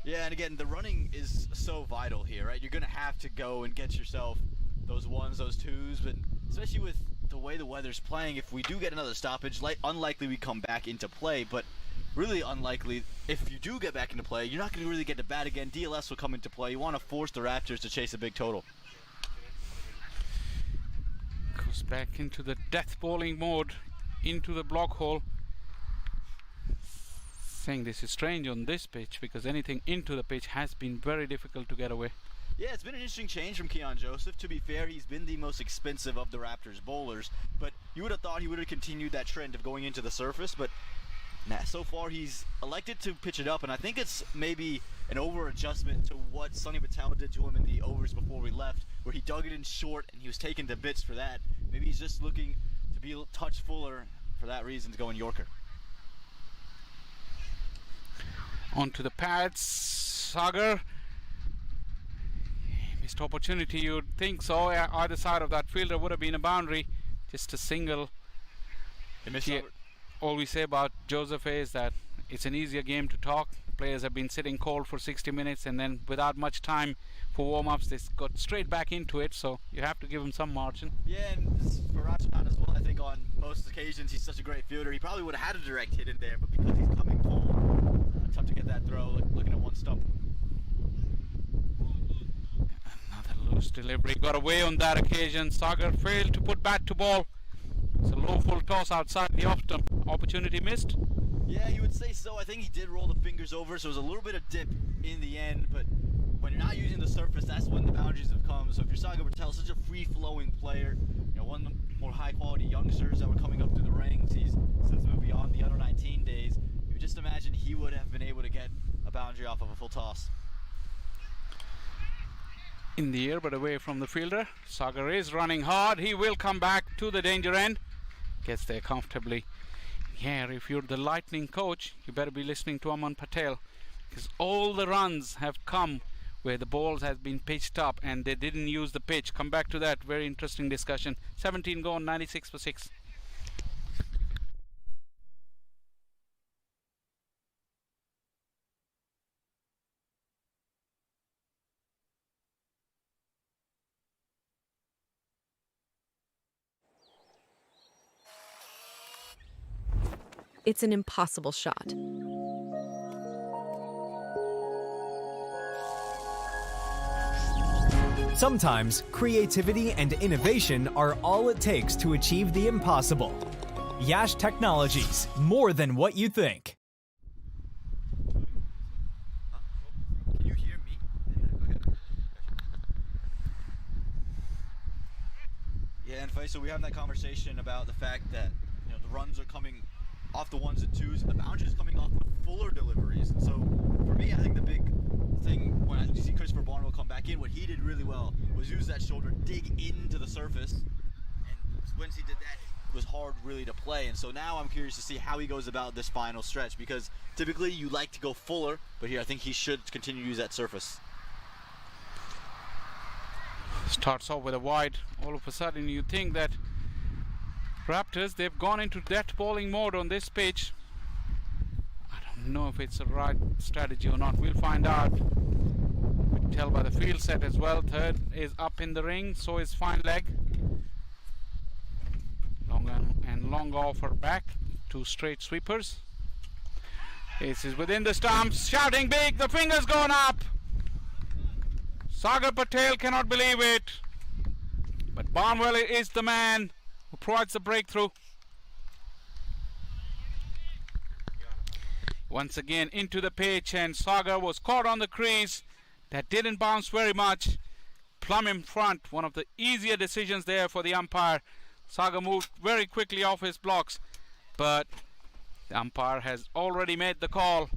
Yeah, and again, the running is so vital here, right? You're going to have to go and get yourself those 1s, those 2s, but especially with the way the weather's playing, if we do get another stoppage, unlikely we come back into play, but really unlikely. If you do get back into play, you're not going to really get to bat again. DLS will come into play. You want to force the Raptors to chase a big total. Goes back into the death bowling mode, into the block hole. Saying this is strange on this pitch because anything into the pitch has been very difficult to get away. Yeah, it's been an interesting change from Keon Joseph. To be fair, he's been the most expensive of the Raptors bowlers, but you would have thought he would have continued that trend of going into the surface, but so far he's elected to pitch it up, and I think it's maybe an over adjustment to what Sunny Patel did to him in the overs before we left, where he dug it in short and he was taken to bits for that. Maybe he's just looking to be a touch fuller for that reason to go in Yorker. Onto the pads, Sagar. Missed opportunity, you'd think so. Either side of that fielder would have been a boundary. Just a single. All we say about Joseph is that it's an easier game to talk. Players have been sitting cold for 60 minutes and then without much time for warm-ups, they got straight back into it, so you have to give him some margin. Yeah, and for Rajanan as well, I think on most occasions he's such a great fielder. He probably would have had a direct hit in there, but because he's coming cold, tough to get that throw, looking at one stump. Another loose delivery, got away on that occasion. Sagar failed to put bat to ball. It's a low full toss outside the off stump. Opportunity missed? Yeah, you would say so. I think he did roll the fingers over, so it was a little bit of dip in the end, but when you're not using the surface, that's when the boundaries have come. So if you're Sagar Patel, such a free-flowing player, you know, one of the more high-quality youngsters that were coming up through the ranks, he's since moved beyond the under 19 days. You just imagine he would have been able to get a boundary off of a full toss. in the air but away from the fielder. Sagar is running hard. He will come back to the danger end. Gets there comfortably. Yeah, if you're the Lightning coach, you better be listening to Aman Patel, because all the runs have come where the balls has been pitched up and they didn't use the pitch. Come back to that. Very interesting discussion. 17 gone, 96 for 6. It's an impossible shot. Sometimes creativity and innovation are all it takes to achieve the impossible. Yash Technologies, more than what you think. Can you hear me? Yeah, and Faisal, we have that conversation about the fact that the runs are coming off the ones and twos, and the boundaries coming off the fuller deliveries. So for me, I think the big thing when I see Christopher Barnwell come back in, what he did really well was use that shoulder, dig into the surface, and once he did that, it was hard really to play. And so now I'm curious to see how he goes about this final stretch, because typically you like to go fuller, but here I think he should continue to use that surface. Starts off with a wide. All of a sudden you think that Raptors, they've gone into death bowling mode on this pitch. I don't know if it's the right strategy or not. We'll find out. We can tell by the field set as well. Third is up in the ring, so is fine leg. Long offer back. 2 straight sweepers. This is within the stumps. Shouting big. The finger's gone up. Sagar Patel cannot believe it. But Barnwell is the man who provides the breakthrough. Once again into the pitch, and Sagar was caught on the crease. That didn't bounce very much. Plumb in front. One of the easier decisions there for the umpire. Sagar moved very quickly off his blocks, but the umpire has already made the call.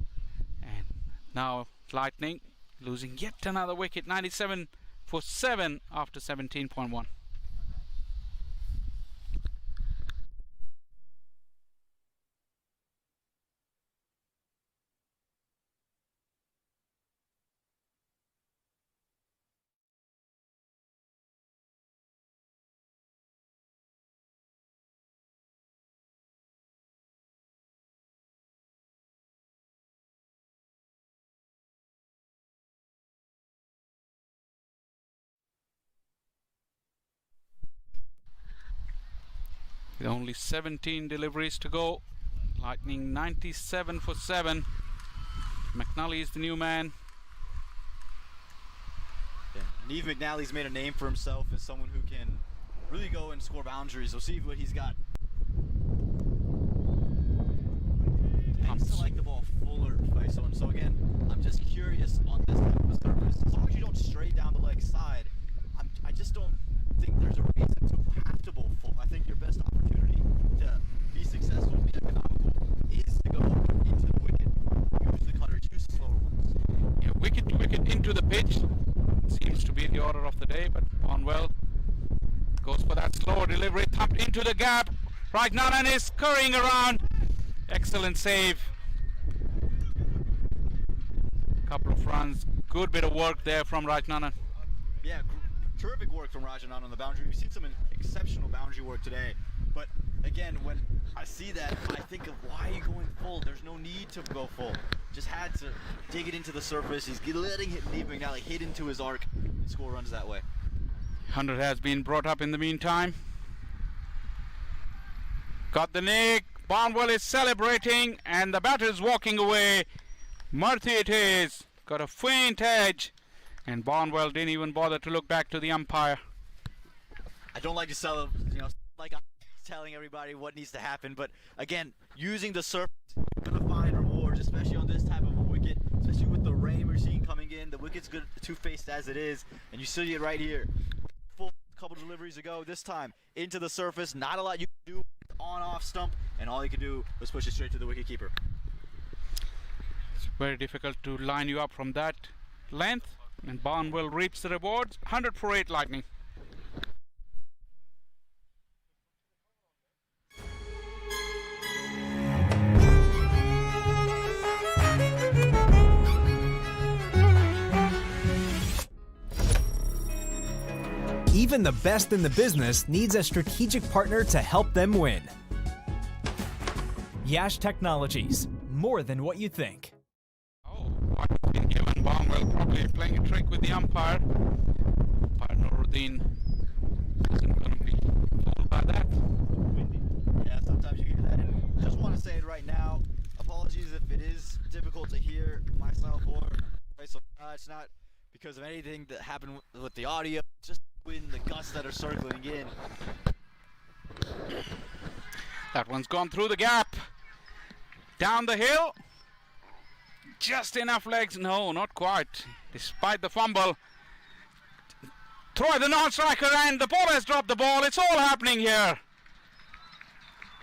And now Lightning losing yet another wicket. 97 for 7 after 17.1. With only 17 deliveries to go, Lightning 97 for 7. McNally is the new man. Yeah. Neve McNally's made a name for himself as someone who can really go and score boundaries. We'll see what he's got. Tends to like the ball fuller, Faisal. And so again, I'm just curious on this type of surface. As long as you don't stray down the leg side, I just don't think there's a reason to have to bowl full. I think your best opportunity to be successful and be economical is to go into the wicket. Use the cutter, choose slower ones. Yeah, wicket to wicket into the pitch seems to be the order of the day, but Barnwell goes for that slower delivery, thumped into the gap. Rajnanan is scurrying around. Excellent save. Couple of runs, good bit of work there from Rajnanan. Yeah, terrific work from Rajanan on the boundary. We've seen some exceptional boundary work today, but again, when I see that, I think of why are you going full? There's no need to go full. Just had to dig it into the surface. He's letting Neve McNally hit into his arc and score runs that way. 100 has been brought up in the meantime. Got the nick. Barnwell is celebrating, and the batter's walking away. Murthy it is. Got a faint edge. And Barnwell didn't even bother to look back to the umpire. I don't like to sell, like I'm telling everybody what needs to happen, but again, using the surface, you're gonna find rewards, especially on this type of a wicket, especially with the rain we're seeing coming in. The wicket's good, two-faced as it is, and you see it right here. Full couple deliveries ago, this time into the surface. Not a lot you can do on-off stump, and all you can do was push it straight to the wicketkeeper. It's very difficult to line you up from that length. And Barnwell reaps the reward. 100 for 8 Lightning. Even the best in the business needs a strategic partner to help them win. Yash Technologies, more than what you think. Oh, what has been given? Barnwell probably playing a trick with the umpire. Umpire Nuruddin isn't going to be fooled by that. Yeah, sometimes you hear that. And I just want to say it right now. Apologies if it is difficult to hear myself or so it's not because of anything that happened with the audio. It's just wind, the gusts that are circling in. That one's gone through the gap. Down the hill. Just enough legs. No, not quite. Despite the fumble. Throw the non-striker and the ball has dropped the ball. It's all happening here.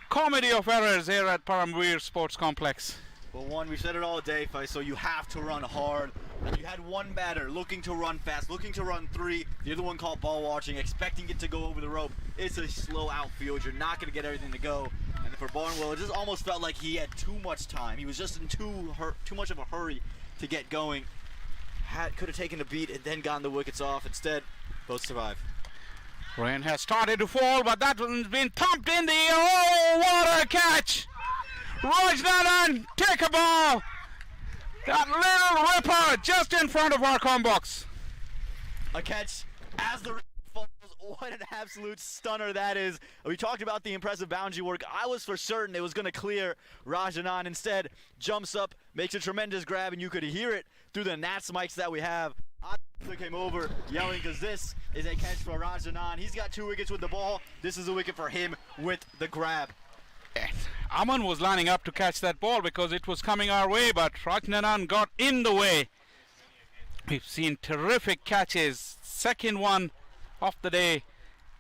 Comedy of errors here at Paramveer Sports Complex. Well, one, we've said it all day, so you have to run hard. And you had one batter looking to run fast, looking to run 3. The other one called ball watching, expecting it to go over the rope. It's a slow outfield. You're not going to get everything to go. And for Barnwell, it just almost felt like he had too much time. He was just in too much of a hurry to get going. Could have taken a beat and then gotten the wickets off. Instead, both survive. Rain has started to fall, but that one's been thumped in the air. Oh, what a catch! Rajnanan, take a ball. That little ripper just in front of our com box. A catch as the falls. What an absolute stunner that is. We talked about the impressive boundary work. I was for certain it was going to clear Rajanan. Instead, jumps up, makes a tremendous grab, and you could hear it through the Nats mics that we have. I came over yelling because this is a catch for Rajanan. He's got 2 wickets with the ball. This is a wicket for him with the grab. Aman was lining up to catch that ball because it was coming our way, but Rajnanan got in the way. We've seen terrific catches. Second one of the day.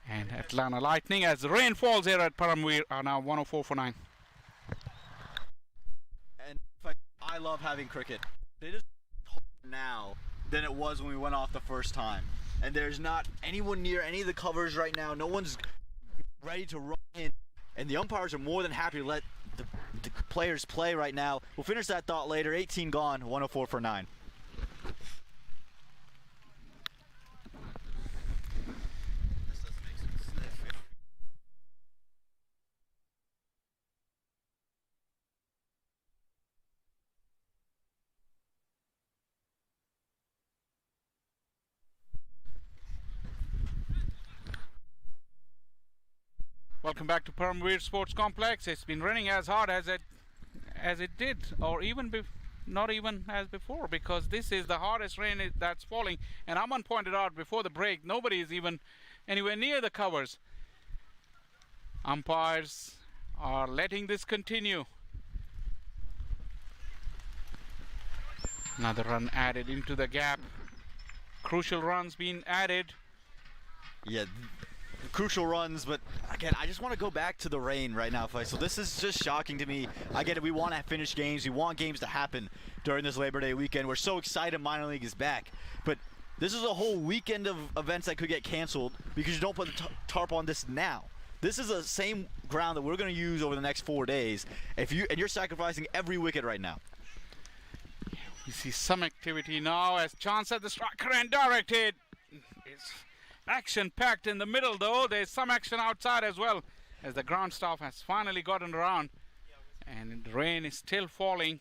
And Atlanta Lightning, as the rain falls here at Paramveer, are now 104 for 9. And I love having cricket. It is harder now than it was when we went off the first time. And there's not anyone near any of the covers right now. No one's ready to run in. And the umpires are more than happy to let the players play right now. We'll finish that thought later. 18 gone, 104 for 9. Welcome back to Paramveer Sports Complex. It's been raining as hard as it did, or even not even as before, because this is the hardest rain that's falling. And Aman pointed out before the break, nobody is even anywhere near the covers. Umpires are letting this continue. Another run added into the gap. Crucial runs being added. Yeah, crucial runs, but again, I just want to go back to the rain right now, Faisal. This is just shocking to me. I get it, we want to finish games, we want games to happen during this Labor Day weekend. We're so excited minor league is back, but this is a whole weekend of events that could get canceled because you don't put the tarp on this now. This is the same ground that we're going to use over the next 4 days. And you're sacrificing every wicket right now. You see some activity now as chance at the striker and directed. It's action-packed in the middle, though. There's some action outside as well, as the ground staff has finally gotten around, and the rain is still falling.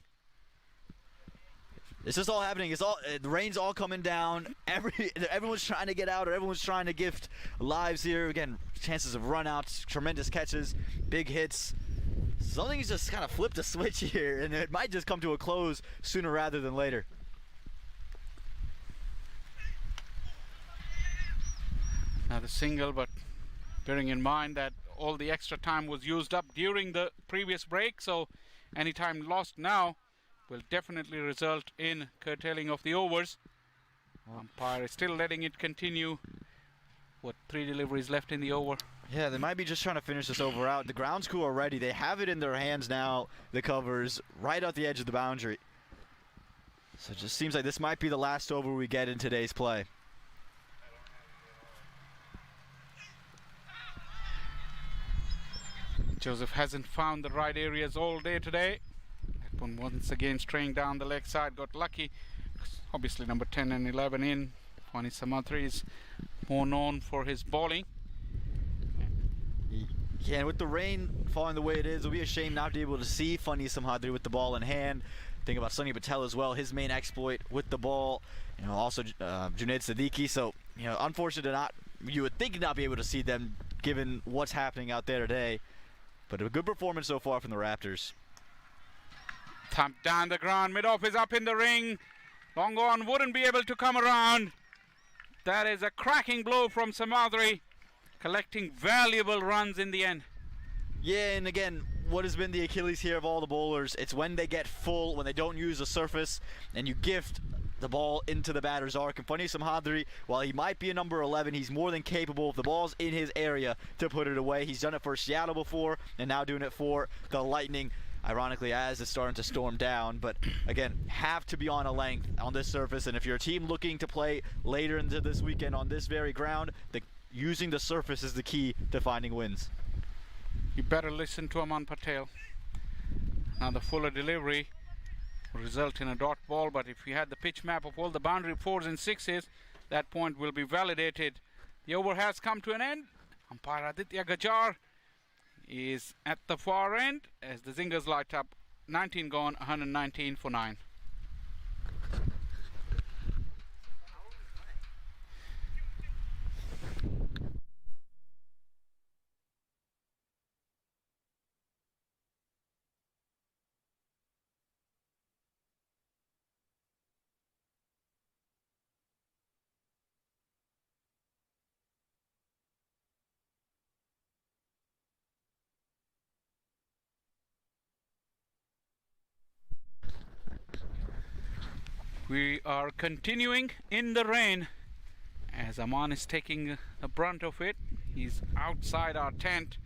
It's just all happening. The rain's all coming down. Everyone's trying to get out, or everyone's trying to gift lives here. Again, chances of run-outs, tremendous catches, big hits. Something's just kind of flipped a switch here, and it might just come to a close sooner rather than later. Another single, but bearing in mind that all the extra time was used up during the previous break, so any time lost now will definitely result in curtailing of the overs. Umpire is still letting it continue. 3 deliveries left in the over. Yeah, they might be just trying to finish this over out. The grounds crew are ready. They have it in their hands now, the covers, right at the edge of the boundary. So it just seems like this might be the last over we get in today's play. Joseph hasn't found the right areas all day today. That one once again straying down the leg side, got lucky. Obviously number 10 and 11 in. Fani Samadri is more known for his bowling. Yeah, and with the rain falling the way it is, it'll be a shame not to be able to see Fani Samadri with the ball in hand. Think about Sunny Patel as well, his main exploit with the ball. Also Junaid Siddiqui. So, unfortunate to not, you would think not be able to see them given what's happening out there today. But a good performance so far from the Raptors. Thumped down the ground, mid-off is up in the ring. Long on wouldn't be able to come around. That is a cracking blow from Samadri, collecting valuable runs in the end. Yeah, and again, what has been the Achilles here of all the bowlers, it's when they get full, when they don't use the surface, and you gift the ball into the batter's arc. And Fani Samadri, while he might be a number 11, he's more than capable, if the ball's in his area, to put it away. He's done it for Seattle before, and now doing it for the Lightning, ironically, as it's starting to storm down. But again, have to be on a length on this surface, and if you're a team looking to play later into this weekend on this very ground, using the surface is the key to finding wins. You better listen to Aman Patel. Now the fuller delivery will result in a dot ball, but if you had the pitch map of all the boundary 4s and 6s, that point will be validated. The over has come to an end. Umpire Aditya Gajar is at the far end as the zingers light up. 19 gone, 119 for 9. We are continuing in the rain as Aman is taking the brunt of it. He's outside our tent.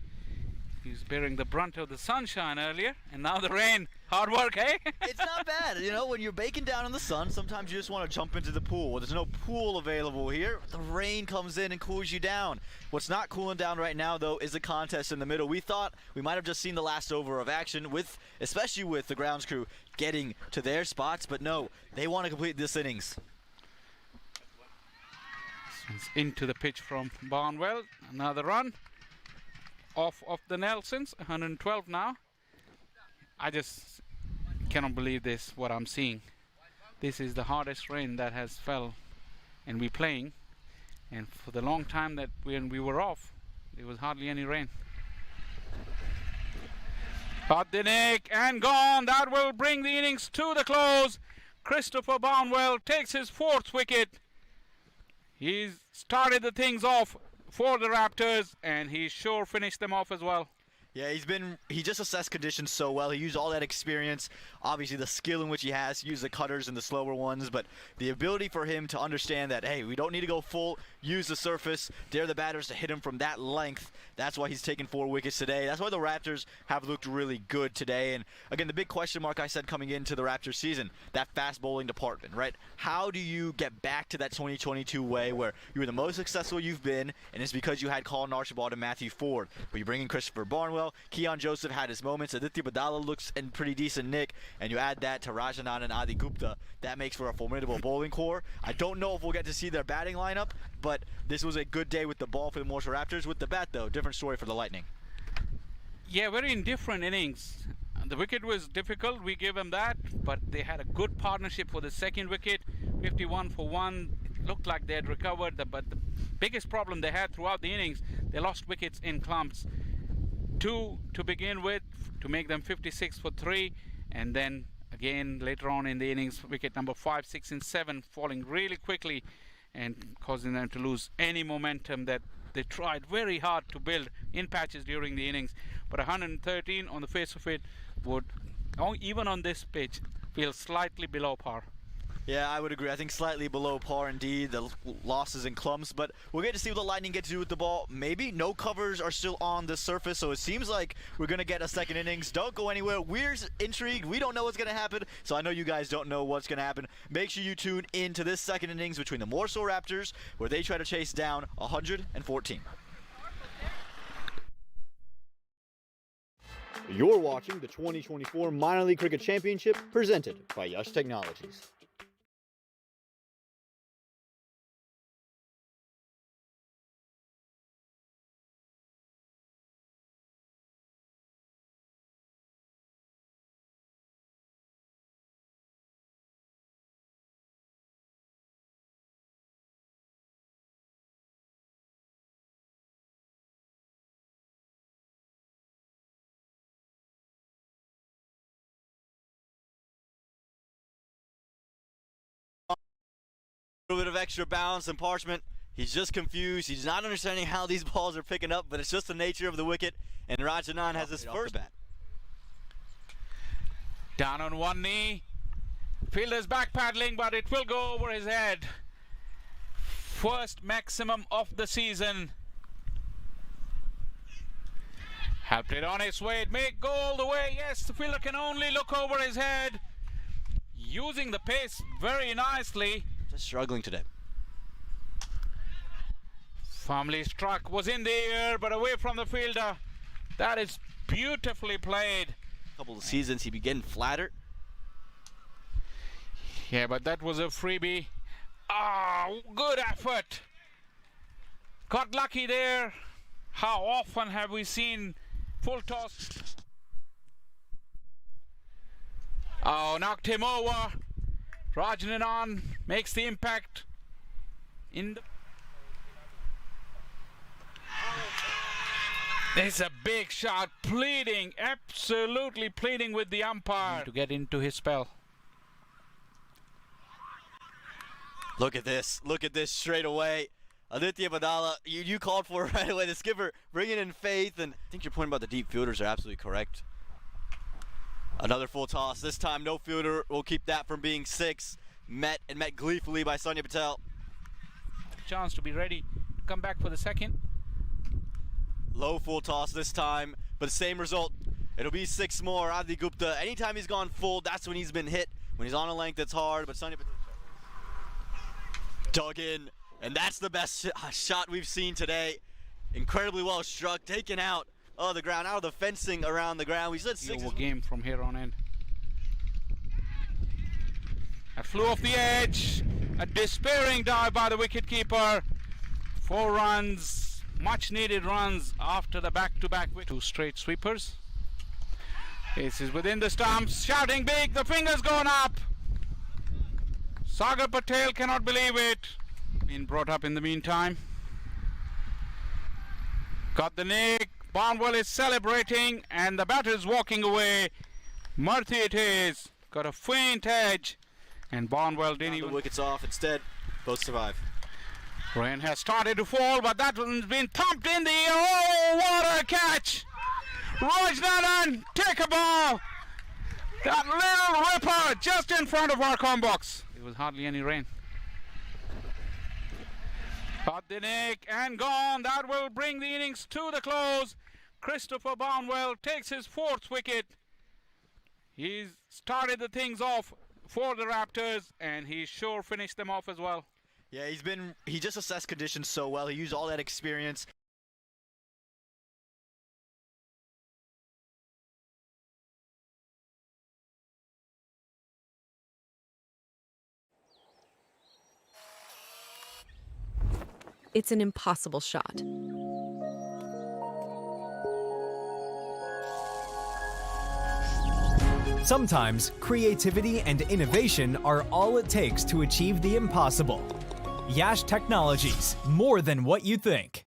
He's bearing the brunt of the sunshine earlier, and now the rain. Hard work, eh? It's not bad. When you're baking down in the sun, sometimes you just want to jump into the pool. Well, there's no pool available here. The rain comes in and cools you down. What's not cooling down right now, though, is the contest in the middle. We thought we might have just seen the last over of action, especially with the grounds crew getting to their spots, but no, they want to complete this innings. This into the pitch from Barnwell. Another run. Off of the Nelsons, 112 now. I just cannot believe this, what I'm seeing. This is the hardest rain that has fell, and we're playing. And for the long time that when we were off, there was hardly any rain. Patdinik and gone. That will bring the innings to the close. Christopher Barnwell takes his 4th wicket. He's started the things off for the Raptors, and he sure finished them off as well. Yeah, he just assessed conditions so well. He used all that experience, obviously the skill in which he has, use the cutters and the slower ones, but the ability for him to understand that, hey, we don't need to go full, use the surface, dare the batters to hit him from that length. That's why he's taken 4 wickets today. That's why the Raptors have looked really good today. And again, the big question mark I said coming into the Raptors season, that fast bowling department, right? How do you get back to that 2022 way where you were the most successful you've been, and it's because you had Colin Archibald and Matthew Ford, but you bring in Christopher Barnwell, Keon Joseph had his moments, Aditya Badala looks in pretty decent nick, and you add that to Rajanan and Adi Gupta, that makes for a formidable bowling core. I don't know if we'll get to see their batting lineup, but this was a good day with the ball for the Morrisville Raptors. With the bat, though, different story for the Lightning. Yeah, very indifferent innings. The wicket was difficult, we give them that, but they had a good partnership for the 2nd wicket, 51 for 1. It looked like they had recovered, but the biggest problem they had throughout the innings, they lost wickets in clumps. 2 to begin with to make them 56 for 3, and then again later on in the innings, wicket number 5, 6 and 7 falling really quickly and causing them to lose any momentum that they tried very hard to build in patches during the innings. But 113 on the face of it would, even on this pitch, feel slightly below par. Yeah, I would agree. I think slightly below par indeed, the losses and clumps, but we're going to see what the Lightning get to do with the ball. Maybe no covers are still on the surface, so it seems like we're going to get a second innings. Don't go anywhere. We're intrigued. We don't know what's going to happen, so I know you guys don't know what's going to happen. Make sure you tune into this second innings between the Morrisville Raptors, where they try to chase down 114. You're watching the 2024 Minor League Cricket Championship presented by Yash Technologies. A little bit of extra balance and Parchment. He's just confused. He's not understanding how these balls are picking up, but it's just the nature of the wicket. And Rajanan has his first bat. Down on one knee. Fielder's back paddling, but it will go over his head. First maximum of the season. Helped it on its way. It may go all the way. Yes, the fielder can only look over his head. Using the pace very nicely. Just struggling today. Firmly struck, was in the air, but away from the fielder. That is beautifully played. A couple of seasons, he'd be getting flatter. Yeah, but that was a freebie. Oh, good effort. Got lucky there. How often have we seen full toss? Oh, knocked him over. Rajanan makes the impact in the... It's a big shot, pleading, absolutely pleading with the umpire to get into his spell. Look at this straight away. Aditya Badala, you called for it right away. The skipper bringing in faith, and I think your point about the deep fielders are absolutely correct. Another full toss. This time, no fielder will keep that from being 6. Met gleefully by Sonia Patel. Chance to be ready to come back for the second. Low full toss this time, but same result. It'll be 6 more. Adi Gupta, anytime he's gone full, that's when he's been hit. When he's on a length, it's hard, but Sonia Patel dug in, and that's the best shot we've seen today. Incredibly well struck, taken out of the ground, out of the fencing around the ground. We said 6 game from here on in. That flew off the edge. A despairing dive by the wicketkeeper. 4 runs, much needed runs after the back-to-back 2 straight sweepers. This is within the stumps, shouting big, the fingers going up. Sagar Patel cannot believe it. Been brought up in the meantime. Got the nick. Barnwell is celebrating, and the batter is walking away. Murthy it is. Got a faint edge, and Barnwell didn't even... The wicket's off. Instead, both survive. Rain has started to fall, but that one's been thumped in the air. Oh, what a catch! Rajanan, take a ball. That little ripper just in front of our com box. It was hardly any rain. Got the nick and gone. That will bring the innings to the close. Christopher Barnwell takes his 4th wicket. He's started the things off for the Raptors, and he sure finished them off as well. Yeah, he just assessed conditions so well. He used all that experience. It's an impossible shot. Sometimes creativity and innovation are all it takes to achieve the impossible. Yash Technologies, more than what you think.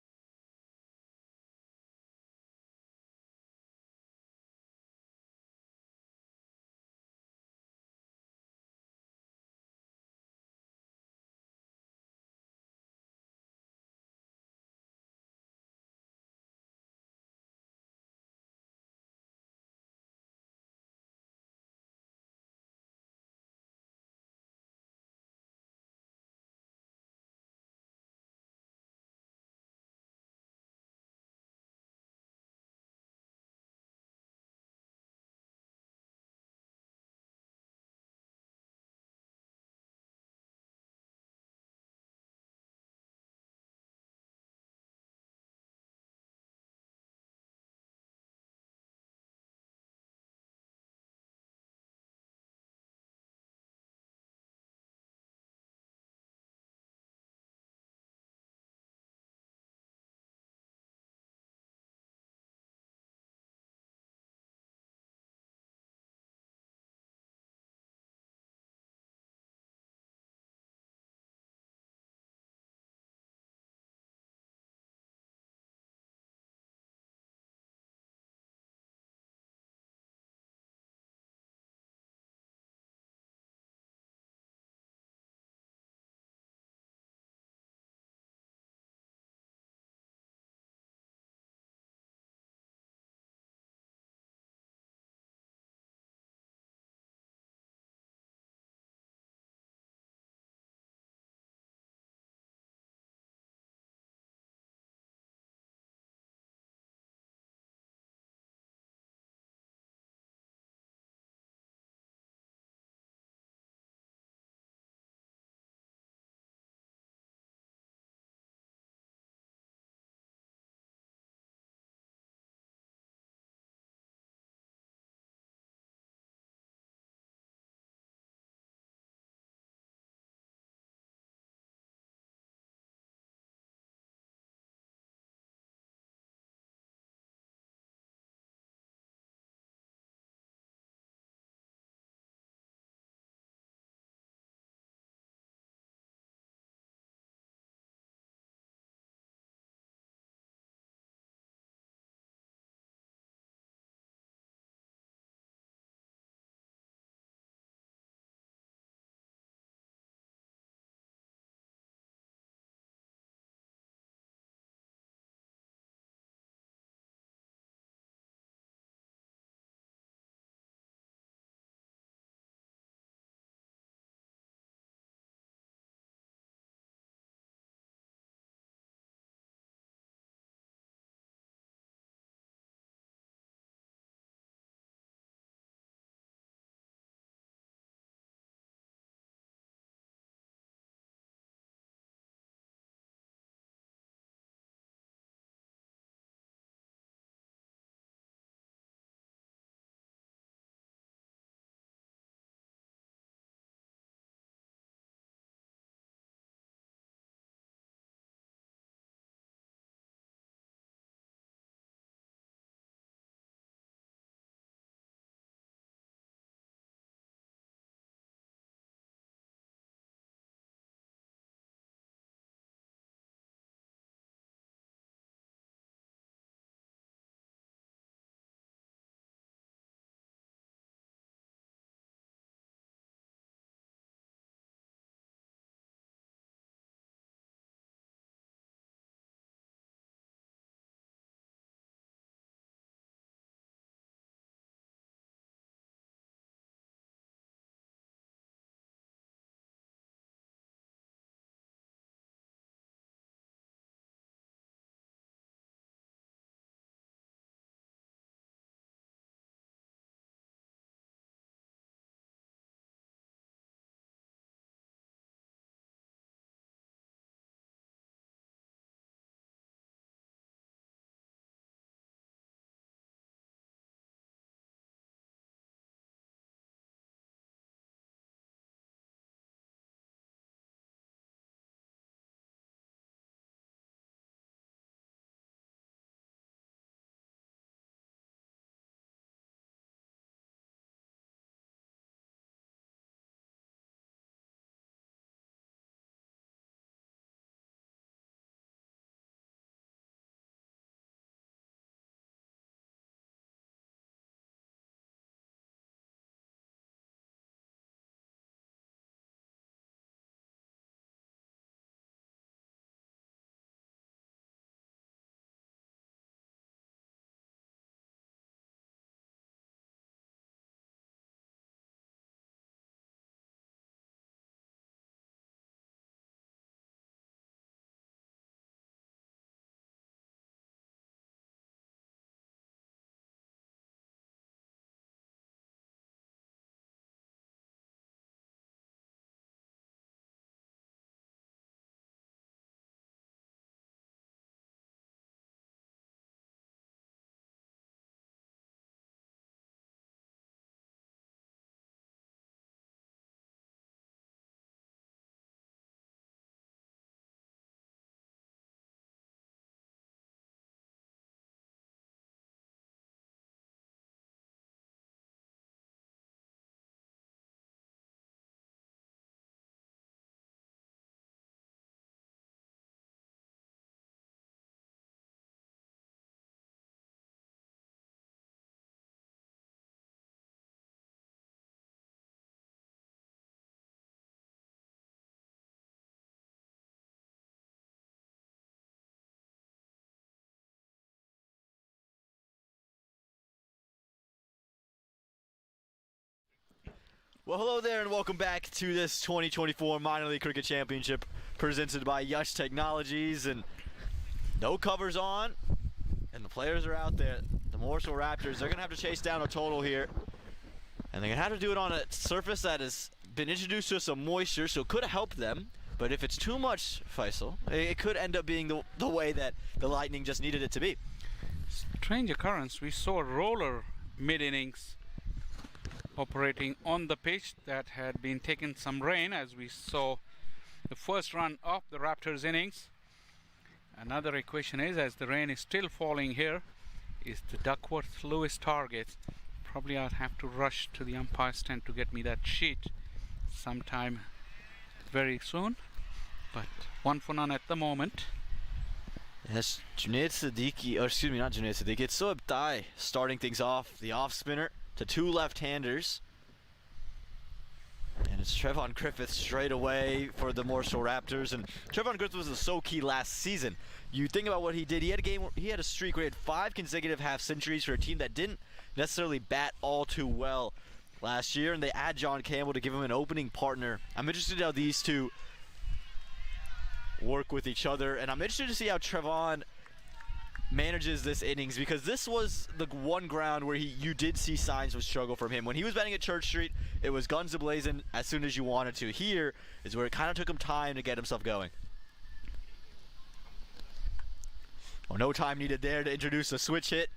Well, hello there and welcome back to this 2024 Minor League Cricket Championship presented by Yash Technologies. And no covers on, and the players are out there. The Morrisville Raptors, they're going to have to chase down a total here. And they're going to have to do it on a surface that has been introduced to some moisture, so it could help them. But if it's too much, Faisal, it could end up being the way that the Lightning just needed it to be. Strange occurrence. We saw a roller mid-innings operating on the pitch that had been taking some rain, as we saw the first run of the Raptors innings. Another equation is, as the rain is still falling here, is the Duckworth-Lewis target. Probably I'll have to rush to the umpire stand to get me that sheet sometime very soon, but 1-for-none at the moment. Yes, Junaid Siddiqui, or excuse me, not Junaid Siddiqui, it's Soeb Thai starting things off, the off spinner to two left-handers. And it's Trevon Griffith straight away for the Morrisville Raptors. And Trevon Griffith was so key last season. You think about what he did. He had a streak where he had 5 consecutive half centuries for a team that didn't necessarily bat all too well last year. And they add John Campbell to give him an opening partner. I'm interested in how these two work with each other. And I'm interested to see how Trevon manages this innings, because this was the one ground where you did see signs of struggle from him. When he was batting at Church Street, it was guns a-blazing as soon as you wanted to. Here is where it kind of took him time to get himself going. Well, no time needed there to introduce a switch hit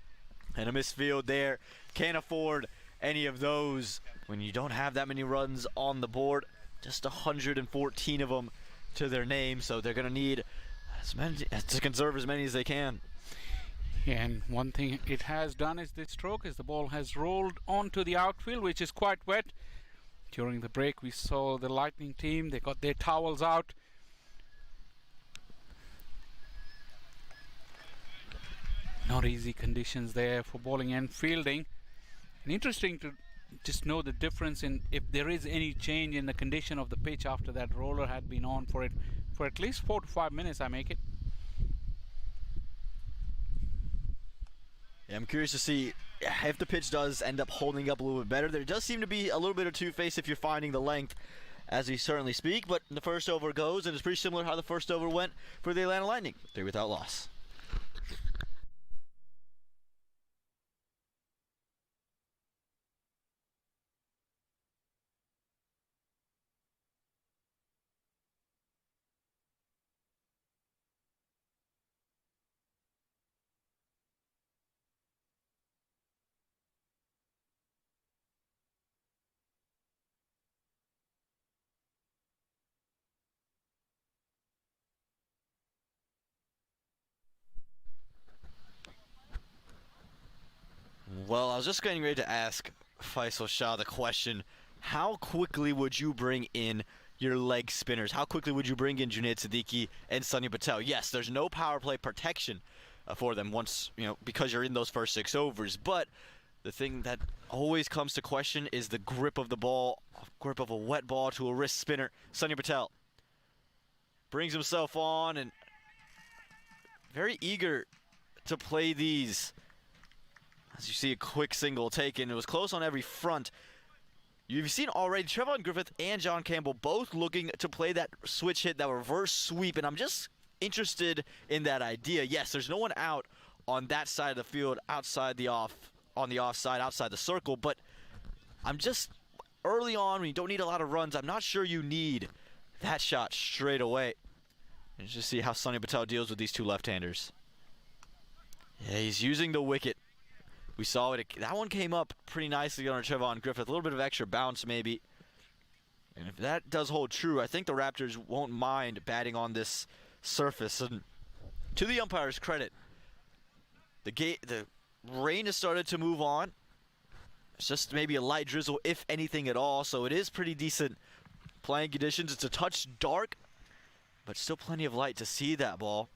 and a misfield there. Can't afford any of those when you don't have that many runs on the board. Just 114 of them to their name, so they're going to need as many to conserve as many as they can. Yeah, and one thing it has done is this stroke is the ball has rolled onto the outfield, which is quite wet. During the break we saw the Lightning team, they got their towels out. Not easy conditions there for bowling and fielding. And interesting to just know the difference in if there is any change in the condition of the pitch after that roller had been on for at least 4 to 5 minutes, I make it. Yeah, I'm curious to see if the pitch does end up holding up a little bit better. There does seem to be a little bit of two-face if you're finding the length as we certainly speak, but the first over goes, and it's pretty similar how the first over went for the Atlanta Lightning. 3 without loss. Well, I was just getting ready to ask Faisal Shah the question, how quickly would you bring in your leg spinners? How quickly would you bring in Junaid Siddiqui and Sunny Patel? Yes, there's no power play protection for them once, because you're in those first 6 overs. But the thing that always comes to question is the grip of the ball, grip of a wet ball to a wrist spinner. Sunny Patel brings himself on and very eager to play these. As you see a quick single taken, it was close on every front. You've seen already Trevon Griffith and John Campbell both looking to play that switch hit, that reverse sweep, and I'm just interested in that idea. Yes, there's no one out on that side of the field, outside the on the offside, outside the circle, but I'm just early on when you don't need a lot of runs, I'm not sure you need that shot straight away. And just see how Sunny Patel deals with these two left-handers. Yeah, he's using the wicket. We saw it. That one came up pretty nicely on Trevon Griffith. A little bit of extra bounce maybe. And if that does hold true, I think the Raptors won't mind batting on this surface. And to the umpire's credit, the rain has started to move on. It's just maybe a light drizzle, if anything at all. So it is pretty decent playing conditions. It's a touch dark, but still plenty of light to see that ball.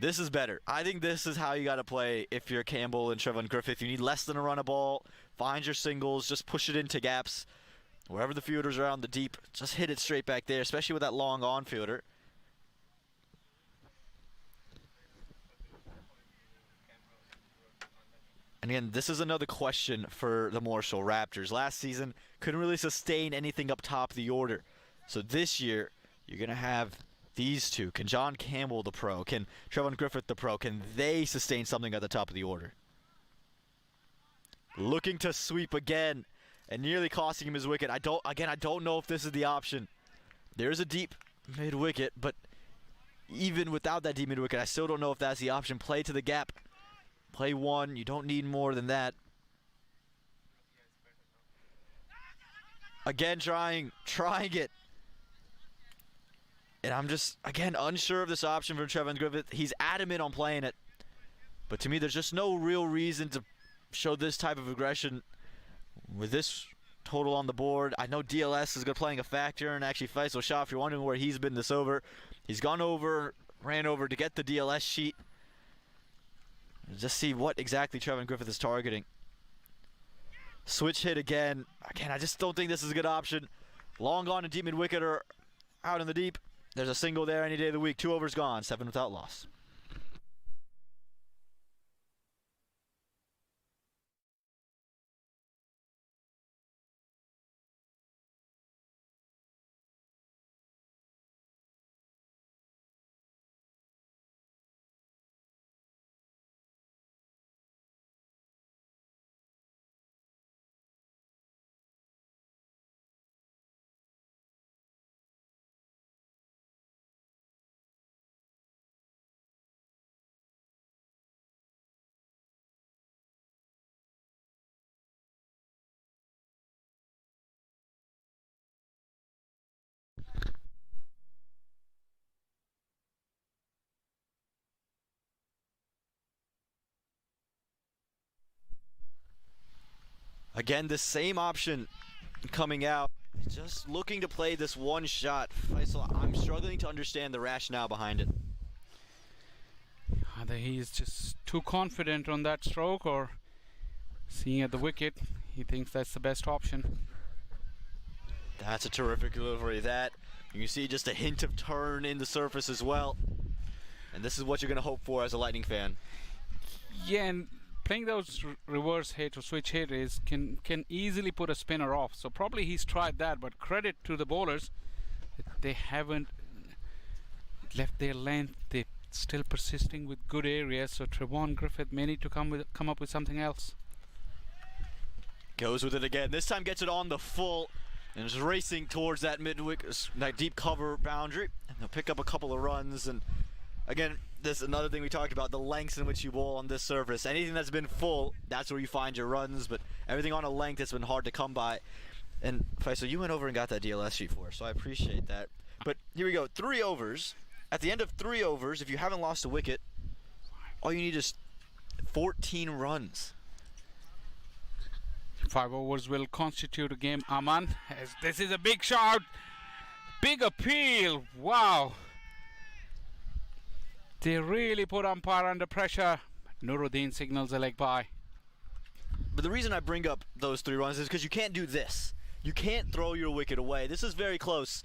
This is better. I think this is how you got to play if you're Campbell and Trevon Griffith. You need less than a run a ball. Find your singles. Just push it into gaps. Wherever the fielders are on the deep, just hit it straight back there, especially with that long on-fielder. And again, this is another question for the Morrisville Raptors. Last season, couldn't really sustain anything up top of the order. So this year, you're going to have these two. Can John Campbell, the pro, can Trevon Griffith, the pro, can they sustain something at the top of the order? Looking to sweep again and nearly costing him his wicket. I don't know if this is the option. There's a deep mid-wicket, but even without that deep mid-wicket, I still don't know if that's the option. Play to the gap. Play one. You don't need more than that. Again, trying it. And I'm just, again, unsure of this option for Trevon Griffith. He's adamant on playing it. But to me, there's just no real reason to show this type of aggression with this total on the board. I know DLS is playing a factor, and actually Faisal Shah, if you're wondering where he's been this over, he's gone over, ran over to get the DLS sheet. Just see what exactly Trevon Griffith is targeting. Switch hit again. Again, I just don't think this is a good option. Long on and deep mid-wicket or out in the deep. There's a single there any day of the week. 2 overs gone, 7 without loss. Again, the same option coming out. Just looking to play this one shot. Faisal, I'm struggling to understand the rationale behind it. Either he's just too confident on that stroke, or seeing at the wicket, he thinks that's the best option. That's a terrific delivery. That, you can see just a hint of turn in the surface as well. And this is what you're going to hope for as a Lightning fan. Yeah, and playing those reverse hit or switch hit can easily put a spinner off. So probably he's tried that, but credit to the bowlers, they haven't left their length. They're still persisting with good areas. So Trevon Griffith may need to come up with something else. Goes with it again. This time gets it on the full and is racing towards that mid-wicket, that deep cover boundary. And they'll pick up a couple of runs. And again, this is another thing we talked about, the lengths in which you bowl on this surface. Anything that's been full, that's where you find your runs, but everything on a length has been hard to come by. And Faisal, you went over and got that DLS sheet for us, so I appreciate that. But here we go, 3 overs. At the end of 3 overs, if you haven't lost a wicket, all you need is 14 runs. 5 overs will constitute a game, Aman. This is a big shot, big appeal, wow. They really put umpire under pressure. Nuruddin signals a leg by. But the reason I bring up those 3 runs is because you can't do this. You can't throw your wicket away. This is very close.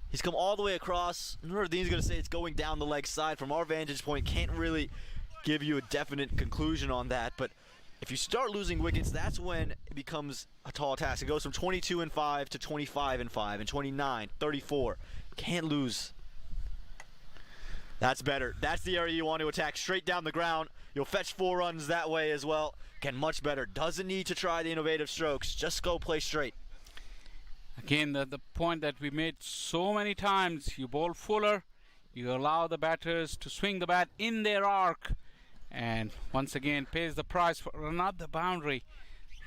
He's come all the way across. Nuruddin's going to say it's going down the leg side. From our vantage point, can't really give you a definite conclusion on that. But if you start losing wickets, that's when it becomes a tall task. It goes from 22-5 to 25-5 and 29, 34. Can't lose. That's better. That's the area you want to attack, straight down the ground. You'll fetch 4 runs that way as well. Again, much better. Doesn't need to try the innovative strokes. Just go play straight. Again, the point that we made so many times, you bowl fuller, you allow the batters to swing the bat in their arc, and once again pays the price for another boundary.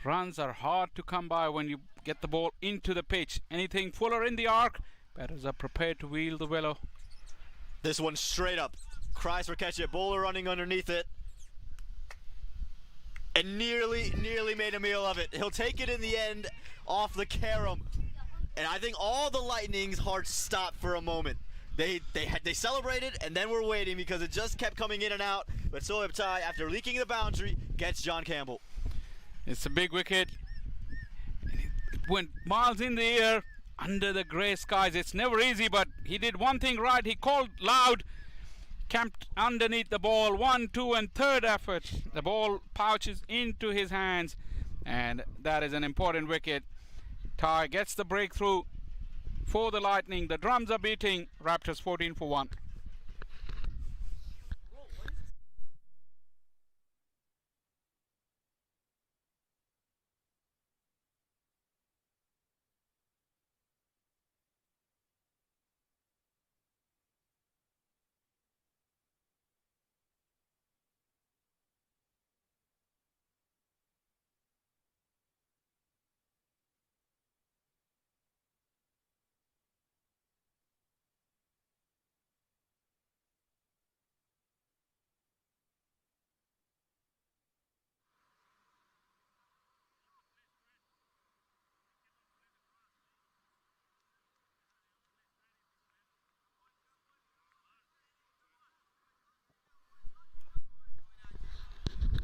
Runs are hard to come by when you get the ball into the pitch. Anything fuller in the arc, batters are prepared to wheel the willow. This one straight up. Cries for catch it. Bowler running underneath it. And nearly made a meal of it. He'll take it in the end off the carom. And I think all the Lightning's hearts stopped for a moment. They celebrated, and then we're waiting because it just kept coming in and out. But Sohaib Tai, after leaking the boundary, gets John Campbell. It's a big wicket. It went miles in the air. Under the grey skies. It's never easy, but he did one thing right. He called loud. camped underneath the ball. 1, 2, and third effort. The ball pouches into his hands, and that is an important wicket. Ty gets the breakthrough for the Lightning. The drums are beating. Raptors 14 for 1.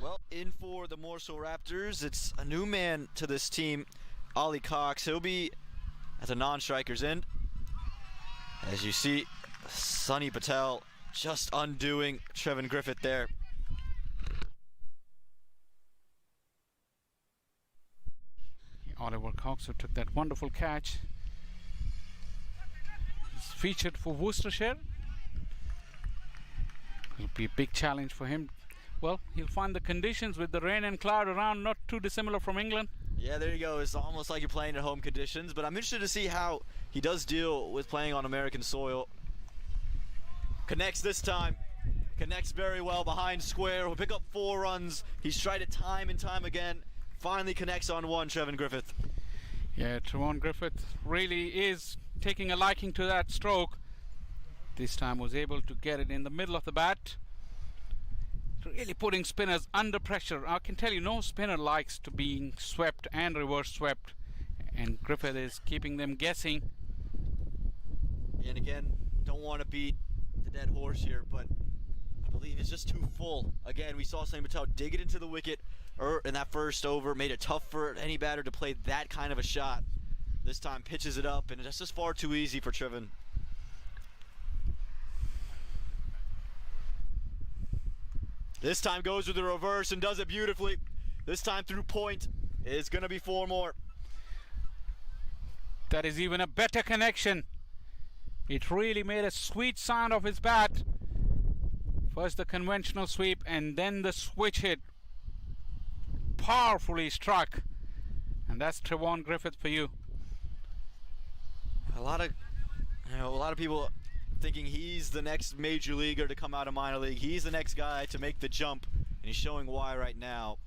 Well, in for the Morrisville Raptors, it's a new man to this team, Ollie Cox. He'll be at the non-striker's end. As you see, Sunny Patel just undoing Trevin Griffith there. Oliver Cox, who took that wonderful catch. He's featured for Worcestershire. It'll be a big challenge for him. Well, he'll find the conditions with the rain and cloud around not too dissimilar from England. Yeah, there you go. It's almost like you're playing at home conditions, but I'm interested to see how he does deal with playing on American soil. Connects this time. Connects very well behind square. Will pick up 4 runs. He's tried it time and time again. Finally connects on 1, Trevin Griffith. Yeah, Trevon Griffith really is taking a liking to that stroke. This time was able to get it in the middle of the bat. Really putting spinners under pressure. I can tell you, no spinner likes to be swept and reverse swept, and Griffith is keeping them guessing. And again, don't want to beat the dead horse here, but I believe it's just too full. Again, we saw Sunny Patel dig it into the wicket in that first over, made it tough for any batter to play that kind of a shot. This time pitches it up, and it's just far too easy for Trevin. This time goes with the reverse and does it beautifully. This time through point. It's going to be 4 more. That is even a better connection. It really made a sweet sound of his bat. First the conventional sweep and then the switch hit. Powerfully struck. And that's Trevon Griffith for you. A lot of people thinking he's the next major leaguer to come out of minor league. He's the next guy to make the jump, and he's showing why right now.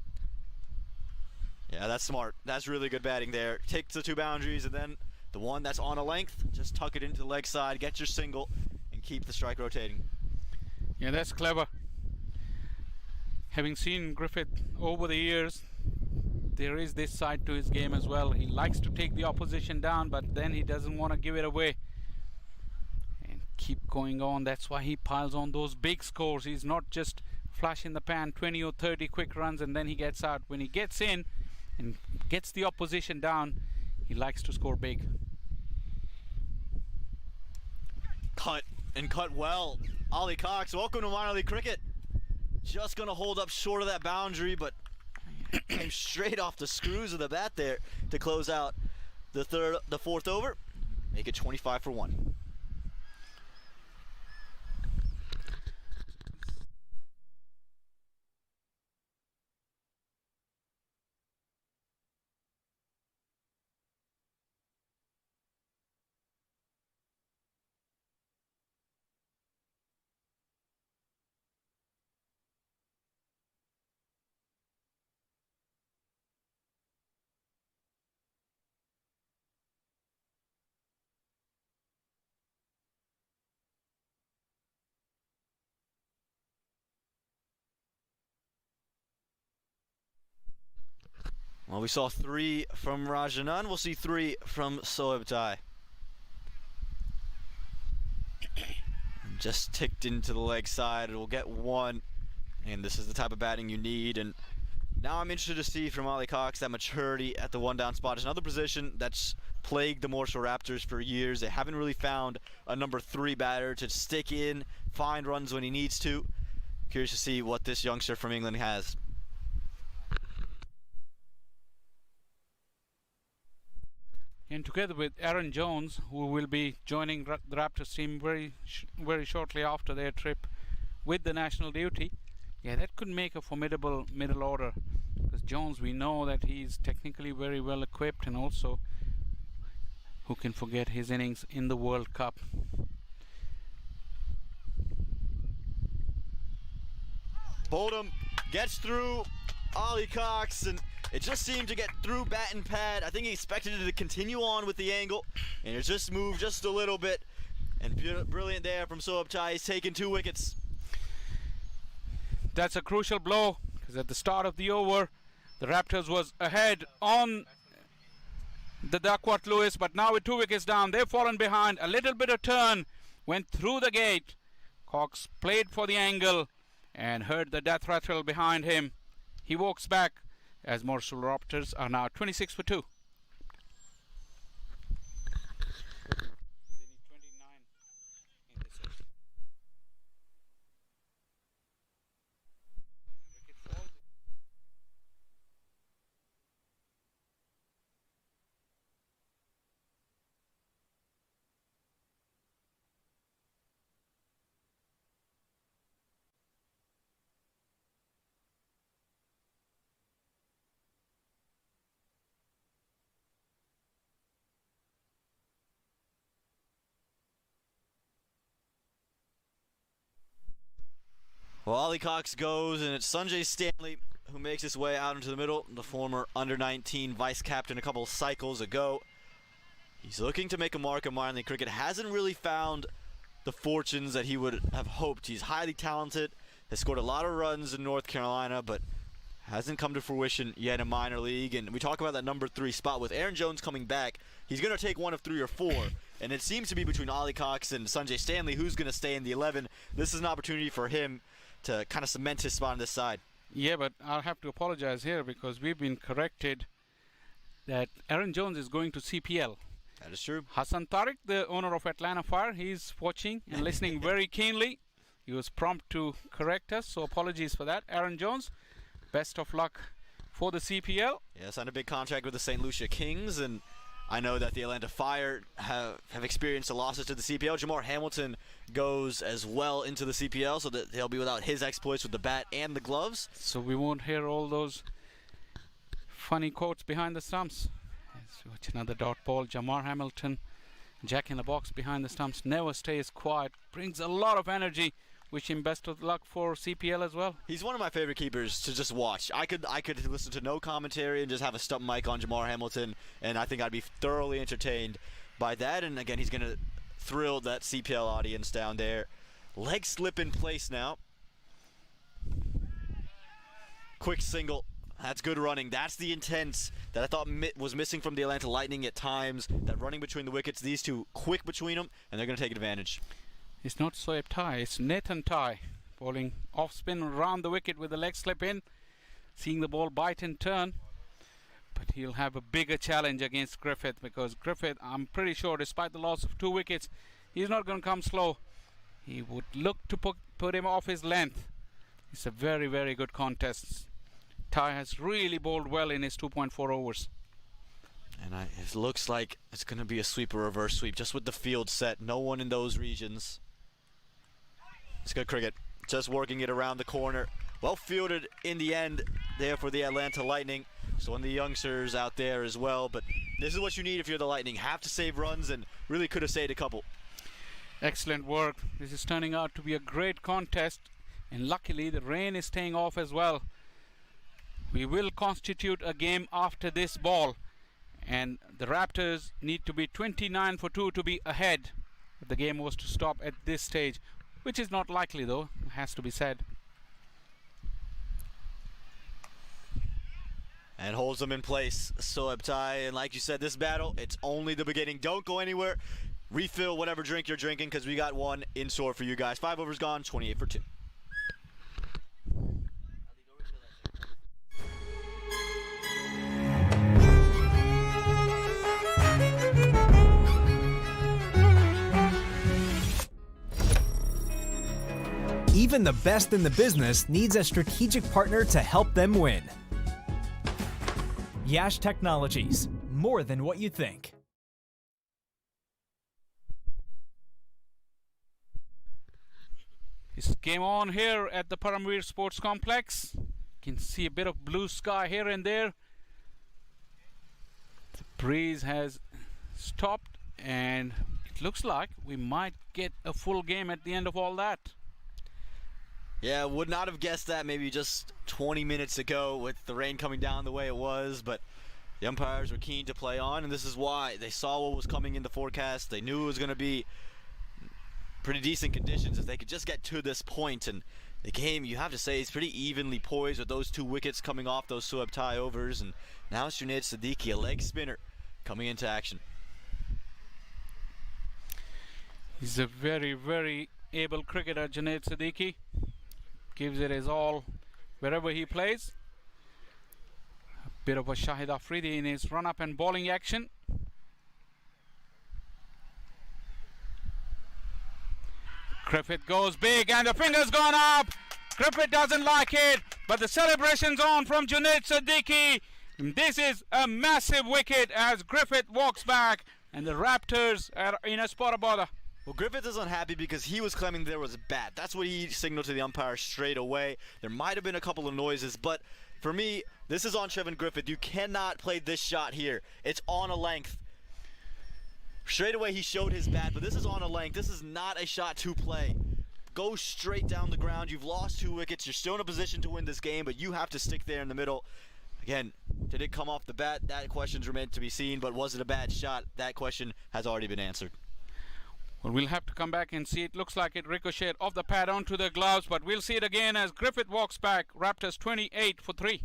Yeah, that's smart. That's really good batting there. Takes the 2 boundaries, and then the one that's on a length, just tuck it into the leg side, get your single, and keep the strike rotating. Yeah, that's clever. Having seen Griffith over the years, there is this side to his game as well. He likes to take the opposition down, but then he doesn't want to give it away. Keep going on. That's why he piles on those big scores. He's not just flash in the pan 20 or 30 quick runs and then he gets out. When he gets in and gets the opposition down, he likes to score big. Cut and cut well. Ollie Cox, welcome to minor league cricket. Just gonna hold up short of that boundary, but came straight off the screws of the bat there to close out the 4th over. Make it 25 for 1. Well, we saw 3 from Rajanan. We'll see 3 from Soeb Tai. Just ticked into the leg side. It will get 1. And this is the type of batting you need. And now I'm interested to see from Ollie Cox that maturity at the 1 down spot. Is another position that's plagued the Morrisville Raptors for years. They haven't really found a number 3 batter to stick in, find runs when he needs to. Curious to see what this youngster from England has. And together with Aaron Jones, who will be joining the Raptors team very shortly after their trip with the national duty, yeah, that could make a formidable middle order. Because Jones, we know that he's technically very well equipped, and also who can forget his innings in the World Cup. Boldham gets through Ollie Cox, and it just seemed to get through bat and pad. I think he expected it to continue on with the angle, and it just moved just a little bit. And brilliant there from Soeb Tai. He's taken 2 wickets. That's a crucial blow, because at the start of the over, the Raptors was ahead on the Duckworth Lewis, but now with 2 wickets down, they've fallen behind. A little bit of turn went through the gate. Cox played for the angle and heard the death rattle behind him. He walks back as Morrisville Raptors are now 26 for 2. Well, Ollie Cox goes, and it's Sanjay Stanley who makes his way out into the middle, the former under-19 vice-captain a couple cycles ago. He's looking to make a mark in minor league cricket. Hasn't really found the fortunes that he would have hoped. He's highly talented, has scored a lot of runs in North Carolina, but hasn't come to fruition yet in minor league. And we talk about that number 3 spot. With Aaron Jones coming back, he's going to take one of 3 or 4. And it seems to be between Ollie Cox and Sanjay Stanley who's going to stay in the 11. This is an opportunity for him to kind of cement his spot on this side. Yeah, but I'll have to apologize here because we've been corrected that Aaron Jones is going to CPL. That is true. Hassan Tariq, the owner of Atlanta Fire, he's watching and listening very keenly. He was prompt to correct us, so apologies for that. Aaron Jones, best of luck for the CPL. Yeah, signed a big contract with the St. Lucia Kings, and I know that the Atlanta Fire have experienced the losses to the CPL. Jamar Hamilton goes as well into the CPL, so that he'll be without his exploits with the bat and the gloves. So we won't hear all those funny quotes behind the stumps. Let's watch another dot ball. Jamar Hamilton, Jack in the box behind the stumps, never stays quiet, brings a lot of energy. Wish him best of luck for CPL as well. He's one of my favorite keepers to just watch. I could listen to no commentary and just have a stump mic on Jamar Hamilton, and I think I'd be thoroughly entertained by that. And again, he's going to thrill that CPL audience down there. Leg slip in place now. Quick single. That's good running. That's the intent that I thought was missing from the Atlanta Lightning at times. That running between the wickets, these two quick between them, and they're going to take advantage. It's not Soeb Tai, it's Nathan Tai bowling off spin around the wicket with the leg slip in, seeing the ball bite and turn. But he'll have a bigger challenge against Griffith, because Griffith, I'm pretty sure, despite the loss of 2 wickets, he's not going to come slow. He would look to put him off his length. It's a very, very good contest. Tai has really bowled well in his 2.4 overs. And it looks like it's going to be a sweep or reverse sweep, just with the field set. No one in those regions. It's good cricket. Just working it around the corner. Well fielded in the end there for the Atlanta Lightning. So one of the youngsters out there as well. But this is what you need if you're the Lightning. Have to save runs, and really could have saved a couple. Excellent work. This is turning out to be a great contest. And luckily the rain is staying off as well. We will constitute a game after this ball. And the Raptors need to be 29 for 2 to be ahead if the game was to stop at this stage, which is not likely though, has to be said. And holds them in place, Soeb Tai. And like you said, this battle, it's only the beginning. Don't go anywhere. Refill whatever drink you're drinking, because we got one in store for you guys. 5 overs gone, 28 for 2. Even the best in the business needs a strategic partner to help them win. Yash Technologies, more than what you think. It's game on here at the Paramveer Sports Complex. You can see a bit of blue sky here and there. The breeze has stopped and it looks like we might get a full game at the end of all that. Yeah, would not have guessed that maybe just 20 minutes ago with the rain coming down the way it was, but the umpires were keen to play on, and this is why. They saw what was coming in the forecast. They knew it was going to be pretty decent conditions if they could just get to this point, and the game, you have to say, is pretty evenly poised with those two wickets coming off those Sueb tie overs, and now it's Junaid Siddiqui, a leg spinner, coming into action. He's a very, very able cricketer, Junaid Siddiqui. Gives it his all wherever he plays. A bit of a Shahid Afridi in his run-up and bowling action. Griffith goes big and the finger's gone up. Griffith doesn't like it, but the celebration's on from Junaid Siddiqui. This is a massive wicket as Griffith walks back and the Raptors are in a spot of bother. Well, Griffith is unhappy because he was claiming there was a bat. That's what he signaled to the umpire straight away. There might have been a couple of noises, but for me, this is on Trevin Griffith. You cannot play this shot here. It's on a length. Straight away, he showed his bat, but this is on a length. This is not a shot to play. Go straight down the ground. You've lost 2 wickets. You're still in a position to win this game, but you have to stick there in the middle. Again, did it come off the bat? That question's remained to be seen, but was it a bad shot? That question has already been answered. Well, we'll have to come back and see. It looks like it ricocheted off the pad onto the gloves, but we'll see it again as Griffith walks back. Raptors 28 for 3.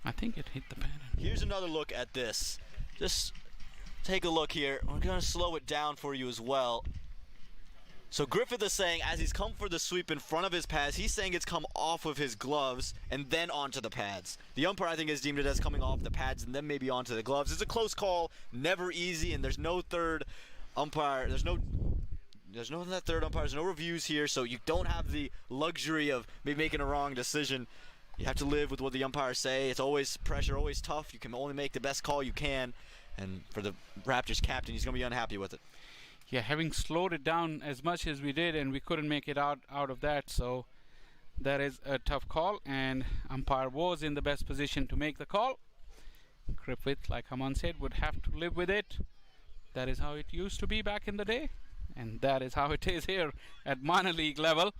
I think it hit the pad. Here's another look at this. Just take a look here. We're going to slow it down for you as well. So Griffith is saying as he's come for the sweep in front of his pads, he's saying it's come off of his gloves and then onto the pads. The umpire, I think, has deemed it as coming off the pads and then maybe onto the gloves. It's a close call, never easy, and there's no third umpire. There's no third umpire. There's no reviews here, so you don't have the luxury of maybe making a wrong decision. You have to live with what the umpires say. It's always pressure, always tough. You can only make the best call you can, and for the Raptors captain, he's going to be unhappy with it. Yeah, having slowed it down as much as we did and we couldn't make it out of that, so that is a tough call, and umpire was in the best position to make the call. Griffith, like Haman said, would have to live with it. That is how it used to be back in the day, and that is how it is here at minor league level.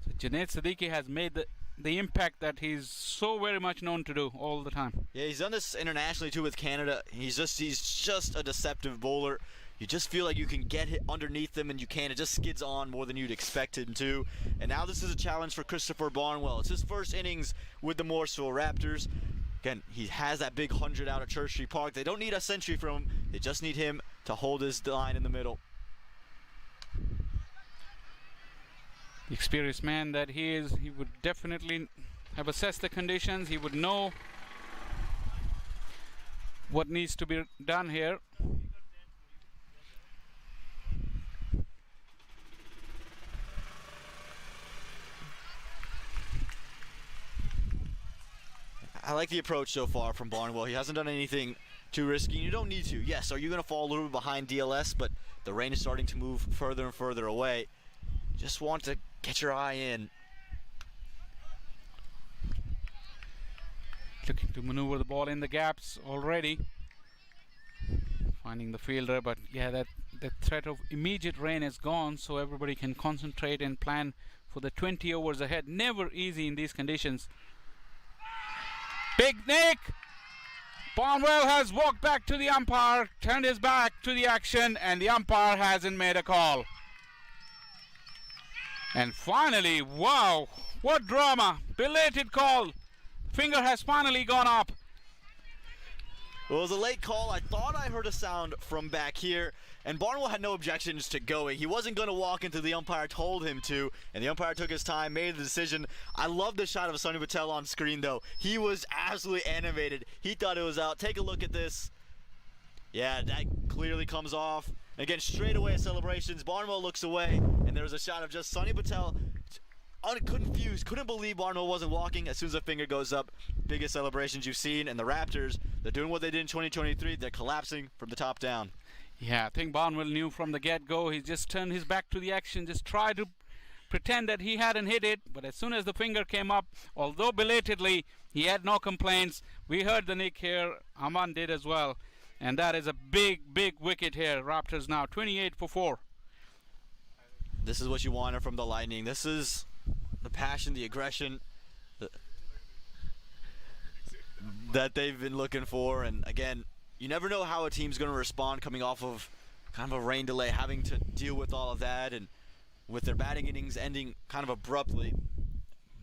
So Junaid Siddiqui has made the impact that he's so very much known to do all the time. Yeah, he's done this internationally too with Canada. He's just a deceptive bowler. You just feel like you can get hit underneath him, and you can. It just skids on more than you'd expect him to. And now this is a challenge for Christopher Barnwell. It's his first innings with the Morrisville Raptors. Again, he has that big 100 out at Church Street Park. They don't need a century from him. They just need him to hold his line in the middle. The experienced man that he is, he would definitely have assessed the conditions. He would know what needs to be done here. I like the approach so far from Barnwell. He hasn't done anything too risky. You don't need to. Yes, are you going to fall a little bit behind DLS, but the rain is starting to move further and further away. Just want to get your eye in. Looking to maneuver the ball in the gaps already. Finding the fielder, but yeah, that threat of immediate rain is gone, so everybody can concentrate and plan for the 20 overs ahead. Never easy in these conditions. Big Nick! Barnwell has walked back to the umpire, turned his back to the action, and the umpire hasn't made a call. And finally, wow, what drama! Belated call. Finger has finally gone up. Well, it was a late call. I thought I heard a sound from back here, and Barnwell had no objections to going. He wasn't going to walk until the umpire told him to, and the umpire took his time, made the decision. I love the shot of Sunny Patel on screen, though. He was absolutely animated. He thought it was out. Take a look at this. Yeah, that clearly comes off. Again, straight away celebrations. Barnwell looks away, and there was a shot of just Sonny Patel, confused, couldn't believe Barnwell wasn't walking. As soon as the finger goes up, biggest celebrations you've seen. And the Raptors, they're doing what they did in 2023. They're collapsing from the top down. Yeah, I think Barnwell knew from the get-go. He just turned his back to the action, just tried to pretend that he hadn't hit it. But as soon as the finger came up, although belatedly, he had no complaints. We heard the nick here. Aman did as well. And that is a big, big wicket here. Raptors now 28 for 4. This is what you wanted from the Lightning. This is the passion, the aggression that they've been looking for. And again, you never know how a team's going to respond coming off of kind of a rain delay, having to deal with all of that, and with their batting innings ending kind of abruptly.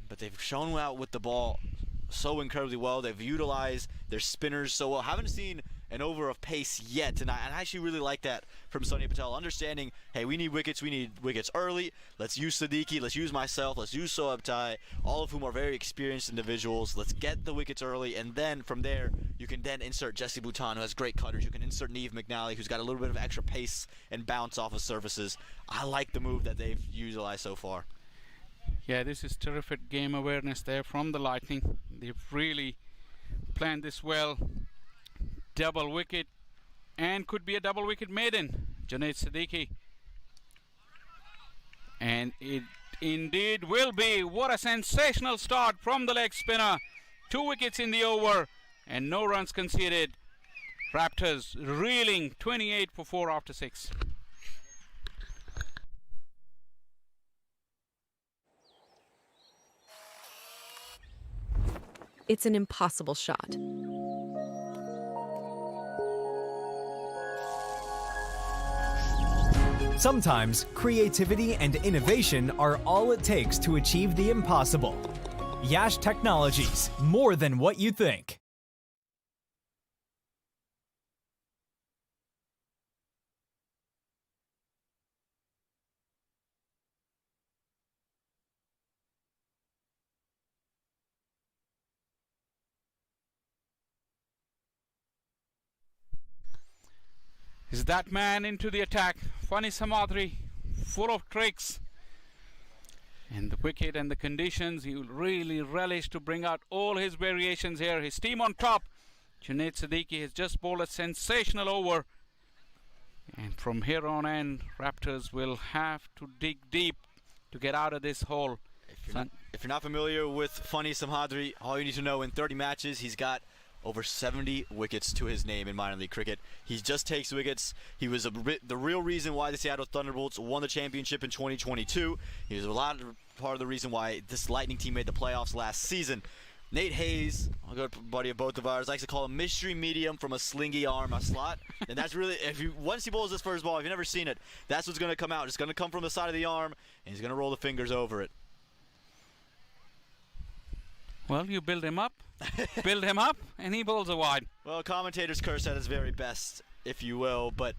But they've shown out with the ball so incredibly well. They've utilized their spinners so well. Haven't seen an over of pace yet, and I actually really like that from Sonny Patel, understanding, hey, we need wickets early. Let's use Siddiqui, let's use myself, let's use Sohabtai, all of whom are very experienced individuals. Let's get the wickets early, and then from there you can then insert Jesse Bouton, who has great cutters. You can insert Neve McNally, who's got a little bit of extra pace and bounce off of surfaces. I like the move that they've utilized so far. Yeah, this is terrific game awareness there from the Lightning. They've really planned this well. Double wicket, and could be a double wicket maiden, Junaid Siddiqui. And it indeed will be. What a sensational start from the leg spinner. 2 wickets in the over and no runs conceded. Raptors reeling 28 for 4 after 6. It's an impossible shot. Sometimes creativity and innovation are all it takes to achieve the impossible. Yash Technologies, more than what you think. Is that man into the attack? Fani Samadri, full of tricks. And the wicket and the conditions, he will really relish to bring out all his variations here. His team on top. Junaid Siddiqui has just bowled a sensational over. And from here on in, Raptors will have to dig deep to get out of this hole. If you're not familiar with Fani Samadri, all you need to know, in 30 matches, he's got over 70 wickets to his name in minor league cricket. He just takes wickets. He was the real reason why the Seattle Thunderbolts won the championship in 2022. He was part of the reason why this Lightning team made the playoffs last season. Nate Hayes, a good buddy of both of ours, likes to call him mystery medium from a slingy arm, a slot. And that's really, once he bowls his first ball, if you've never seen it, that's what's going to come out. It's going to come from the side of the arm, and he's going to roll the fingers over it. Well, you build him up, and he bowls a wide. Well, commentator's curse at his very best, if you will, but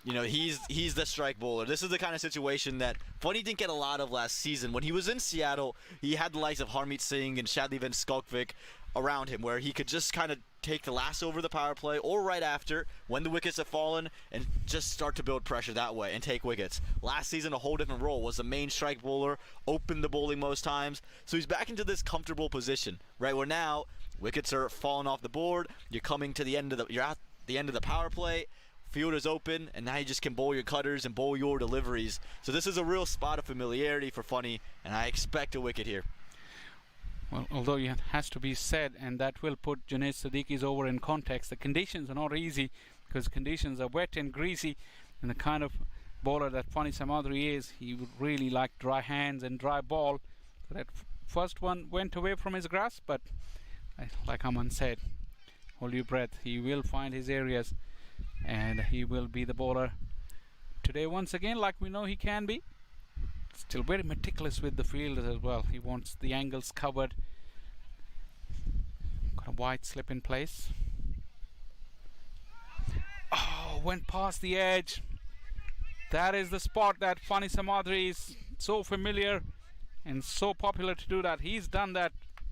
you know, he's the strike bowler. This is the kind of situation that Funny didn't get a lot of last season. When he was in Seattle, he had the likes of Harmeet Singh and Shadley Van Skulkvik around him, where he could just kind of take the last over the power play or right after when the wickets have fallen and just start to build pressure that way and take wickets. Last season, a whole different role, was the main strike bowler, opened the bowling most times. So he's back into this comfortable position, right, where now wickets are falling off the board, you're coming to the end of you're at the end of the power play, field is open, and now you just can bowl your cutters and bowl your deliveries. So this is a real spot of familiarity for Funny, and I expect a wicket here. Well, although it has to be said, and that will put Junaid Siddiqui's over in context, the conditions are not easy, because conditions are wet and greasy, and the kind of bowler that Fani Samadri is, he would really like dry hands and dry ball. So that first one went away from his grasp, but like Aman said, hold your breath. He will find his areas, and he will be the bowler today once again, like we know he can be. Still very meticulous with the fielders as well. He wants the angles covered. Got a wide slip in place. Oh, went past the edge. That is the spot that Fani Samadri is so familiar and so popular to do that. He's done that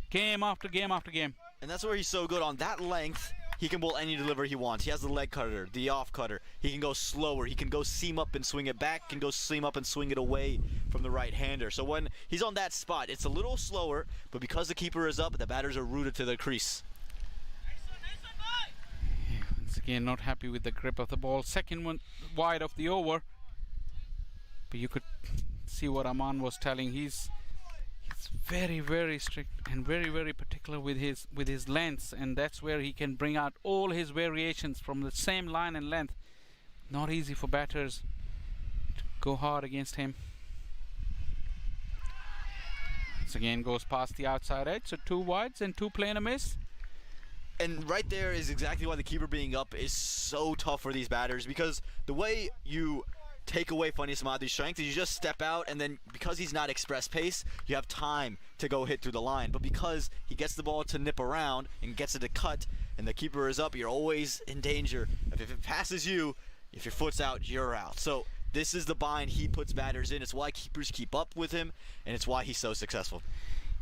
game after game after game. And that's where he's so good, on that length, he can bowl any delivery he wants. He has the leg cutter, the off cutter. He can go slower. He can go seam up and swing it back, can go seam up and swing it away from the right-hander. So when he's on that spot, it's a little slower, but because the keeper is up, the batters are rooted to the crease. Once again, not happy with the grip of the ball. Second one wide of the over. But you could see what Aman was telling. He's very, very strict and very, very particular with his lengths, and that's where he can bring out all his variations from the same line and length. Not easy for batters to go hard against him. Once again, goes past the outside edge, so 2 wides and 2 playing a miss. And right there is exactly why the keeper being up is so tough for these batters, because the way you take away Funny Samadhi's strength is you just step out, and then because he's not express pace, you have time to go hit through the line. But because he gets the ball to nip around and gets it to cut, and the keeper is up, you're always in danger. If it passes you, if your foot's out, you're out. So this is the bind he puts batters in. It's why keepers keep up with him, and it's why he's so successful.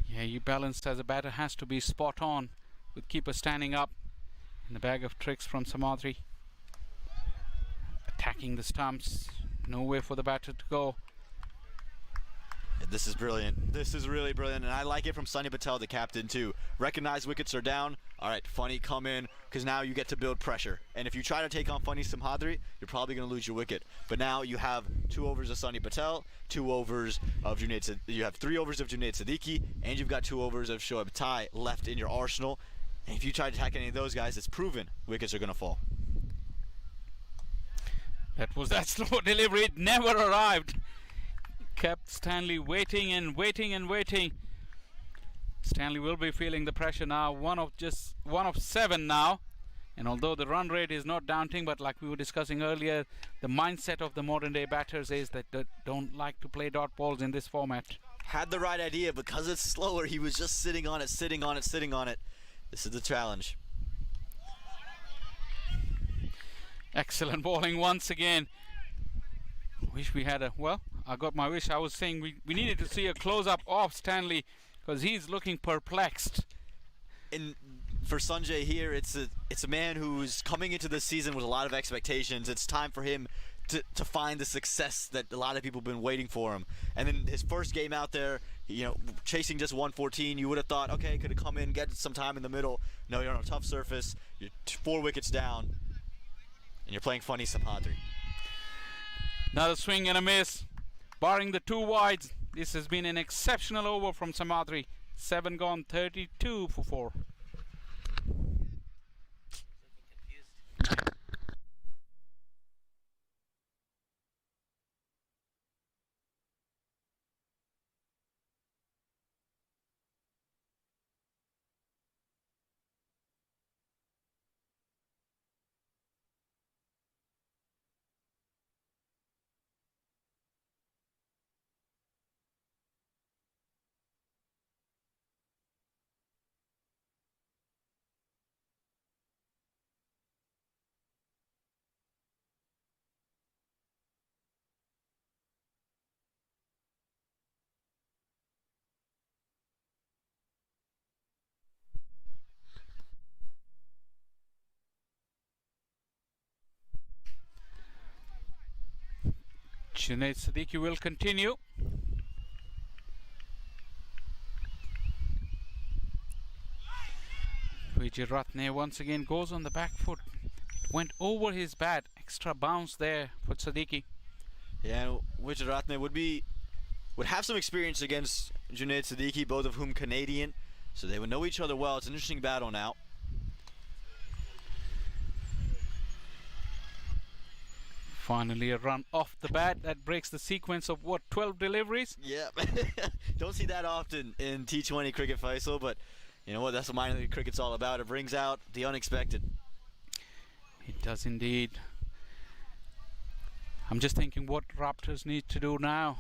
Yeah, you balanced as a batter has to be spot on with keeper standing up. And the bag of tricks from Samadhi. Attacking the stumps. Nowhere for the batter to go. This is brilliant. This is really brilliant, and I like it from Sunny Patel, the captain, too. Recognize wickets are down. All right, Funny, come in, because now you get to build pressure. And if you try to take on Funny Samhadri, you're probably going to lose your wicket. But now you have 2 overs of Sunny Patel, 2 overs of Junaid. You have 3 overs of Junaid Siddiqui, and you've got 2 overs of Shoaib Tai left in your arsenal. And if you try to attack any of those guys, it's proven wickets are going to fall. That was that slow delivery. It never arrived. Kept Stanley waiting and waiting and waiting. Stanley will be feeling the pressure now. One of 7 now. And although the run rate is not daunting, but like we were discussing earlier, the mindset of the modern day batters is that they don't like to play dot balls in this format. Had the right idea, because it's slower, he was just sitting on it, sitting on it, sitting on it. This is the challenge. Excellent bowling once again. Wish we had I got my wish. I was saying we needed to see a close-up of Stanley because he's looking perplexed. And for Sanjay here, it's a man who's coming into this season with a lot of expectations. It's time for him to find the success that a lot of people have been waiting for him. And then his first game out there, chasing just 114, you would have thought, okay, could have come in, get some time in the middle. No, you're on a tough surface. You're 4 wickets down. And you're playing Funny Samhadri. Another swing and a miss. Barring the 2 wides, this has been an exceptional over from Samhadri. 7 gone, 32 for 4. Junaid Siddiqui will continue. Vijay Ratne once again goes on the back foot. Went over his bat. Extra bounce there for Siddiqui. Yeah, Vijay Ratne would have some experience against Junaid Siddiqui, both of whom Canadian, so they would know each other well. It's an interesting battle now. Finally a run off the bat. That breaks the sequence of 12 deliveries? Yeah, don't see that often in T20 cricket, Faisal, but you know what, that's what minor league cricket's all about. It brings out the unexpected. It does indeed. I'm just thinking what Raptors need to do now.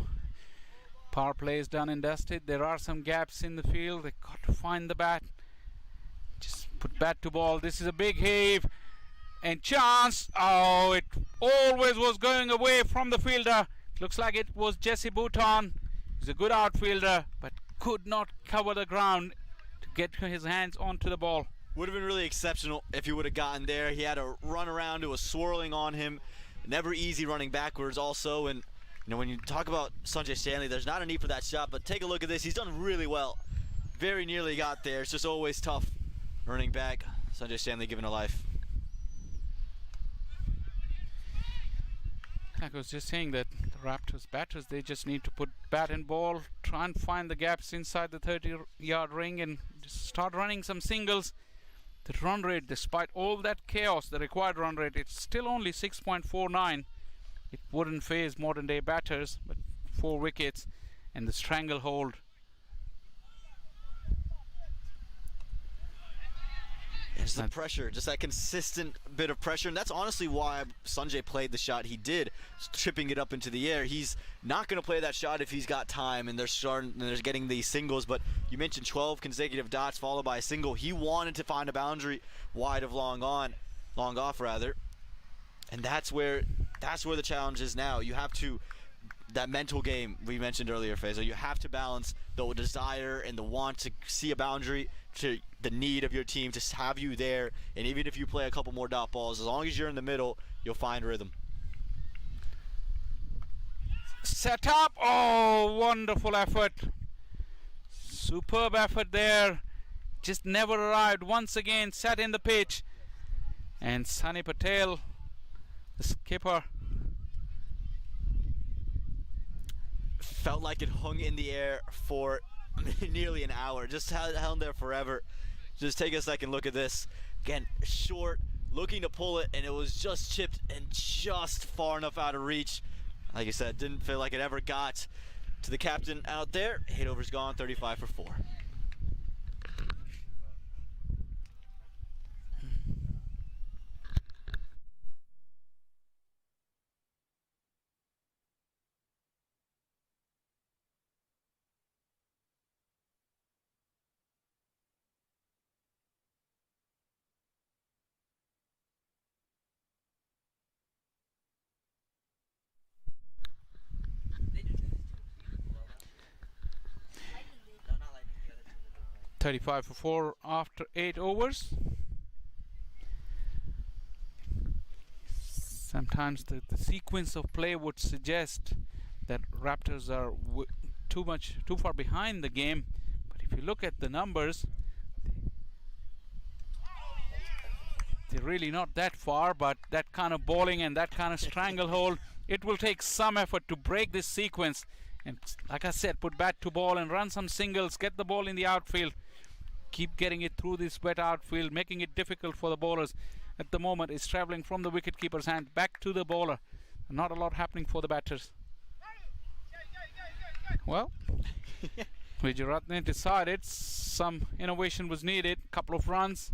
Power play is done and dusted. There are some gaps in the field. They've got to find the bat. Just put bat to ball. This is a big heave. And chance. Oh, it always was going away from the fielder. Looks like it was Jesse Bouton. He's a good outfielder, but could not cover the ground to get his hands onto the ball. Would have been really exceptional if he would have gotten there. He had a run around, it was swirling on him. Never easy running backwards also. And you know, when you talk about Sanjay Stanley, there's not a need for that shot, but take a look at this. He's done really well. Very nearly got there. It's just always tough running back. Sanjay Stanley giving a life. Like I was just saying that the Raptors batters, they just need to put bat and ball, try and find the gaps inside the 30-yard ring and just start running some singles. The run rate, despite all that chaos, the required run rate, it's still only 6.49. It wouldn't phase modern day batters, but 4 wickets and the stranglehold. It's the pressure, just that consistent bit of pressure, and that's honestly why Sanjay played the shot he did, tripping it up into the air. He's not going to play that shot if he's got time, and they're getting these singles. But you mentioned 12 consecutive dots followed by a single. He wanted to find a boundary wide of long off rather, and that's where the challenge is now. You have to, that mental game we mentioned earlier, Faisal, you have to balance the desire and the want to see a boundary to the need of your team to have you there. And even if you play a couple more dot balls, as long as you're in the middle, you'll find rhythm. Set up. Oh, wonderful effort. Superb effort there. Just never arrived. Once again, set in the pitch. And Sunny Patel, the skipper, felt like it hung in the air for nearly an hour. Just held there forever. Just take a second look at this. Again, short, looking to pull it, and it was just chipped and just far enough out of reach. Like I said, didn't feel like it ever got to the captain out there. Hit over's gone, 35 for 4. No, not Lightning. The other two. 35 for 4 after 8 overs. Sometimes the sequence of play would suggest that Raptors are too far behind the game, but if you look at the numbers, they're really not that far. But that kind of bowling and that kind of stranglehold, it will take some effort to break this sequence. And like I said, put bat to ball and run some singles, get the ball in the outfield, keep getting it through this wet outfield, making it difficult for the bowlers. At the moment, it's traveling from the wicketkeeper's hand back to the bowler. Not a lot happening for the batters. Well, Vijayaratne decided some innovation was needed. Couple of runs.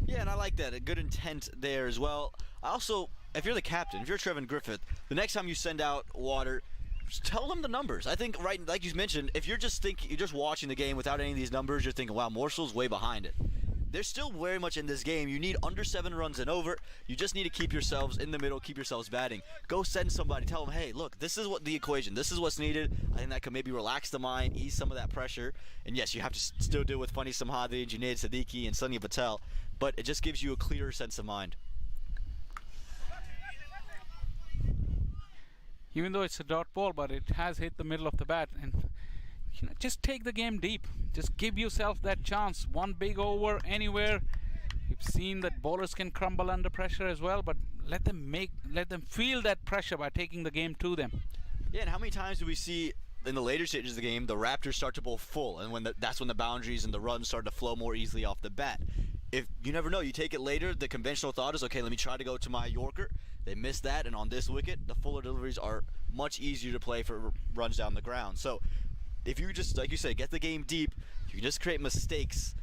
Yeah, and I like that. A good intent there as well. Also, if you're the captain, if you're Trevin Griffith, the next time you send out water, just tell them the numbers. I think, right, like you mentioned, if you're just watching the game without any of these numbers, you're thinking, wow, Morrisville's way behind it. They're still very much in this game. You need under 7 runs and over. You just need to keep yourselves in the middle, keep yourselves batting. Go send somebody, tell them, hey, look, this is what the equation, this is what's needed. I think that could maybe relax the mind, ease some of that pressure. And yes, you have to still deal with Fani Samhadi, Junaid Siddiqui, and Sunny Patel, but it just gives you a clearer sense of mind. Even though it's a dot ball, but it has hit the middle of the bat. And just take the game deep. Just give yourself that chance. One big over anywhere. You've seen that bowlers can crumble under pressure as well, but let them feel that pressure by taking the game to them. Yeah, and how many times do we see in the later stages of the game the Raptors start to bowl full, and that's when the boundaries and the runs start to flow more easily off the bat. If you never know, you take it later, the conventional thought is, okay, let me try to go to my Yorker. They missed that, and on this wicket, the fuller deliveries are much easier to play for runs down the ground. So if you just, like you say, get the game deep, you can just create mistakes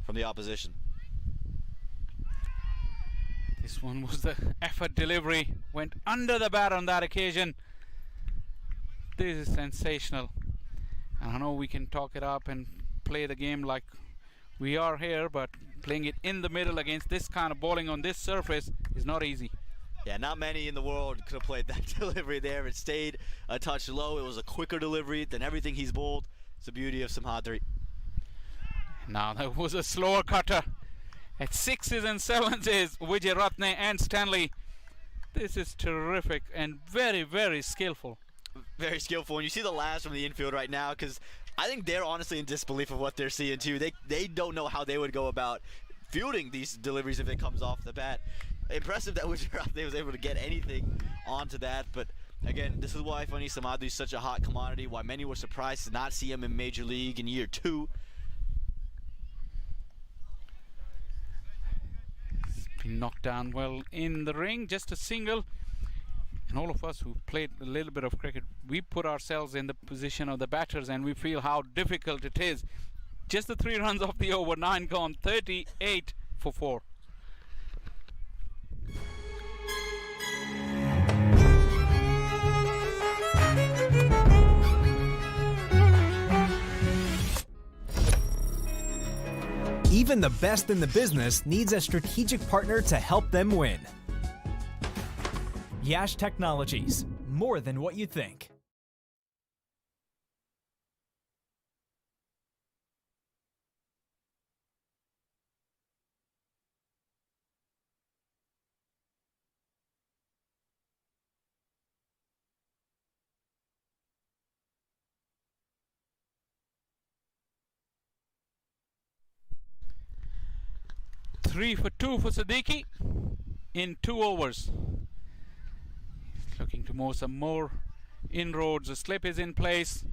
from the opposition. This one was the effort delivery. Went under the bat on that occasion. This is sensational. And I know we can talk it up and play the game like we are here, but playing it in the middle against this kind of bowling on this surface is not easy. Yeah, not many in the world could have played that delivery there. It stayed a touch low. It was a quicker delivery than everything he's bowled. It's the beauty of Samhadri. Now there was a slower cutter. At 6s and 7s is Vijay Ratne and Stanley. This is terrific and very, very skillful. Very skillful. And you see the last from the infield right now, because I think they're honestly in disbelief of what they're seeing too. They don't know how they would go about fielding these deliveries if it comes off the bat. Impressive that Vijay Ratne was able to get anything onto that, but again, this is why Fani Samadhi is such a hot commodity, why many were surprised to not see him in Major League in year 2. Been knocked down well in the ring, just a single. And all of us who played a little bit of cricket, we put ourselves in the position of the batters and we feel how difficult it is. Just the 3 runs off the over, 9 gone, 38 for 4. Even the best in the business needs a strategic partner to help them win. Yash Technologies, more than what you think. Three for 2 for Siddiqui in 2 overs. He's looking to more some more inroads. The slip is in place.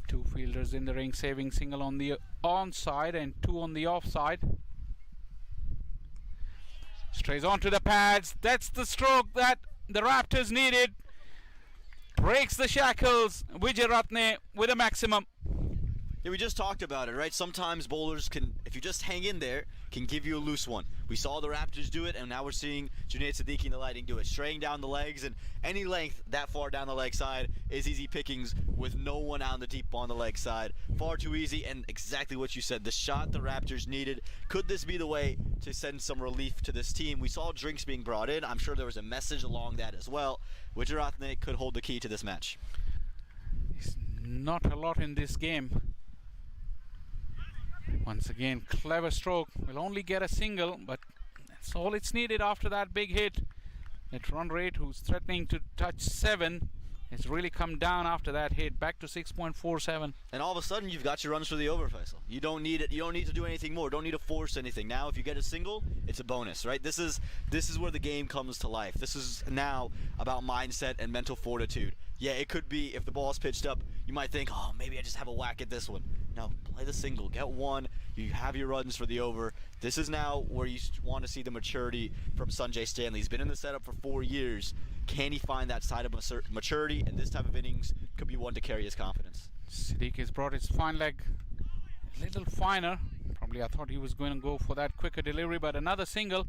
2 fielders in the ring, saving single on the onside and 2 on the offside. Strays onto the pads. That's the stroke that the Raptors needed. Breaks the shackles. Vijay Ratne with a maximum. Yeah, we just talked about it, right? Sometimes bowlers can, if you just hang in there, can give you a loose one. We saw the Raptors do it, and now we're seeing Junaid Siddiqui and the Lightning do it. Straying down the legs, and any length that far down the leg side is easy pickings with no one out in the deep on the leg side. Far too easy, and exactly what you said, the shot the Raptors needed. Could this be the way to send some relief to this team? We saw drinks being brought in. I'm sure there was a message along that as well. Vijay Ratne could hold the key to this match. It's not a lot in this game. Once again, clever stroke. Will only get a single, but that's all it's needed after that big hit. That run rate, who's threatening to touch 7, has really come down after that hit, back to 6.47. And all of a sudden, you've got your runs for the over, Faisal. You don't need it. You don't need to do anything more. Don't need to force anything. Now, if you get a single, it's a bonus, right? This is where the game comes to life. This is now about mindset and mental fortitude. Yeah, it could be if the ball's pitched up, you might think, oh, maybe I just have a whack at this one. No, play the single, get 1. You have your runs for the over. This is now where you want to see the maturity from Sanjay Stanley. He's been in the setup for 4 years. Can he find that side of maturity? And this type of innings could be one to carry his confidence. Siddiqui has brought his fine leg a little finer. Probably I thought he was going to go for that quicker delivery, but another single.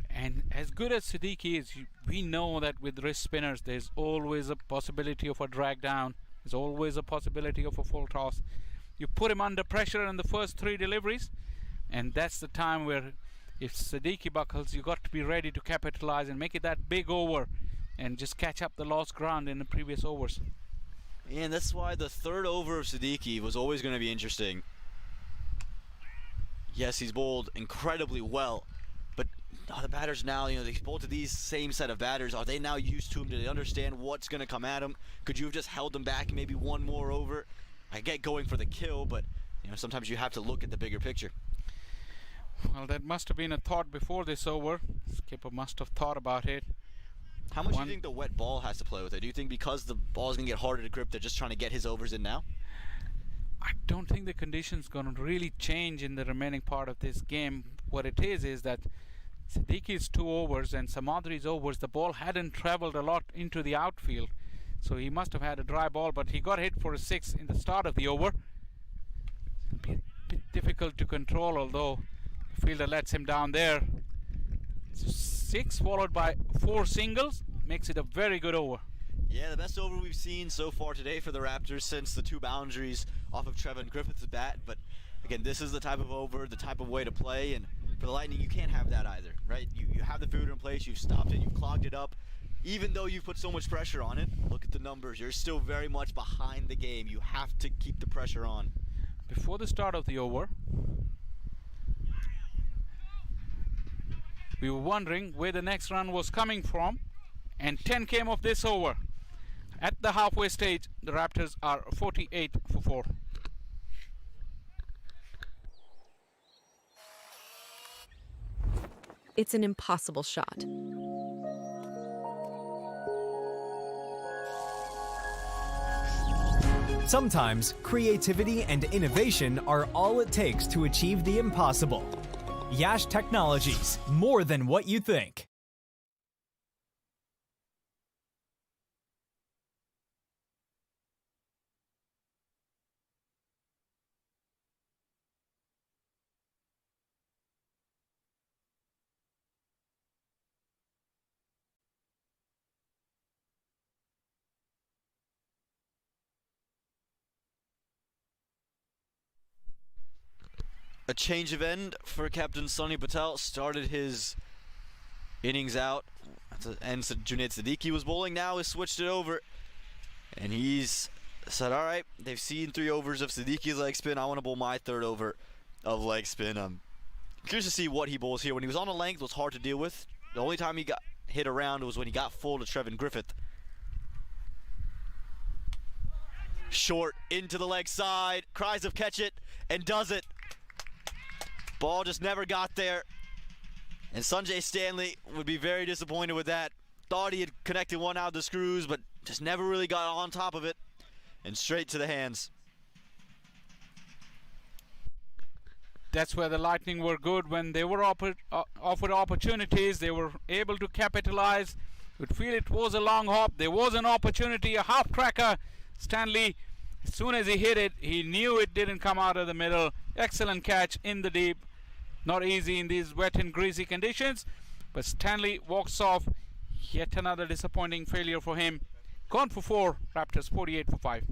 And as good as Siddiqui is, we know that with wrist spinners, there's always a possibility of a drag down. There's always a possibility of a full toss. You put him under pressure in the first 3 deliveries, and that's the time where if Siddiqui buckles, you got to be ready to capitalize and make it that big over and just catch up the lost ground in the previous overs. And that's why the 3rd over of Siddiqui was always going to be interesting. Yes, he's bowled incredibly well, but the batters now, they bowl to these same set of batters. Are they now used to him? Do they understand what's going to come at him? Could you have just held him back maybe 1 more over? I get going for the kill, but sometimes you have to look at the bigger picture. Well, that must have been a thought before this over. Skipper must have thought about it. How much do you think the wet ball has to play with it? Do you think because the ball is going to get harder to grip, they're just trying to get his overs in now? I don't think the conditions going to really change in the remaining part of this game. What it is that Siddiqui's 2 overs and Samadri's overs, the ball hadn't traveled a lot into the outfield. So he must have had a dry ball, but he got hit for a 6 in the start of the over. It'll be a bit difficult to control, although the fielder lets him down there. So 6 followed by 4 singles makes it a very good over. Yeah, the best over we've seen so far today for the Raptors since the 2 boundaries off of Trevin Griffith's bat. But again, this is the type of over, the type of way to play, and for the Lightning, you can't have that either, right? You have the fielder in place, you've stopped it, you've clogged it up. Even though you've put so much pressure on it, look at the numbers. You're still very much behind the game. You have to keep the pressure on. before the start of the over, we were wondering where the next run was coming from, and 10 came off this over. At the halfway stage, the Raptors are 48 for 4. It's an impossible shot. Sometimes creativity and innovation are all it takes to achieve the impossible. Yash Technologies, more than what you think. A change of end for Captain Sunny Patel. Started his innings out at the end. Junaid Siddiqui was bowling. Now has switched it over, and he's said, all right, they've seen 3 overs of Siddiqui's leg spin. I want to bowl my 3rd over of leg spin. I'm curious to see what he bowls here. When he was on a length, it was hard to deal with. The only time he got hit around was when he got full to Trevin Griffith. Short into the leg side. Cries of catch it, and does it. Ball just never got there, and Sanjay Stanley would be very disappointed with that. Thought he had connected one out of the screws, but just never really got on top of it, and straight to the hands. That's where the Lightning were good. When they were offered opportunities, they were able to capitalize. You could feel it was a long hop. There was an opportunity, a half cracker. Stanley, as soon as he hit it, he knew it didn't come out of the middle. Excellent catch in the deep. Not easy in these wet and greasy conditions, but Stanley walks off. Yet another disappointing failure for him. Gone for 4, Raptors 48 for 5.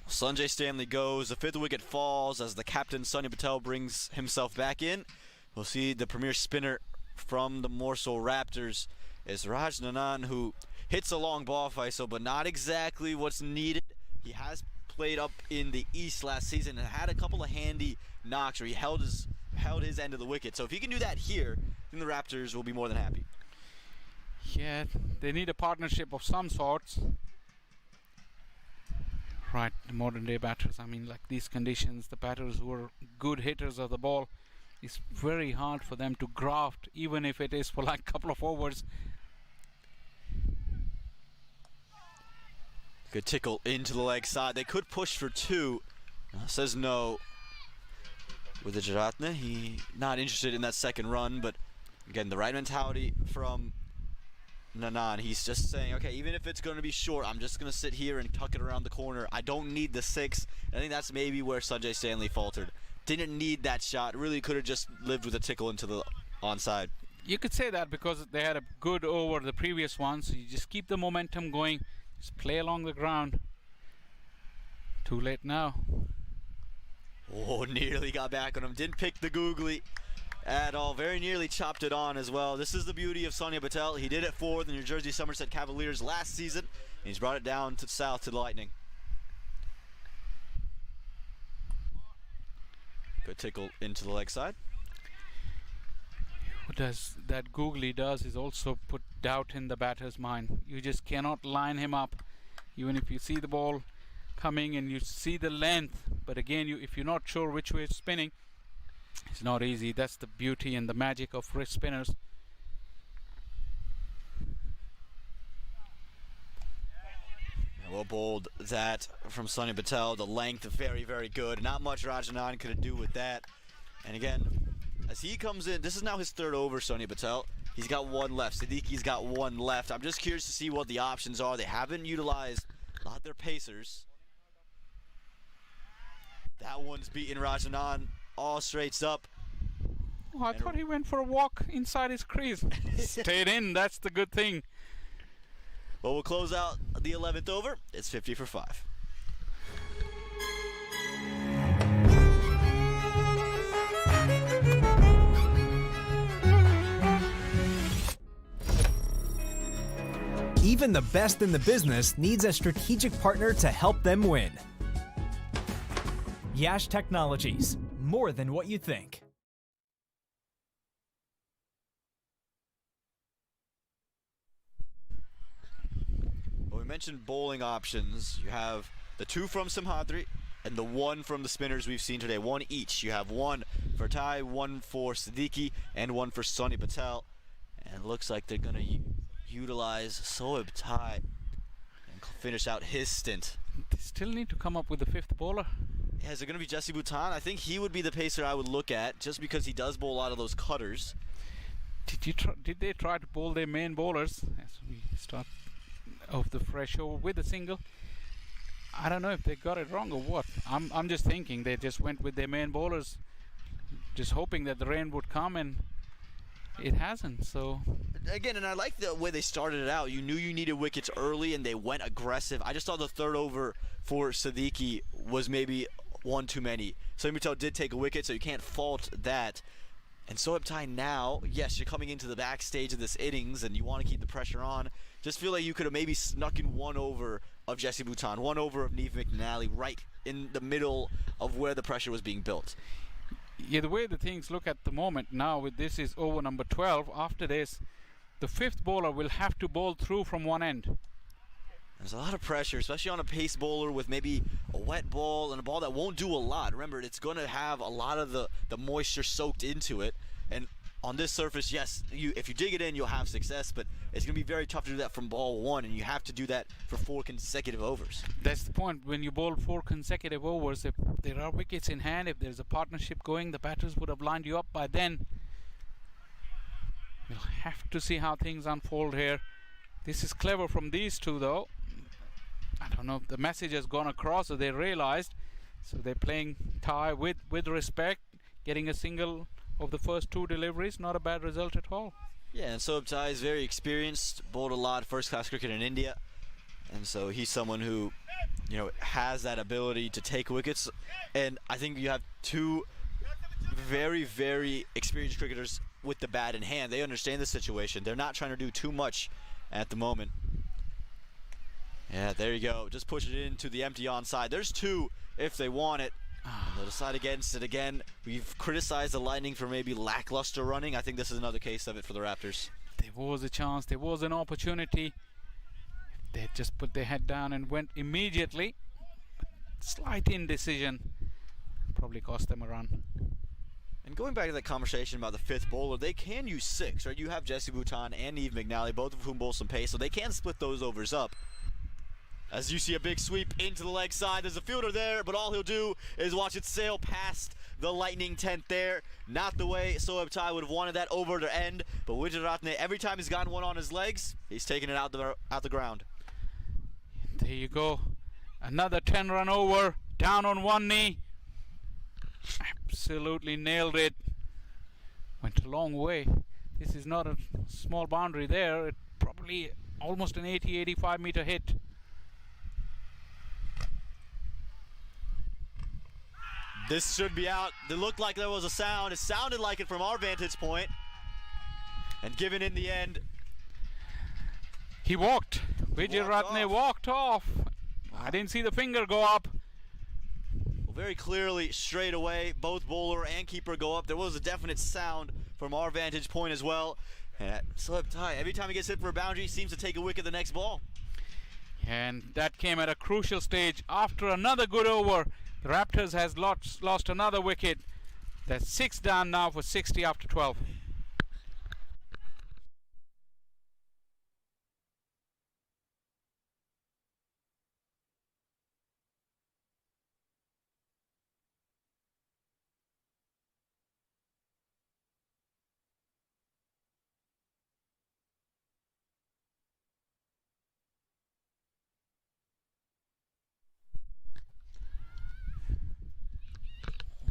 Sanjay Stanley goes. The 5th wicket falls as the captain, Sunny Patel, brings himself back in. We'll see the premier spinner from the Morrisville Raptors is Raj Nanan, who hits a long ball, Faisal, but not exactly what's needed. He has played up in the East last season and had a couple of handy knocks where he held his end of the wicket. So if he can do that here, then the Raptors will be more than happy. Yeah, they need a partnership of some sorts. Right, the modern day batters, I mean, like these conditions, the batters who are good hitters of the ball, it's very hard for them to graft, even if it is for like a couple of overs. Good tickle into the leg side. They could push for 2. Says no with the Jaratne. He not interested in that 2nd run, but again, the right mentality from Nanan. He's just saying, okay, even if it's going to be short, I'm just going to sit here and tuck it around the corner. I don't need the 6. I think that's maybe where Sanjay Stanley faltered. Didn't need that shot. Really could have just lived with a tickle into the onside. You could say that because they had a good over the previous one, so you just keep the momentum going. Just play along the ground. Too late now. Oh, nearly got back on him. Didn't pick the googly at all. Very nearly chopped it on as well. This is the beauty of Sunny Patel. He did it for the New Jersey Somerset Cavaliers last season, and he's brought it down to south to the Lightning. Good tickle into the leg side. What that googly does is also put doubt in the batter's mind. You just cannot line him up, even if you see the ball coming and you see the length. But again, if you're not sure which way it's spinning, it's not easy. That's the beauty and the magic of wrist spinners. Well bowled that from Sunny Patel. The length very, very good. Not much Rajanan could do with that. And again, as he comes in, this is now his 3rd over, Sunny Patel. He's got one left. Siddiqui's got one left. I'm just curious to see what the options are. They haven't utilized a lot of their pacers. That one's beating Rajanan all straights up. Oh, I thought he went for a walk inside his crease. Stayed in, that's the good thing. Well, we'll close out the 11th over. It's 50 for 5. Even the best in the business needs a strategic partner to help them win. Yash Technologies, more than what you think. Well, we mentioned bowling options. You have the two from Simhadri and the one from the spinners we've seen today. One each. You have one for Tai, one for Siddiqui, and one for Sonny Patel. And it looks like they're going to utilize Soeb Tai and finish out his stint. They still need to come up with the fifth bowler. Yeah, is it going to be Jesse Bhutan? I think he would be the pacer I would look at, just because he does bowl a lot of those cutters. Did they try to bowl their main bowlers as we start off the fresh over with a single? I don't know if they got it wrong or what. I'm just thinking they just went with their main bowlers, just hoping that the rain would come, and it hasn't. So Again, and I like the way they started it out. You knew you needed wickets early, and they went aggressive. I just thought the third over for Siddiqui was maybe one too many. Sonny Patel did take a wicket, so you can't fault that. And Soeb Tai now, yes, you're coming into the backstage of this innings, and you want to keep the pressure on. Just feel like you could have maybe snuck in one over of Jesse Bhutan, one over of Neve McNally, right in the middle of where the pressure was being built. yeah, the way the things look at the moment now, with this is over number 12. After this, the fifth bowler will have to bowl through from one end. There's a lot of pressure, especially on a pace bowler with maybe a wet ball and a ball that won't do a lot. Remember, it's going to have a lot of the moisture soaked into it. And on this surface, yes, if you dig it in, you'll have success, but it's going to be very tough to do that from ball one, and you have to do that for 4 consecutive overs. That's the point. When you bowl 4 consecutive overs, if there are wickets in hand, if there's a partnership going, the batters would have lined you up by then. We'll have to see how things unfold here. This is clever from these two, though. I don't know if the message has gone across, or they realized. So they're playing Tai with respect, getting a single of the first 2 deliveries. Not a bad result at all. Yeah, and Soeb Tai is very experienced, bowled a lot of first-class cricket in India. And so he's someone who, has that ability to take wickets. And I think you have 2 very, very experienced cricketers with the bat in hand. They understand the situation. They're not trying to do too much at the moment. Yeah, there you go. Just push it into the empty onside. There's 2 if they want it. They'll decide against it again. We've criticized the Lightning for maybe lackluster running. I think this is another case of it for the Raptors. There was a chance. There was an opportunity. They just put their head down and went immediately. Slight indecision. Probably cost them a run. And going back to that conversation about the fifth bowler, they can use 6, right? You have Jesse Bhutan and Neve McNally, both of whom bowl some pace, so they can split those overs up. As you see a big sweep into the leg side, there's a fielder there, but all he'll do is watch it sail past the Lightning tent there. Not the way Soeb Tai would have wanted that over to end, but Wijeratne, every time he's gotten one on his legs, he's taking it out the ground. There you go. Another 10-run over, down on one knee. Absolutely nailed it. Went a long way. This is not a small boundary there. It probably almost an 80-85 meter hit. This should be out. It looked like there was a sound. It sounded like it from our vantage point. And given in the end, he walked. Wijeratne walked off. I didn't see the finger go up. well, very clearly straight away, both bowler and keeper go up. There was a definite sound from our vantage point as well. Soeb Tai, every time he gets hit for a boundary, he seems to take a wicket the next ball. And that came at a crucial stage after another good over. The Raptors has lost another wicket. That's 6 down now for 60 after 12.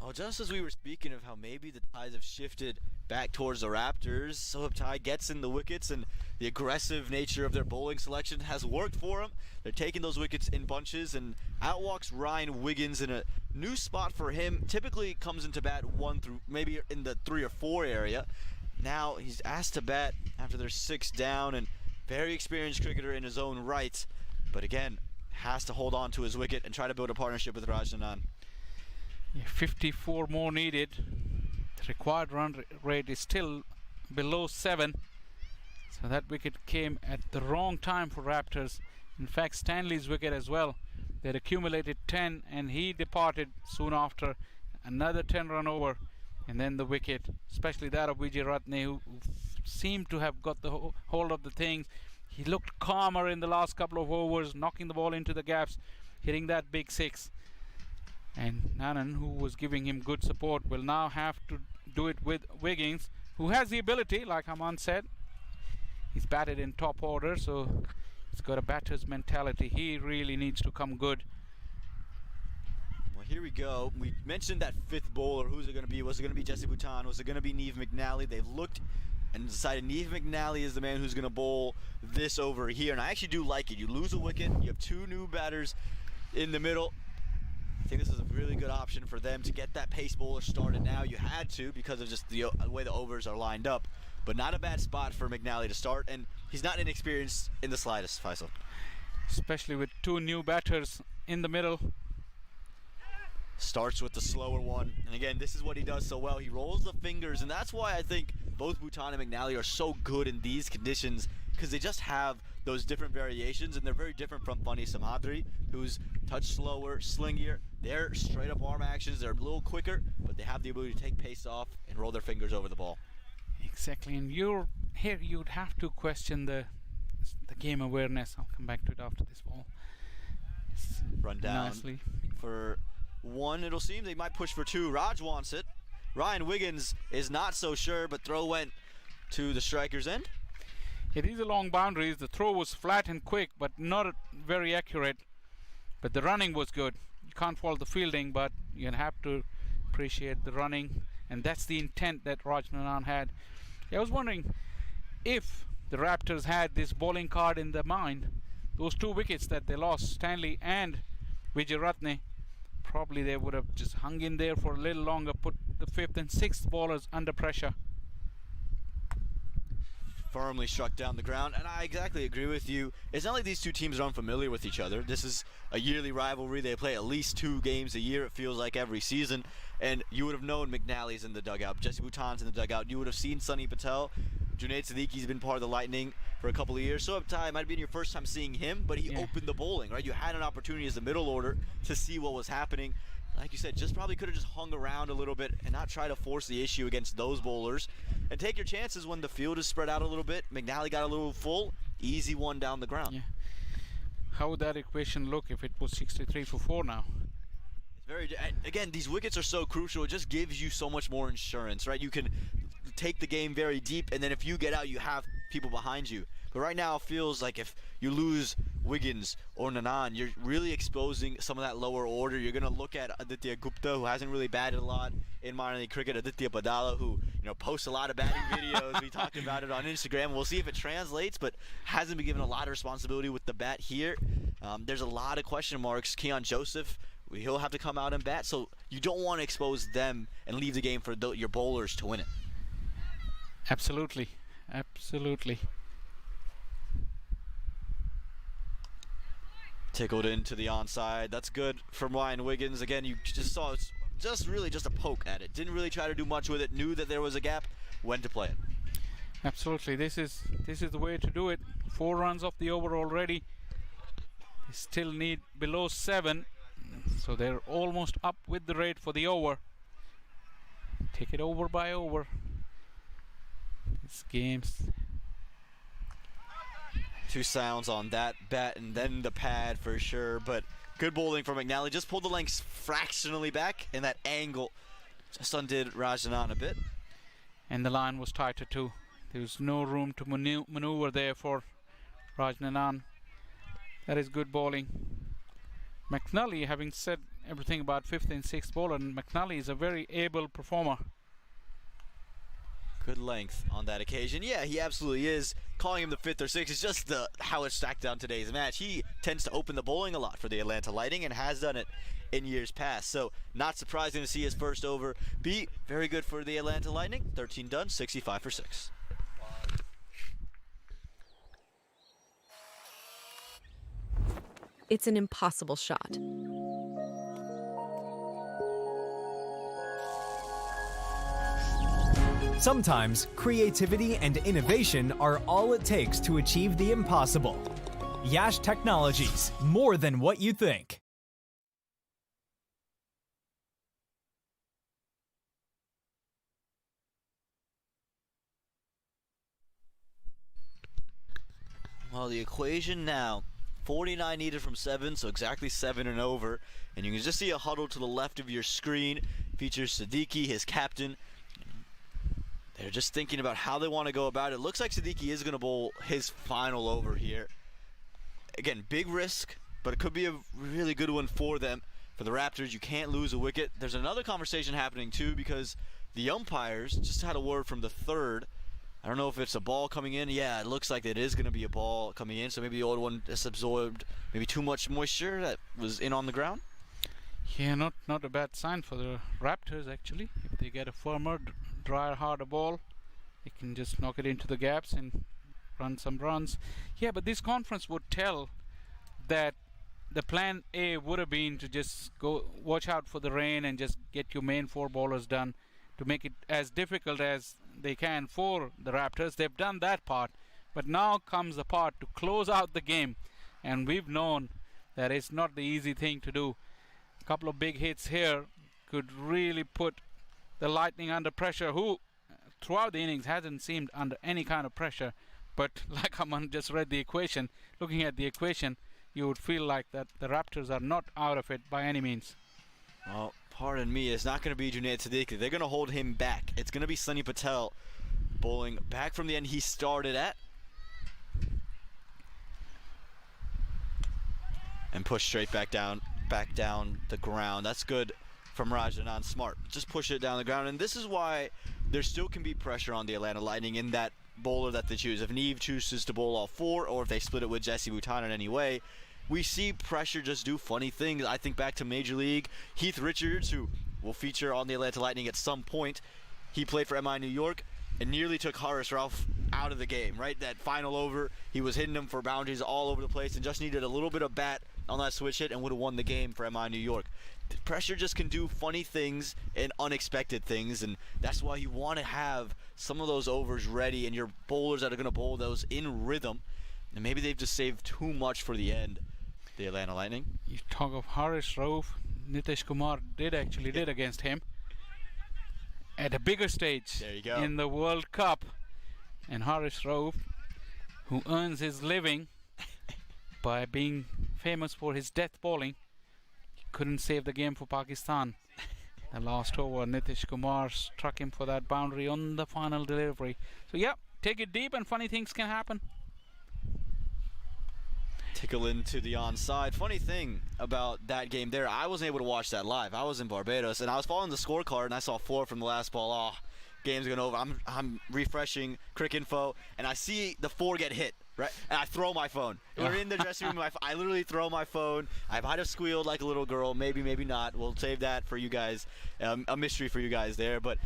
Well, just as we were speaking of how maybe the tides have shifted back towards the Raptors, Sohabtai gets in the wickets, and the aggressive nature of their bowling selection has worked for them. They're taking those wickets in bunches, and out walks Ryan Wiggins in a new spot for him. Typically comes into bat 1 through maybe in the 3 or 4 area. Now he's asked to bat after they're 6 down, and very experienced cricketer in his own right, but again has to hold on to his wicket and try to build a partnership with Rajnanan. Yeah, 54 more needed. The required run rate is still below 7. So that wicket came at the wrong time for Raptors. In fact, Stanley's wicket as well. They had accumulated 10 and he departed soon after. Another 10-run over, and then the wicket, especially that of Vijay Ratne, who seemed to have got the hold of the things. He looked calmer in the last couple of overs, knocking the ball into the gaps, hitting that big 6. And Nanan, who was giving him good support, will now have to do it with Wiggins, who has the ability, like Aman said. He's batted in top order, so he's got a batter's mentality. He really needs to come good. Well, here we go. We mentioned that 5th bowler. Who's it going to be? Was it going to be Jesse Bhutan? Was it going to be Neve McNally? They've looked and decided Neve McNally is the man who's going to bowl this over here. And I actually do like it. You lose a wicket. You have 2 new batters in the middle. I think this is a really good option for them to get that pace bowler started now. You had to because of just the way the overs are lined up. But not a bad spot for McNally to start. And he's not inexperienced in the slightest, Faisal. Especially with 2 new batters in the middle. Starts with the slower one, and again, this is what he does so well. He rolls the fingers, and that's why I think both Bhutan and McNally are so good in these conditions, because they just have those different variations, and they're very different from Funny Samadri, who's touch slower, slingier. They're straight up arm actions. They're a little quicker, but they have the ability to take pace off and roll their fingers over the ball. Exactly, and you'd have to question the game awareness. I'll come back to it after this ball. Run down nicely for 1, it'll seem. They might push for 2. Raj wants it. Ryan Wiggins is not so sure, but throw went to the striker's end. Yeah, these are long boundaries. The throw was flat and quick, but not very accurate. But the running was good. You can't fault the fielding, but you have to appreciate the running, and that's the intent that Rajnanan had. Yeah, I was wondering if the Raptors had this bowling card in their mind. Those 2 wickets that they lost, Stanley and Vijay Ratne, probably they would have just hung in there for a little longer, put the 5th and 6th bowlers under pressure. Firmly struck down the ground, and I exactly agree with you. It's not like these 2 teams are unfamiliar with each other. This is a yearly rivalry. They play at least 2 games a year, it feels like, every season. And you would have known McNally's in the dugout, Jesse Bhutan's in the dugout. You would have seen Sunny Patel. Junaid Siddiqui's been part of the Lightning for a couple of years. So it might have been your first time seeing him, but he opened the bowling, right? You had an opportunity as a middle order to see what was happening. Like you said, just probably could have just hung around a little bit and not try to force the issue against those bowlers. And take your chances when the field is spread out a little bit. McNally got a little full. Easy one down the ground. Yeah. How would that equation look if it was 63 for 4 now? It's very, again, these wickets are so crucial. It just gives you so much more insurance, right? You can take the game very deep, and then if you get out, you have people behind you. But right now, it feels like if you lose Wiggins or Nanan, you're really exposing some of that lower order. You're going to look at Aditya Gupta, who hasn't really batted a lot in minor league cricket. Aditya Badala, who posts a lot of batting videos. We talked about it on Instagram. We'll see if it translates, but hasn't been given a lot of responsibility with the bat here. There's a lot of question marks. Keon Joseph, he'll have to come out and bat. So you don't want to expose them and leave the game for your bowlers to win it. Absolutely. Absolutely. Tickled into the onside. That's good from Ryan Wiggins. Again, you just saw it's just really just a poke at it. Didn't really try to do much with it. Knew that there was a gap. Went to play it. Absolutely. This is the way to do it. 4 runs off the over already. They still need below 7, so they're almost up with the rate for the over. Take it over by over. This game's 2 sounds on that bat and then the pad for sure, but good bowling from McNally. Just pulled the lengths fractionally back, and that angle just undid Rajanan a bit. And the line was tighter too. There was no room to maneuver there for Rajnanan. That is good bowling. McNally, having said everything about 5th and 6th bowler, McNally is a very able performer. Good length on that occasion. Yeah, he absolutely is. Calling him the 5th or 6th is just how it's stacked down today's match. He tends to open the bowling a lot for the Atlanta Lightning and has done it in years past. So not surprising to see his first over be very good for the Atlanta Lightning. 13 done, 65 for 6. It's an impossible shot. Sometimes creativity and innovation are all it takes to achieve the impossible. Yash Technologies, more than what you think. Well, the equation now, 49 needed from 7, so exactly 7 and over. And you can just see a huddle to the left of your screen. Features Siddiqui, his captain. They're just thinking about how they want to go about it. Looks like Siddiqui is going to bowl his final over here. Again, big risk, but it could be a really good one for them. For the Raptors, you can't lose a wicket. There's another conversation happening too, because the umpires just had a word from the 3rd. I don't know if it's a ball coming in. Yeah, it looks like it is going to be a ball coming in, so maybe the old one just absorbed maybe too much moisture that was in on the ground. Yeah, not a bad sign for the Raptors actually. If they get a firmer, drier, harder ball, they can just knock it into the gaps and run some runs. Yeah, but this conference would tell that the plan A would have been to just go watch out for the rain and just get your main 4 bowlers done to make it as difficult as they can for the Raptors. They've done that part, but now comes the part to close out the game, and we've known that it's not the easy thing to do. A couple of big hits here could really put the Lightning under pressure, who throughout the innings hasn't seemed under any kind of pressure. But like Aman just read the equation, looking at the equation, you would feel like that the Raptors are not out of it by any means. Well, pardon me, it's not going to be Junaid Siddiqui. They're going to hold him back. It's going to be Sunny Patel bowling back from the end he started at. And push straight back down the ground. That's good from Rajanan Smart. Just push it down the ground. And this is why there still can be pressure on the Atlanta Lightning in that bowler that they choose. If Neve chooses to bowl all 4, or if they split it with Jesse Bhutan in any way, we see pressure just do funny things. I think back to Major League. Heath Richards, who will feature on the Atlanta Lightning at some point, he played for MI New York and nearly took Haris Rauf out of the game, right? That final over, he was hitting them for boundaries all over the place and just needed a little bit of bat on that switch hit and would have won the game for MI New York. The pressure just can do funny things and unexpected things, and that's why you want to have some of those overs ready and your bowlers that are going to bowl those in rhythm. And maybe they've just saved too much for the end, the Atlanta Lightning. You talk of Haris Rauf, Nitish Kumar did against him at a bigger stage There you go. in the World Cup. And Haris Rauf, who earns his living by being famous for his death bowling, couldn't save the game for Pakistan. The last over, Nitish Kumar struck him for that boundary on the final delivery. So yeah, take it deep and funny things can happen. Tickle into the onside. Funny thing about that game there, I wasn't able to watch that live. I was in Barbados and I was following the scorecard and I saw 4 from the last ball. Oh, game's going over. I'm refreshing Crick Info and I see the 4 get hit, right? And I throw my phone. We're in the dressing room. I literally throw my phone. I might have squealed like a little girl. Maybe, maybe not. We'll save that for you guys. A mystery for you guys there. But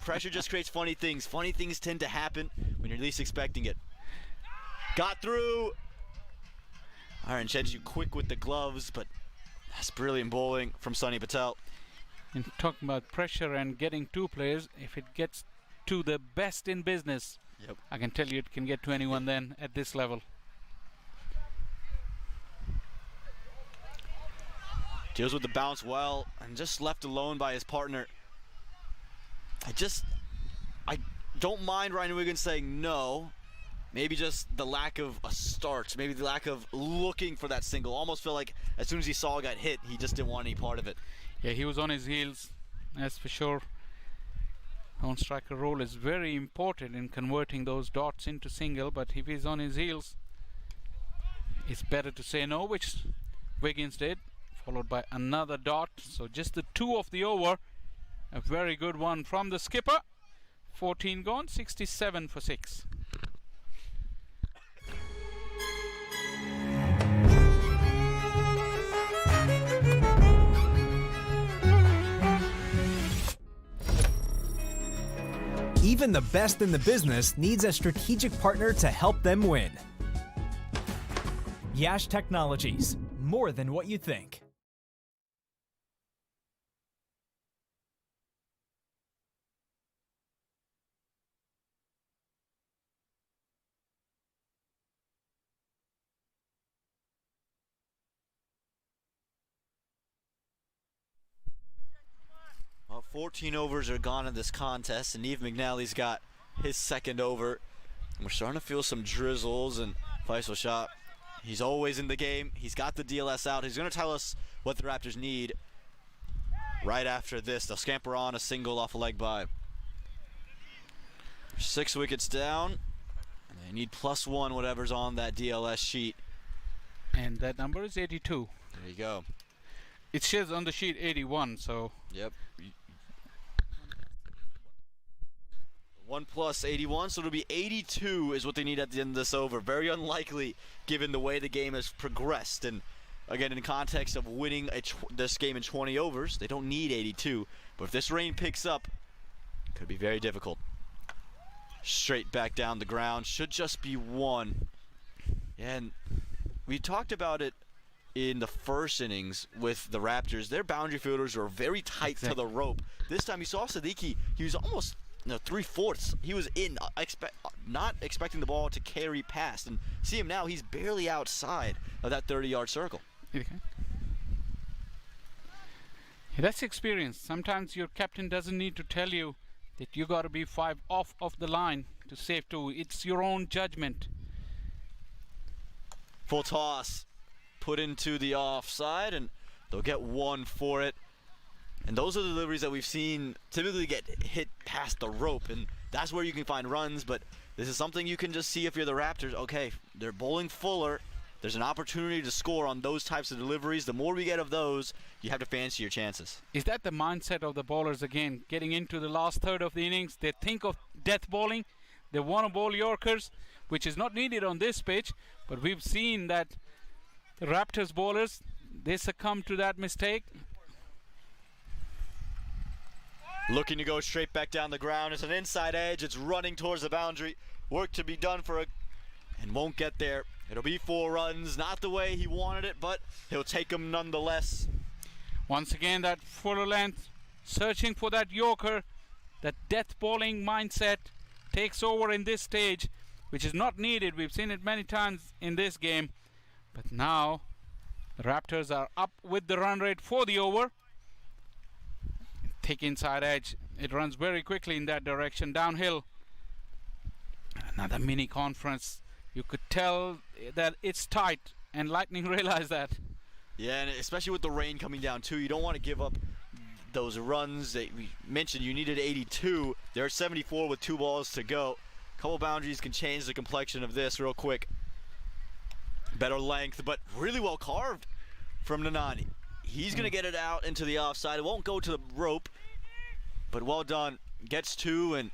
pressure just creates funny things. Funny things tend to happen when you're least expecting it. Got through. Aaron Chenju quick with the gloves, but that's brilliant bowling from Sunny Patel. And talking about pressure and getting 2 players, if it gets to the best in business, Yep. I can tell you it can get to anyone then at this level. Deals with the bounce well and just left alone by his partner. I don't mind Ryan Wiggins saying no. Maybe just the lack of a start, maybe the lack of looking for that single. Almost feel like as soon as he saw it got hit, he just didn't want any part of it. Yeah, he was on his heels, that's for sure. Non-striker role is very important in converting those dots into single, but if he's on his heels, it's better to say no, which Wiggins did, followed by another dot. So just the 2 of the over. A very good one from the skipper. 14 gone, 67 for 6. Even the best in the business needs a strategic partner to help them win. Yash Technologies, more than what you think. Well, 14 overs are gone in this contest, and Eve McNally's got his second over. We're starting to feel some drizzles, and Faisal Shah, he's always in the game. He's got the DLS out. He's going to tell us what the Raptors need right after this. They'll scamper on a single off a leg by. 6 wickets down, and they need +1 whatever's on that DLS sheet. And that number is 82. There you go. It says on the sheet 81, so... Yep. 1 + 81, so it'll be 82 is what they need at the end of this over. Very unlikely given the way the game has progressed. And again, in the context of winning this game in 20 overs, they don't need 82. But if this rain picks up, it could be very difficult. Straight back down the ground. Should just be 1. And we talked about it in the first innings with the Raptors. Their boundary fielders were very tight to the rope. This time you saw Siddiqui, he was almost 3/4. He was in, not expecting the ball to carry past. And see him now, he's barely outside of that 30-yard circle. Okay. Yeah, that's experience. Sometimes your captain doesn't need to tell you that you got to be 5 off of the line to save 2. It's your own judgment. Full toss put into the offside, and they'll get 1 for it. And those are the deliveries that we've seen typically get hit past the rope, and that's where you can find runs. But this is something you can just see if you're the Raptors. Okay, they're bowling fuller. There's an opportunity to score on those types of deliveries. The more we get of those, you have to fancy your chances. Is that the mindset of the bowlers again? Getting into the last third of the innings, they think of death bowling. They want to bowl Yorkers, which is not needed on this pitch. But we've seen that the Raptors bowlers, they succumb to that mistake. Looking to go straight back down the ground. It's an inside edge. It's running towards the boundary. Work to be done for and won't get there. It'll be 4 runs. Not the way he wanted it, but he'll take them nonetheless. Once again, that fuller length, searching for that Yorker. That death bowling mindset takes over in this stage, which is not needed. We've seen it many times in this game. But now, the Raptors are up with the run rate for the over. Thick inside edge. It runs very quickly in that direction, downhill. Another mini conference. You could tell that it's tight, and Lightning realized that. Yeah, and especially with the rain coming down too, you don't want to give up those runs that we mentioned. You needed 82. They're at 74 with 2 balls to go. A couple boundaries can change the complexion of this real quick. Better length, but really well carved from Nanani. He's going to get it out into the offside. It won't go to the rope, but well done. Gets 2, and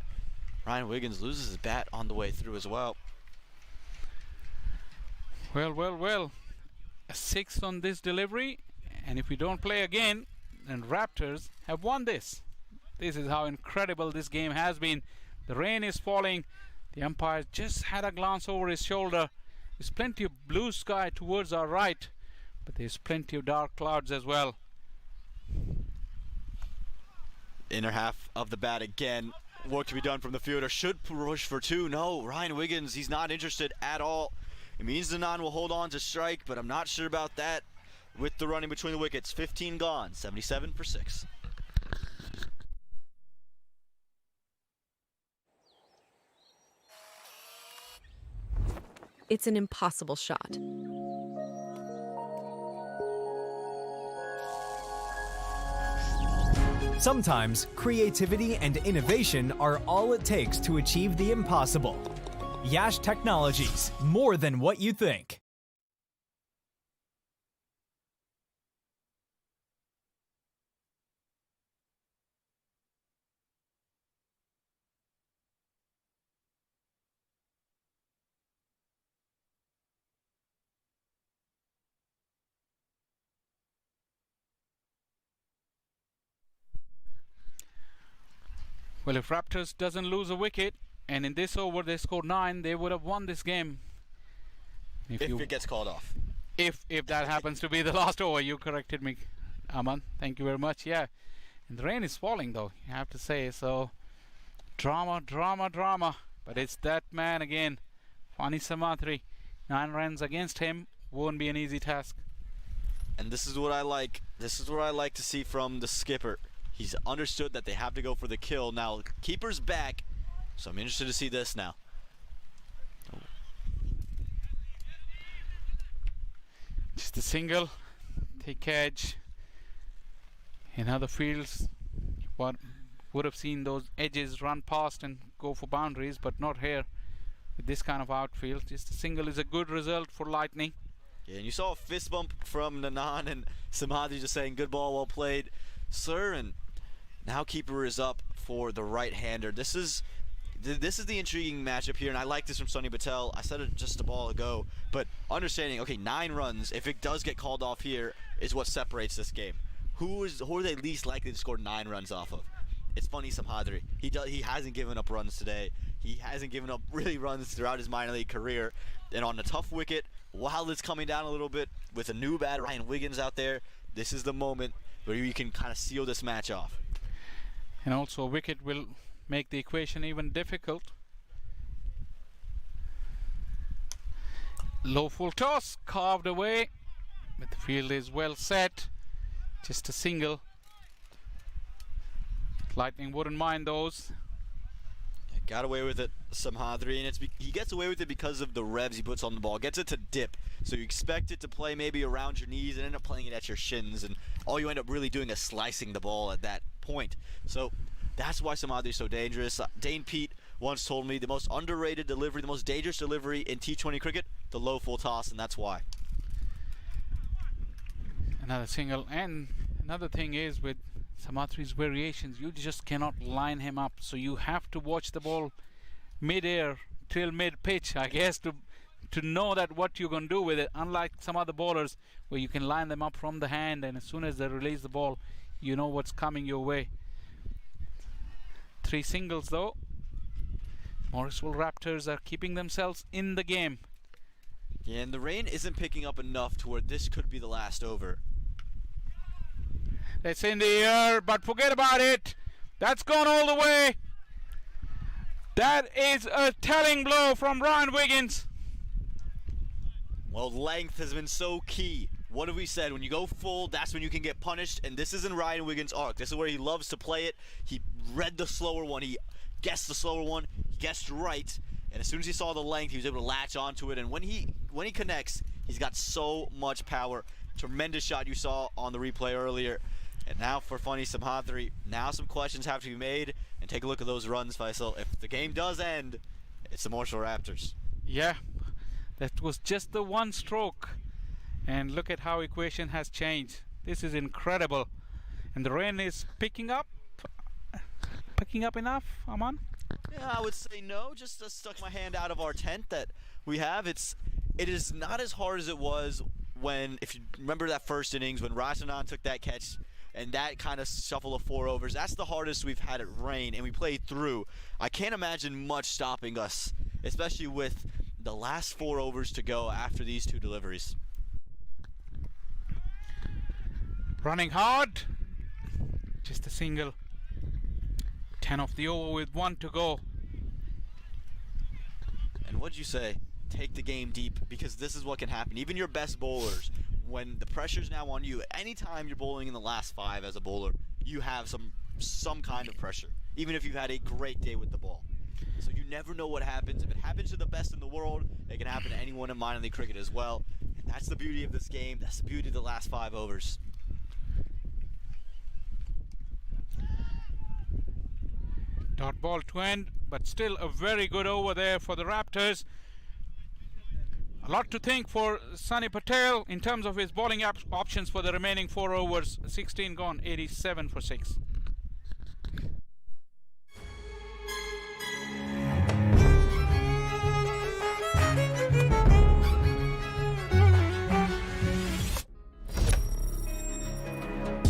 Ryan Wiggins loses his bat on the way through as well. Well. A 6 on this delivery, and if we don't play again, then Raptors have won this. This is how incredible this game has been. The rain is falling. The umpire just had a glance over his shoulder. There's plenty of blue sky towards our right, but there's plenty of dark clouds as well. Inner half of the bat again. Work to be done from the fielder. Should push for 2. No, Ryan Wiggins, he's not interested at all. It means Zanan will hold on to strike, but I'm not sure about that with the running between the wickets. 15 gone, 77 for 6. It's an impossible shot. Sometimes creativity and innovation are all it takes to achieve the impossible. Yash Technologies, more than what you think. Well, if Raptors doesn't lose a wicket, and in this over they scored 9, they would have won this game. If it gets called off. If that happens to be the last over, you corrected me, Aman. Thank you very much. Yeah, and the rain is falling though, you have to say. So drama. But it's that man again, Fani Samatri. 9 runs against him won't be an easy task. And this is what I like. This is what I like to see from the skipper. He's understood that they have to go for the kill. Now, keeper's back, so I'm interested to see this now. Just a single, take edge. In other fields, what would have seen those edges run past and go for boundaries, but not here with this kind of outfield. Just a single is a good result for Lightning. Yeah, and you saw a fist bump from Nanan and Samadhi just saying, good ball, well played, sir. And now keeper is up for the right-hander. This is the intriguing matchup here, and I like this from Sunny Patel. I said it just a ball ago, but understanding, okay, 9 runs, if it does get called off here, is what separates this game. Who are they least likely to score 9 runs off of? It's Fani Samhadri. He hasn't given up runs today. He hasn't given up really runs throughout his minor league career. And on the tough wicket, while it's coming down a little bit, with a new bat, Ryan Wiggins out there, this is the moment where you can kind of seal this match off. And also a wicket will make the equation even difficult. Low full toss, carved away, but the field is well set. Just a single. Lightning wouldn't mind those. Got away with it, Samhadri, and he gets away with it because of the revs he puts on the ball. Gets it to dip, so you expect it to play maybe around your knees and end up playing it at your shins, and all you end up really doing is slicing the ball at that point. So that's why Samhadri is so dangerous. Dane Pete once told me the most underrated delivery, the most dangerous delivery in T20 cricket, the low full toss, and that's why. Another single, and another thing is with Samatri's variations, you just cannot line him up, so you have to watch the ball mid-air till mid-pitch, I guess, to know that what you're going to do with it, unlike some other bowlers where you can line them up from the hand, and as soon as they release the ball, you know what's coming your way. 3 singles though. Morrisville Raptors are keeping themselves in the game. Yeah, and the rain isn't picking up enough to where this could be the last over. It's in the air, but forget about it. That's gone all the way. That is a telling blow from Ryan Wiggins. Well, length has been so key. What have we said? When you go full, that's when you can get punished, and this isn't Ryan Wiggins' arc. This is where he loves to play it. He read the slower one. He guessed the slower one. He guessed right, and as soon as he saw the length, he was able to latch onto it, and when he connects, he's got so much power. Tremendous shot you saw on the replay earlier. And now for Fani Samhadri, now some questions have to be made, and take a look at those runs, Faisal. If the game does end, it's the Morrisville Raptors. Yeah, that was just the 1 stroke, and look at how equation has changed. This is incredible, and the rain is picking up enough, Aman? Yeah, I would say no. Just stuck my hand out of our tent that we have. It is not as hard as it was when, if you remember that first innings when Rasanan took that catch and that kind of shuffle of 4 overs. That's the hardest we've had it rain, and we played through. I can't imagine much stopping us, especially with the last 4 overs to go after these 2 deliveries. Running hard, just a single. 10 off the over with 1 to go. And what'd you say? Take the game deep, because this is what can happen. Even your best bowlers, when the pressure's now on you, anytime you're bowling in the last 5 as a bowler, you have some kind of pressure, even if you've had a great day with the ball. So you never know what happens. If it happens to the best in the world, it can happen to anyone in minor league cricket as well. And that's the beauty of this game. That's the beauty of the last 5 overs. Dot ball to end, but still a very good over there for the Raptors. A lot to think for Sunny Patel in terms of his bowling options for the remaining 4 overs. 16 gone, 87 for 6.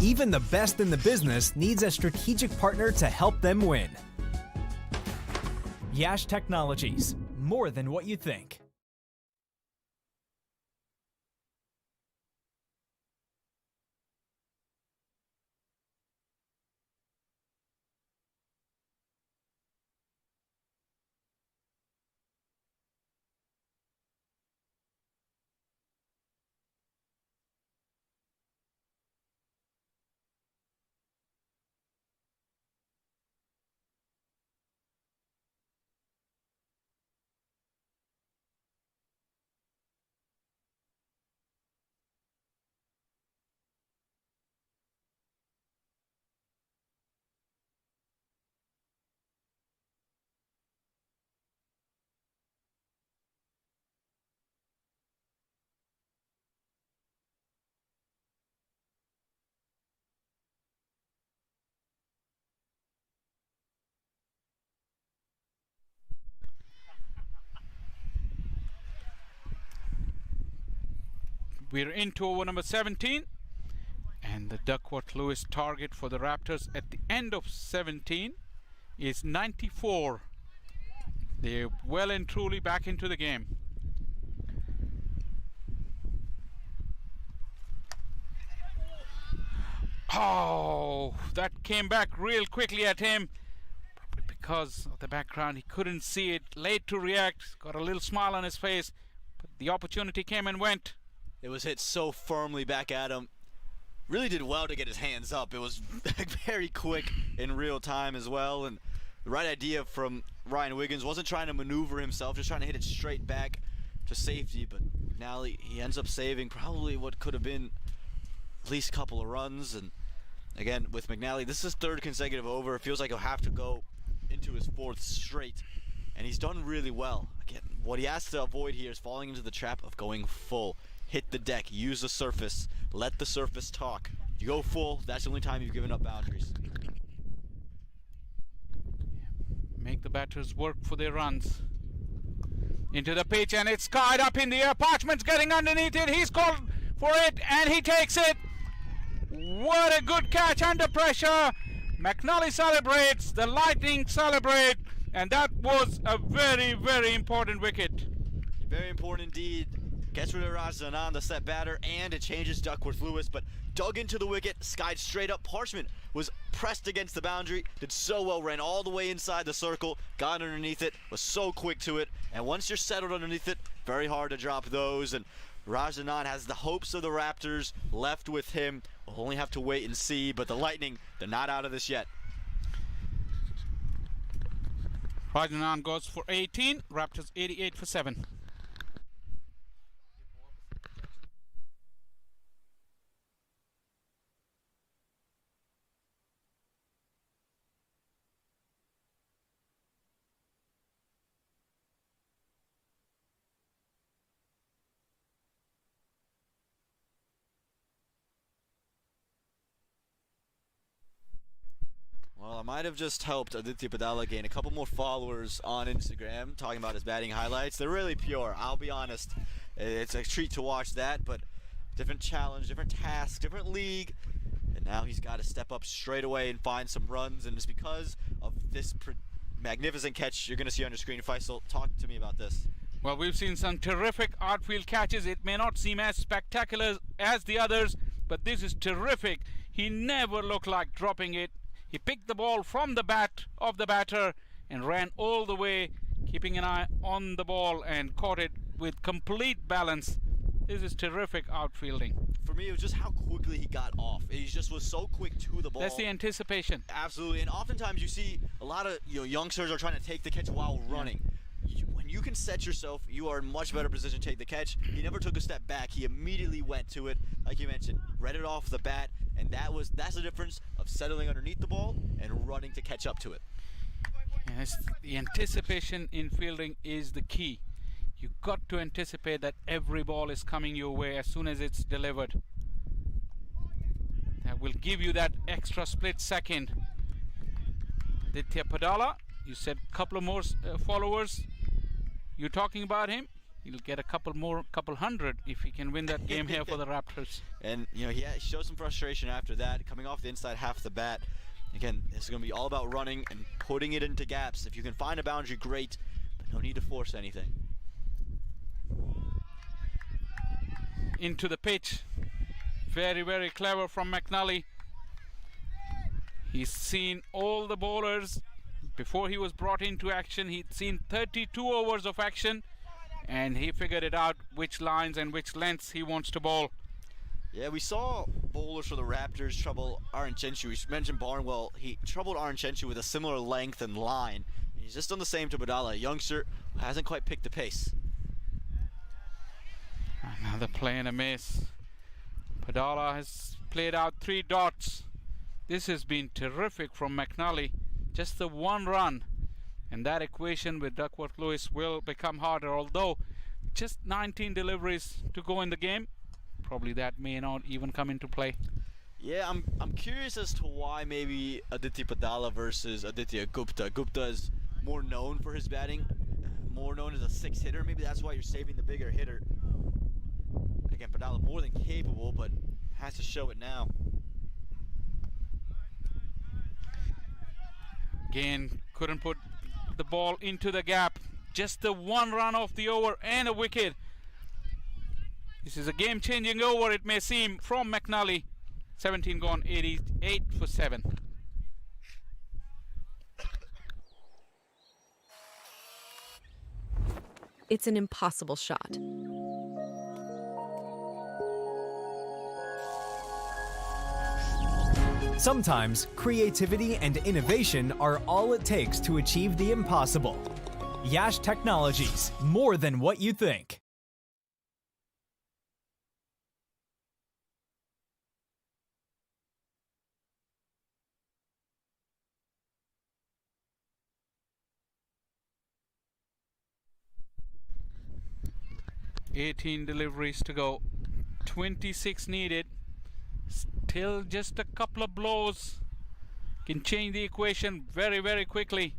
Even the best in the business needs a strategic partner to help them win. Yash Technologies, more than what you think. We're into over number 17, and the Duckworth-Lewis target for the Raptors at the end of 17 is 94. They're well and truly back into the game. Oh, that came back real quickly at him. Probably because of the background, he couldn't see it. Late to react, got a little smile on his face, but the opportunity came and went. It was hit so firmly back at him. Really did well to get his hands up. It was very quick in real time as well. And the right idea from Ryan Wiggins. Wasn't trying to maneuver himself, just trying to hit it straight back to safety. But now he ends up saving probably what could have been at least a couple of runs. And again, with McNally, this is his third consecutive over. It feels like he'll have to go into his fourth straight. And he's done really well. Again, what he has to avoid here is falling into the trap of going full. Hit the deck, use the surface, let the surface talk. You go full, that's the only time you've given up boundaries. Make the batters work for their runs. Into the pitch, and it's skied up in the air. Parchment's getting underneath it. He's called for it, and he takes it. What a good catch under pressure. McNally celebrates, the Lightning celebrate, and that was a very, very important wicket. Very important indeed. Gets rid of Rajanan, the set batter, and it changes Duckworth-Lewis, but dug into the wicket, skied straight up. Parchment was pressed against the boundary, did so well, ran all the way inside the circle, got underneath it, was so quick to it, and once you're settled underneath it, very hard to drop those. And Rajanan has the hopes of the Raptors left with him. We'll only have to wait and see, but the Lightning, they're not out of this yet. Rajanan goes for 18, Raptors 88 for 7. Well, I might have just helped Aditya Padala gain a couple more followers on Instagram talking about his batting highlights. They're really pure, I'll be honest. It's a treat to watch that, but different challenge, different task, different league. And now he's got to step up straight away and find some runs, and it's because of this magnificent catch you're going to see on your screen. Faisal, talk to me about this. Well, we've seen some terrific outfield catches. It may not seem as spectacular as the others, but this is terrific. He never looked like dropping it. He picked the ball from the bat of the batter and ran all the way, keeping an eye on the ball, and caught it with complete balance. This is terrific outfielding. For me, it was just how quickly he got off. He just was so quick to the ball. That's the anticipation. Absolutely, and oftentimes you see a lot of youngsters are trying to take the catch while running. When you can set yourself, you are in much better position to take the catch. He never took a step back. He immediately went to it, like you mentioned, read it off the bat, and that's the difference of settling underneath the ball and running to catch up to it. Yes, the anticipation in fielding is the key. You got to anticipate that every ball is coming your way as soon as it's delivered. That will give you that extra split second. Aditya Padala, you said a couple of more followers. You're talking about him. He'll get a couple hundred if he can win that game here for the Raptors. And he showed some frustration after that, coming off the inside half of the bat. Again, this is going to be all about running and putting it into gaps. If you can find a boundary, great, but no need to force anything. Into the pitch. Very, very clever from McNally. He's seen all the bowlers. Before he was brought into action, he'd seen 32 overs of action, and he figured it out which lines and which lengths he wants to bowl. Yeah, we saw bowlers for the Raptors trouble Arunchenchu. We mentioned Barnwell. He troubled Arunchenchu with a similar length and line. He's just done the same to Badala, a youngster who hasn't quite picked the pace. Another play and a miss. Badala has played out 3 dots. This has been terrific from McNally. Just the 1 run. And that equation with Duckworth Lewis will become harder, although just 19 deliveries to go in the game. Probably that may not even come into play. Yeah, I'm curious as to why maybe Aditya Badala versus Aditya Gupta. Gupta is more known for his batting, more known as a 6 hitter. Maybe that's why you're saving the bigger hitter. Again, Badala more than capable, but has to show it now. Again, couldn't put the ball into the gap. Just the 1 run off the over and a wicket. This is a game-changing over, it may seem, from McNally. 17 gone, 88 for 7. It's an impossible shot. Sometimes creativity and innovation are all it takes to achieve the impossible. Yash Technologies, more than what you think. 18 deliveries to go, 26 needed. Still just a couple of blows can change the equation very, very quickly.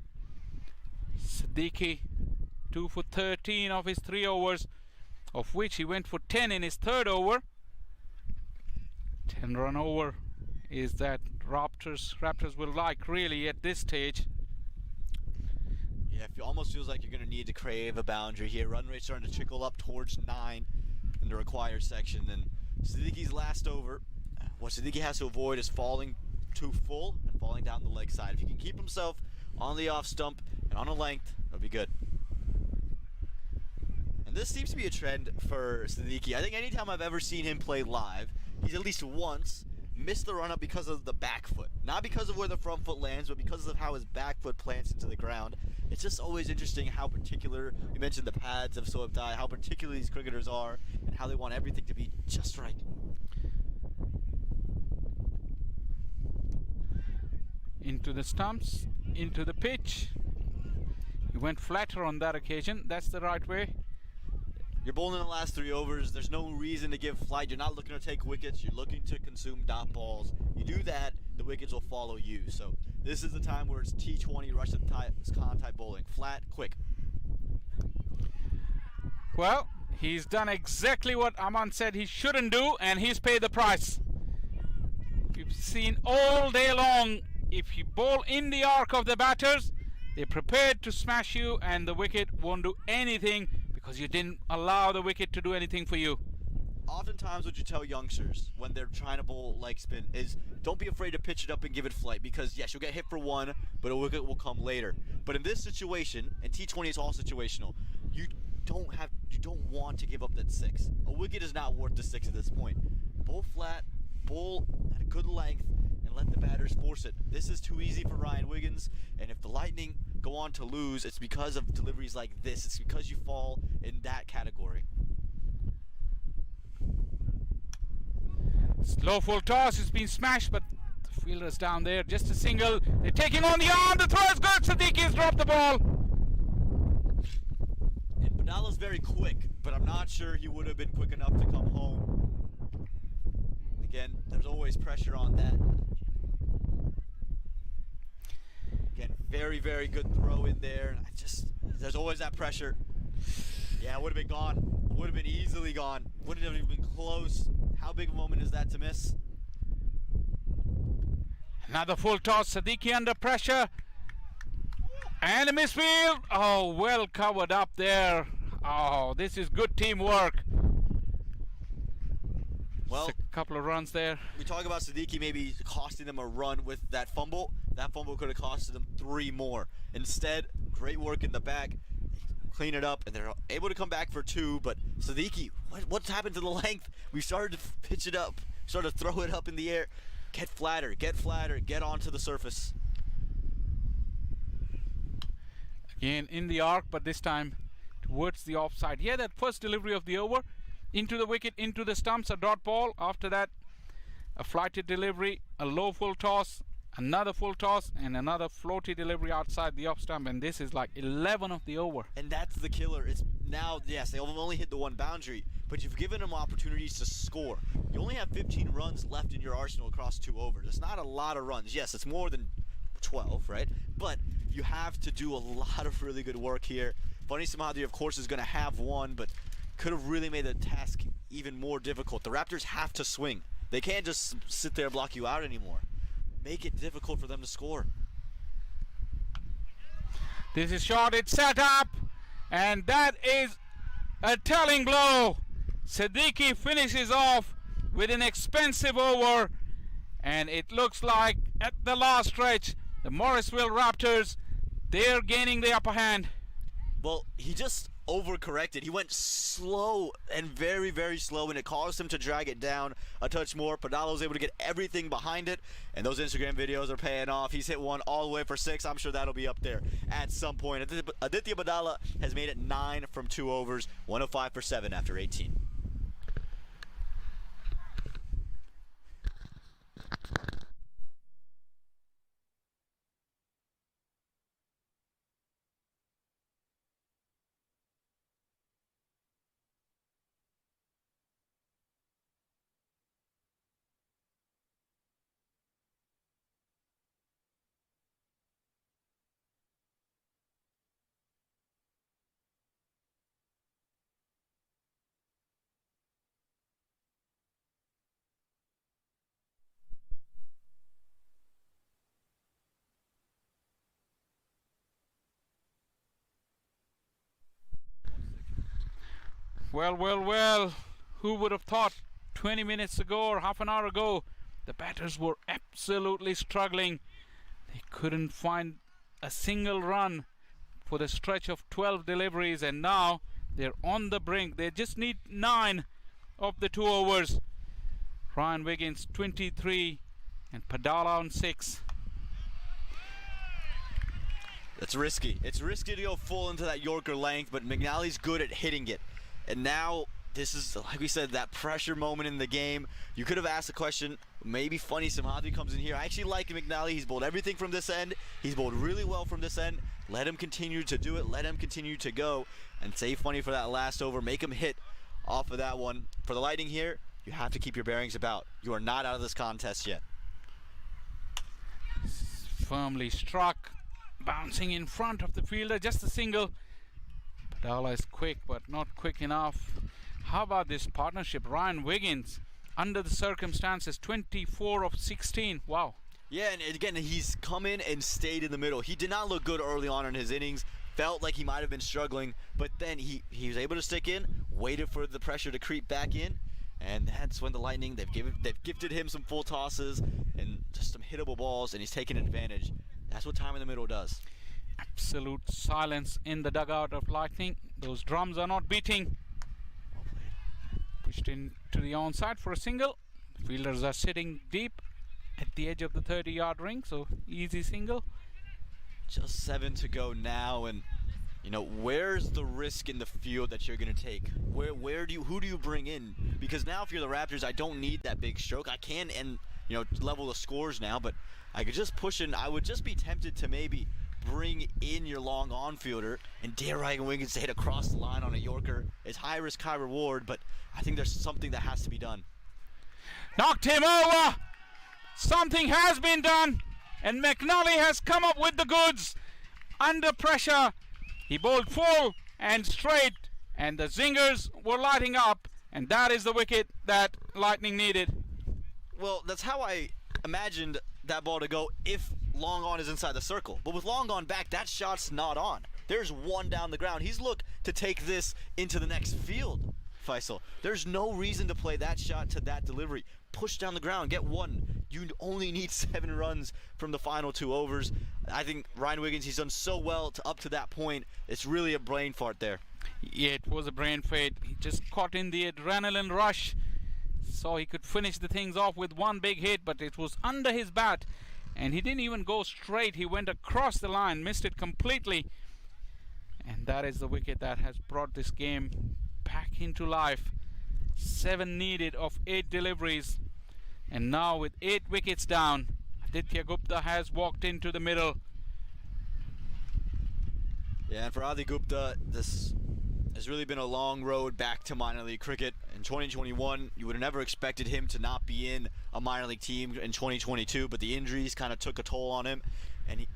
Siddiqui 2 for 13 of his 3 overs, of which he went for 10 in his 3rd over. 10 run over is that Raptors will like really at this stage. Yeah, it almost feels like you're going to need to crave a boundary here. Run rate's starting to trickle up towards 9 in the required section. And Siddiqui's last over, what Siddiqui has to avoid is falling too full and falling down the leg side. If he can keep himself on the off stump and on a length, it'll be good. And this seems to be a trend for Siddiqui. I think anytime I've ever seen him play live, he's at least once missed the run-up because of the back foot. Not because of where the front foot lands, but because of how his back foot plants into the ground. It's just always interesting how particular, you mentioned the pads of Soeb Dai, how particular these cricketers are and how they want everything to be just right. Into the stumps, into the pitch. He went flatter on that occasion. That's the right way. You're bowling in the last 3 overs. There's no reason to give flight. You're not looking to take wickets. You're looking to consume dot balls. You do that, the wickets will follow you. So this is the time where it's T20 rush type bowling. Flat, quick. Well, he's done exactly what Aman said he shouldn't do, and he's paid the price. We've seen all day long, if you bowl in the arc of the batters, they're prepared to smash you, and the wicket won't do anything because you didn't allow the wicket to do anything for you. Oftentimes what you tell youngsters when they're trying to bowl leg spin is don't be afraid to pitch it up and give it flight, because yes, you'll get hit for 1, but a wicket will come later. But in this situation, and T20 is all situational, you don't want to give up that 6. A wicket is not worth the 6 at this point. Bowl flat, bowl at a good length, and let the batters force it. This is too easy for Ryan Wiggins, and if the Lightning go on to lose, it's because of deliveries like this. It's because you fall in that category. Slow full toss, it's been smashed, but the fielder's down there. Just a single. They're taking on the arm. The throw is good. Siddiqui has dropped the ball. And Badala's very quick, but I'm not sure he would have been quick enough to come home. Again, there's always pressure on that. Again, very, very good throw in there. There's always that pressure. Yeah, it would have been gone. Would have been easily gone. Wouldn't have even been close. How big a moment is that to miss? Another full toss. Siddiqui under pressure. And a misfield. Oh, well covered up there. Oh, this is good teamwork. Well, Just a couple of runs there. we talk about Siddiqui maybe costing them a run with that fumble. That fumble could have costed them 3 more. Instead, great work in the back. Clean it up, and they're able to come back for 2. But Siddiqui, what's happened to the length? We started to pitch it up, started to throw it up in the air. Get flatter, get onto the surface. Again in the arc, but this time towards the offside. Yeah, that first delivery of the over into the wicket, into the stumps, a dot ball. After that, a flighted delivery, a low full toss, another full toss, and another floaty delivery outside the off stump. And this is like 11 of the over. And that's the killer. It's now, yes, they've only hit the 1 boundary, but you've given them opportunities to score. You only have 15 runs left in your arsenal across 2 overs. It's not a lot of runs. Yes, it's more than 12, right? But you have to do a lot of really good work here. Funny Samadhi, of course, is going to have 1, but could have really made the task even more difficult. The Raptors have to swing. They can't just sit there and block you out anymore. Make it difficult for them to score. This is shot, it's set up, and that is a telling blow. Siddiqui finishes off with an expensive over, and it looks like at the last stretch, the Morrisville Raptors, they're gaining the upper hand. Well, he just overcorrected. He went slow and very, very slow, and it caused him to drag it down a touch more. Padala was able to get everything behind it, and those Instagram videos are paying off. He's hit 1 all the way for 6. I'm sure that'll be up there at some point. Aditya Padala has made it 9 from 2 overs, 105 for 7 after 18. Well, who would have thought 20 minutes ago or half an hour ago the batters were absolutely struggling. They couldn't find a single run for the stretch of 12 deliveries, and now they're on the brink. They just need 9 of the 2 overs. Ryan Wiggins 23 and Padala on 6. It's risky. It's risky to go full into that Yorker length, but McNally's good at hitting it. And now this is, like we said, that pressure moment in the game. You could have asked the question, maybe Funny Samadhi comes in here. I actually like McNally. He's bowled everything from this end. He's bowled really well from this end. Let him continue to do it. Let him continue to go. And save Funny for that last over. Make him hit off of that one. For the Lightning here, you have to keep your bearings about. You are not out of this contest yet. Firmly struck, bouncing in front of the fielder, just a single. Padala is quick, but not quick enough. How about this partnership? Ryan Wiggins, under the circumstances, 24 of 16. Wow. Yeah, and again, he's come in and stayed in the middle. He did not look good early on in his innings. Felt like he might have been struggling, but then he was able to stick in, waited for the pressure to creep back in, and that's when the Lightning, they've gifted him some full tosses and just some hittable balls, and he's taken advantage. That's what time in the middle does. Absolute silence in the dugout of Lightning. Those drums are not beating. Pushed into the onside for a single. Fielders are sitting deep at the edge of the 30-yard ring, so easy single. Just 7 to go now, and you know, where's the risk in the field that you're going to take? Who do you bring in? Because now if you're the Raptors, I don't need that big stroke. I can level the scores now, but I could just push in. I would just be tempted to maybe bring in your long on fielder and dare Ryan Wiggins to hit across the line on a Yorker. It's high risk, high reward, but I think there's something that has to be done. Knocked him over. Something has been done, and McNally has come up with the goods. Under pressure, he bowled full and straight, and the zingers were lighting up, and that is the wicket that Lightning needed. Well, that's how I imagined that ball to go if long on is inside the circle. But with long on back, that shot's not on. There's one down the ground. He's looked to take this into the next field, Faisal. There's no reason to play that shot to that delivery. Push down the ground, get one. You only need 7 runs from the final 2 overs. I think Ryan Wiggins, he's done so well up to that point. It's really a brain fart there. Yeah, it was a brain fade. He just caught in the adrenaline rush. So he could finish the things off with one big hit, but it was under his bat. And he didn't even go straight. He went across the line, missed it completely. And that is the wicket that has brought this game back into life. 7 needed of 8 deliveries. And now with 8 wickets down, Aditya Gupta has walked into the middle. Yeah, and for Adi Gupta, this has really been a long road back to minor league cricket. In 2021, you would have never expected him to not be in a minor league team in 2022, but the injuries kind of took a toll on him. And he,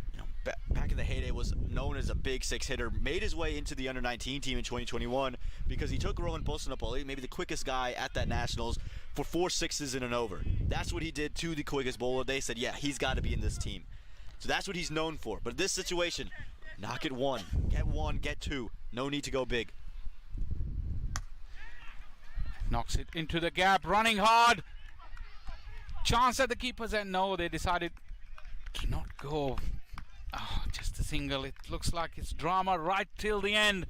back in the heyday, was known as a big 6 hitter, made his way into the under-19 team in 2021 because he took Rohan Bosanapalli, maybe the quickest guy at that Nationals, for 4 sixes in an over. That's what he did to the quickest bowler. They said, yeah, he's got to be in this team. So that's what he's known for. But this situation, knock it 1, get 2. No need to go big. Knocks it into the gap, running hard. Chance at the keepers, and no, they decided to not go. Oh, just a single. It looks like it's drama right till the end.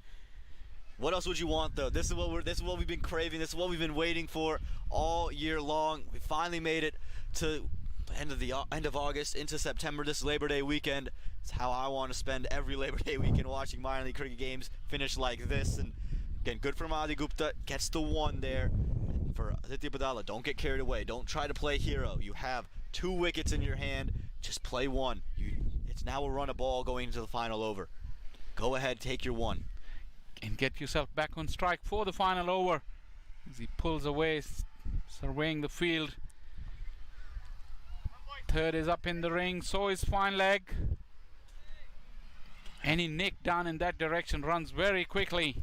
What else would you want, though? This is what we've been craving. This is what we've been waiting for all year long. We finally made it to the end of August into September. This Labor Day weekend. It's how I want to spend every Labor Day weekend, watching minor league cricket games finish like this. And again, good for Adi Gupta. Gets the 1 there. And for Aditya Badala, don't get carried away. Don't try to play hero. You have 2 wickets in your hand. Just play 1. It's now a run of ball going into the final over. Go ahead, take your 1. And get yourself back on strike for the final over. As he pulls away, surveying the field. Third is up in the ring, so is fine leg. Any nick down in that direction runs very quickly.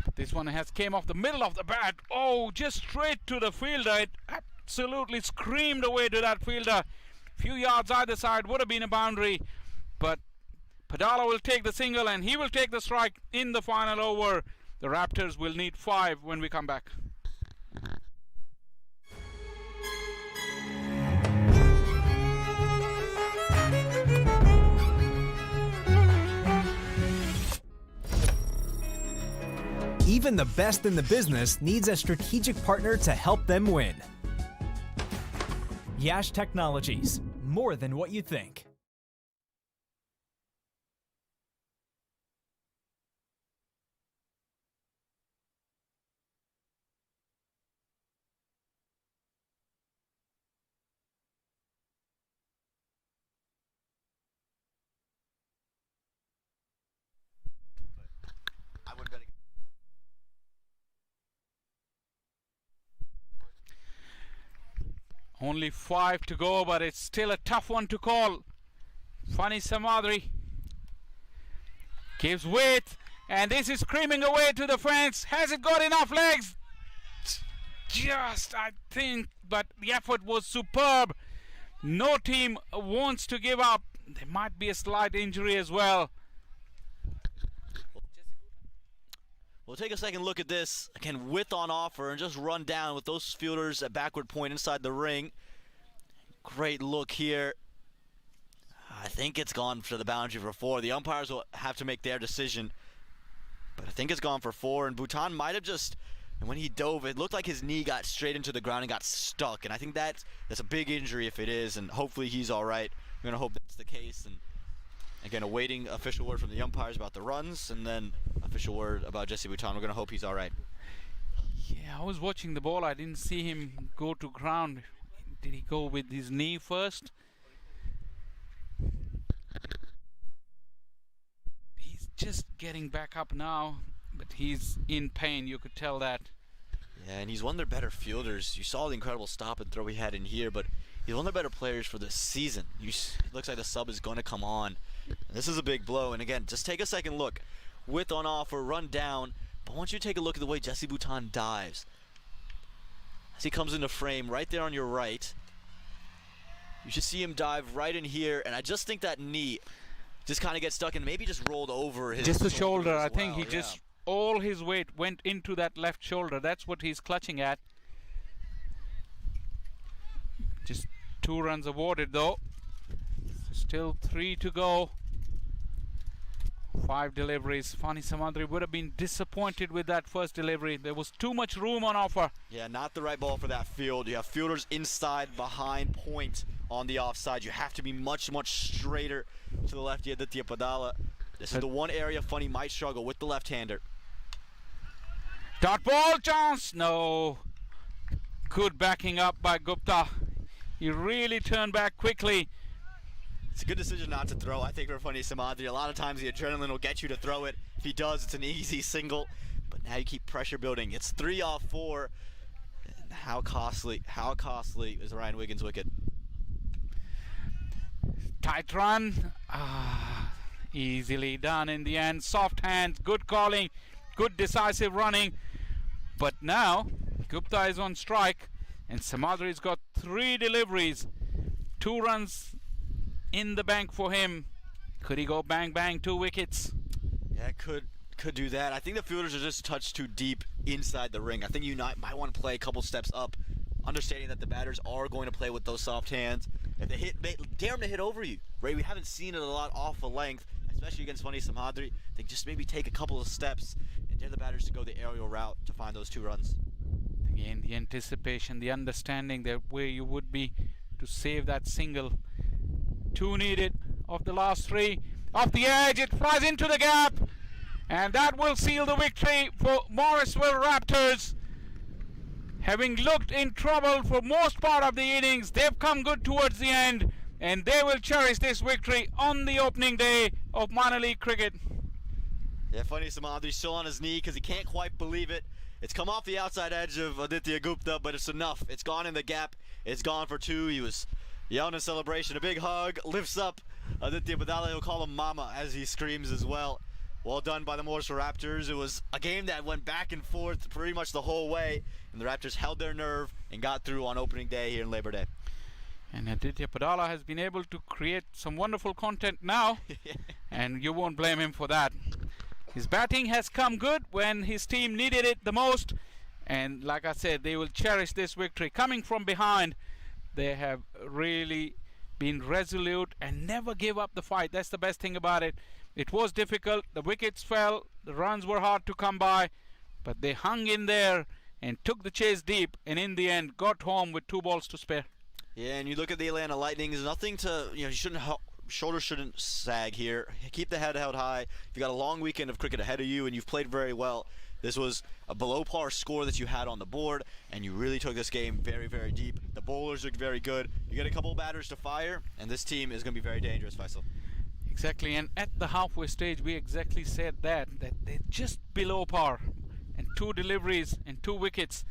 But this one came off the middle of the bat. Oh, just straight to the fielder. It absolutely screamed away to that fielder. Few yards either side would have been a boundary, but Padala will take the single and he will take the strike in the final over. The Raptors will need 5 when we come back. Even the best in the business needs a strategic partner to help them win. Yash Technologies, more than what you think. Only 5 to go, but it's still a tough one to call. Fani Samadri gives weight, and this is screaming away to the fence. Has it got enough legs? Just, I think, but the effort was superb. No team wants to give up. There might be a slight injury as well. We'll take a second look at this. Again, width on offer and just run down with those fielders at backward point inside the ring. Great look here. I think it's gone for the boundary for 4. The umpires will have to make their decision. But I think it's gone for 4. And Bhutan might have just, and when he dove, it looked like his knee got straight into the ground and got stuck. And I think that's a big injury if it is. And hopefully he's all right. We're going to hope that's the case. And again, awaiting official word from the umpires about the runs, and then official word about Jesse Bhutan. We're going to hope he's all right. Yeah, I was watching the ball. I didn't see him go to ground. Did he go with his knee first? He's just getting back up now, but he's in pain. You could tell that. Yeah, and he's one of their better fielders. You saw the incredible stop and throw he had in here, but he's one of their better players for this season. It looks like the sub is going to come on. This is a big blow, and again, just take a second look. Width on offer, run down, but I want you to take a look at the way Jesse Bhutan dives. As he comes into frame right there on your right, You should see him dive right in here, and I just think that knee just kind of gets stuck and maybe just rolled over his Just the shoulder. as I think he well, just, all his weight went into that left shoulder. That's what he's clutching at. Just 2 runs awarded though. Still 3 to go. 5 deliveries. Fani Samadri would have been disappointed with that first delivery. There was too much room on offer. Yeah, not the right ball for that field. You have fielders inside, behind point on the offside. You have to be much, much straighter to the lefty Aditya Padala. This is the one area Funny might struggle with the left-hander. Dot ball chance. No. Good backing up by Gupta. He really turned back quickly. It's a good decision not to throw, I think, for Funny Samadri. A lot of times the adrenaline will get you to throw it. If he does, it's an easy single. But now you keep pressure building. It's 3 off 4. And how costly is Ryan Wiggins' wicket? Tight run. Easily done in the end. Soft hands, good calling, good decisive running. But now Gupta is on strike and Samadri's got 3 deliveries. 2 runs in the bank for him. Could he go bang bang 2 wickets? Yeah, could do that. I think the fielders are just touched too deep inside the ring. I think you might want to play a couple steps up, understanding that the batters are going to play with those soft hands. If they dare them to hit over you, right? We haven't seen it a lot off a length, especially against Funny Samadri. They just maybe take a couple of steps and dare the batters to go the aerial route to find those 2 runs. Again, the anticipation, the understanding that where you would be to save that single. 2 needed of the last 3. Off the edge, it flies into the gap. And that will seal the victory for Morrisville Raptors. Having looked in trouble for most part of the innings, they've come good towards the end. And they will cherish this victory on the opening day of minor league cricket. Yeah, Funny Samadri still on his knee because he can't quite believe it. It's come off the outside edge of Aditya Gupta, but it's enough. It's gone in the gap. It's gone for 2. He was yelling in celebration. A big hug lifts up Aditya Padala. He'll call him Mama as he screams as well. Well done by the Morrisville Raptors. It was a game that went back and forth pretty much the whole way, and the Raptors held their nerve and got through on opening day here in Labor Day. And Aditya Padala has been able to create some wonderful content now, and you won't blame him for that. His batting has come good when his team needed it the most, and like I said, they will cherish this victory. Coming from behind, they have really been resolute and never give up the fight. That's the best thing about it. It was difficult, the wickets fell, the runs were hard to come by, but they hung in there and took the chase deep, and in the end got home with 2 balls to spare. Yeah, and you look at the Atlanta Lightning, there's nothing to, you shouldn't, shoulders shouldn't sag here. Keep the head held high. You've got a long weekend of cricket ahead of you, and you've played very well. This was a below par score that you had on the board, and you really took this game very, very deep. The bowlers looked very good. You get a couple of batters to fire, and this team is going to be very dangerous, Faisal. Exactly, and at the halfway stage, we exactly said that they're just below par, and 2 deliveries and 2 wickets,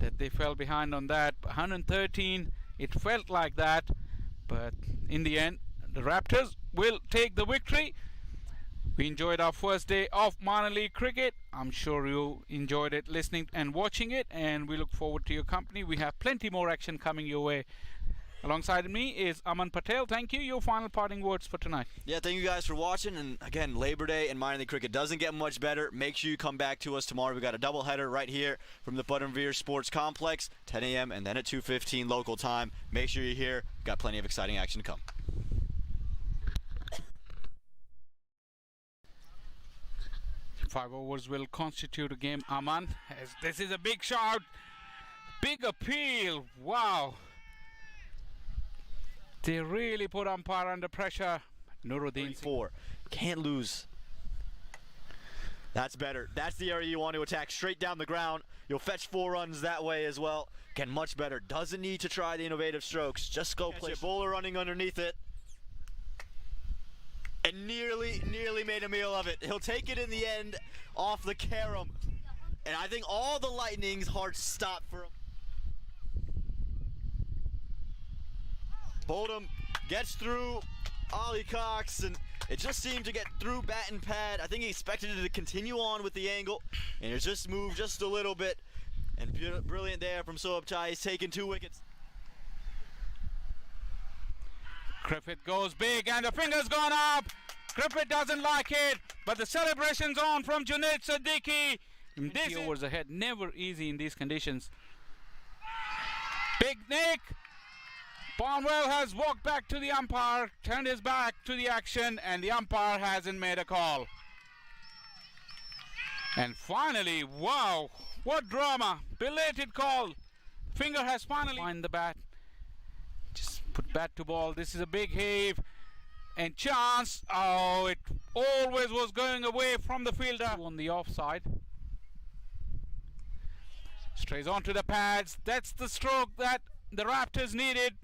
that they fell behind on that. 113, it felt like that, but in the end, the Raptors will take the victory. We enjoyed our first day of minor league cricket. I'm sure you enjoyed it listening and watching it, and we look forward to your company. We have plenty more action coming your way. Alongside me is Aman Patel. Thank you. Your final parting words for tonight. Yeah, thank you guys for watching. And again, Labor Day and minor league cricket doesn't get much better. Make sure you come back to us tomorrow. We got a doubleheader right here from the Buttermere Sports Complex, 10 a.m. and then at 2:15 local time. Make sure you're here. Got plenty of exciting action to come. 5 overs will constitute a game, Aman. As this is a big shot. Big appeal. Wow. They really put umpire under pressure. Nuruddin. 4. Can't lose. That's better. That's the area you want to attack. Straight down the ground. You'll fetch 4 runs that way as well. Again, much better. Doesn't need to try the innovative strokes. Just go play. Bowler running underneath it. And nearly made a meal of it. He'll take it in the end off the carom. And I think all the Lightning's hearts stop for him. Boldham gets through Ollie Cox, and it just seemed to get through bat and pad. I think he expected it to continue on with the angle, and it just moved just a little bit. And brilliant there from Sohab Chai. He's taken 2 wickets. Griffith goes big and the finger's gone up. Griffith doesn't like it, but the celebration's on from Junaid Siddiqui. This overs ahead, never easy in these conditions. Big Nick. Barnwell has walked back to the umpire, turned his back to the action, and the umpire hasn't made a call. And finally, wow, what drama. Belated call. Finger has finally find the bat. Just put bat to ball. This is a big heave. And chance. Oh, it always was going away from the fielder on the offside. Strays onto the pads. That's the stroke that the Raptors needed.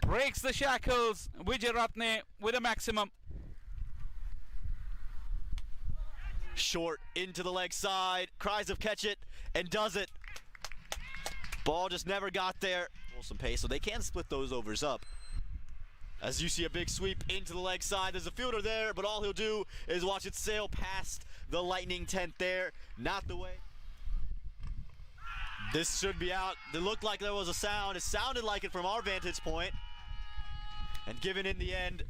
Breaks the shackles. Wijeratne with a maximum. Short into the leg side. Cries of catch it and does it. Ball just never got there. Some pace, so they can split those overs up. As you see a big sweep into the leg side. There's a fielder there, but all he'll do is watch it sail past the Lightning tent there. Not the way. This should be out. It looked like there was a sound. It sounded like it from our vantage point. And given in the end,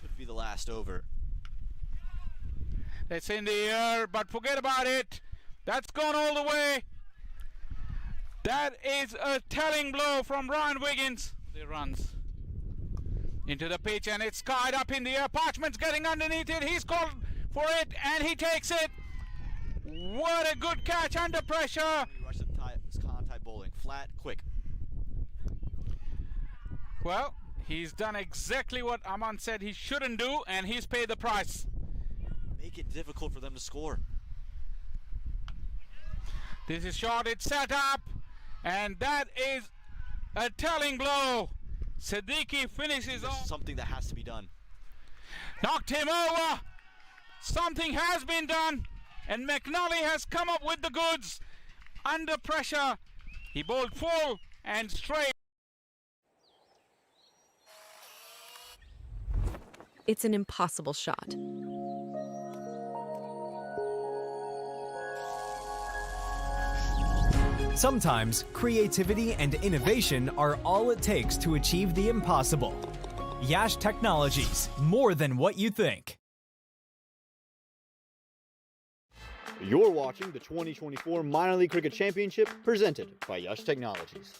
could be the last over. It's in the air, but forget about it. That's gone all the way. That is a telling blow from Ryan Wiggins. He runs into the pitch and it's skied up in the air. Parchment's getting underneath it. He's called for it and he takes it. What a good catch under pressure. He rushed the contact bowling. Flat, quick. Well, he's done exactly what Aman said he shouldn't do, and he's paid the price. Make it difficult for them to score. This is short, it's set up, and that is a telling blow. Siddiqui finishes off. Something that has to be done. Knocked him over. Something has been done, and McNally has come up with the goods. Under pressure, he bowled full and straight. It's an impossible shot. Sometimes creativity and innovation are all it takes to achieve the impossible. Yash Technologies, more than what you think. You're watching the 2024 Minor League Cricket Championship presented by Yash Technologies.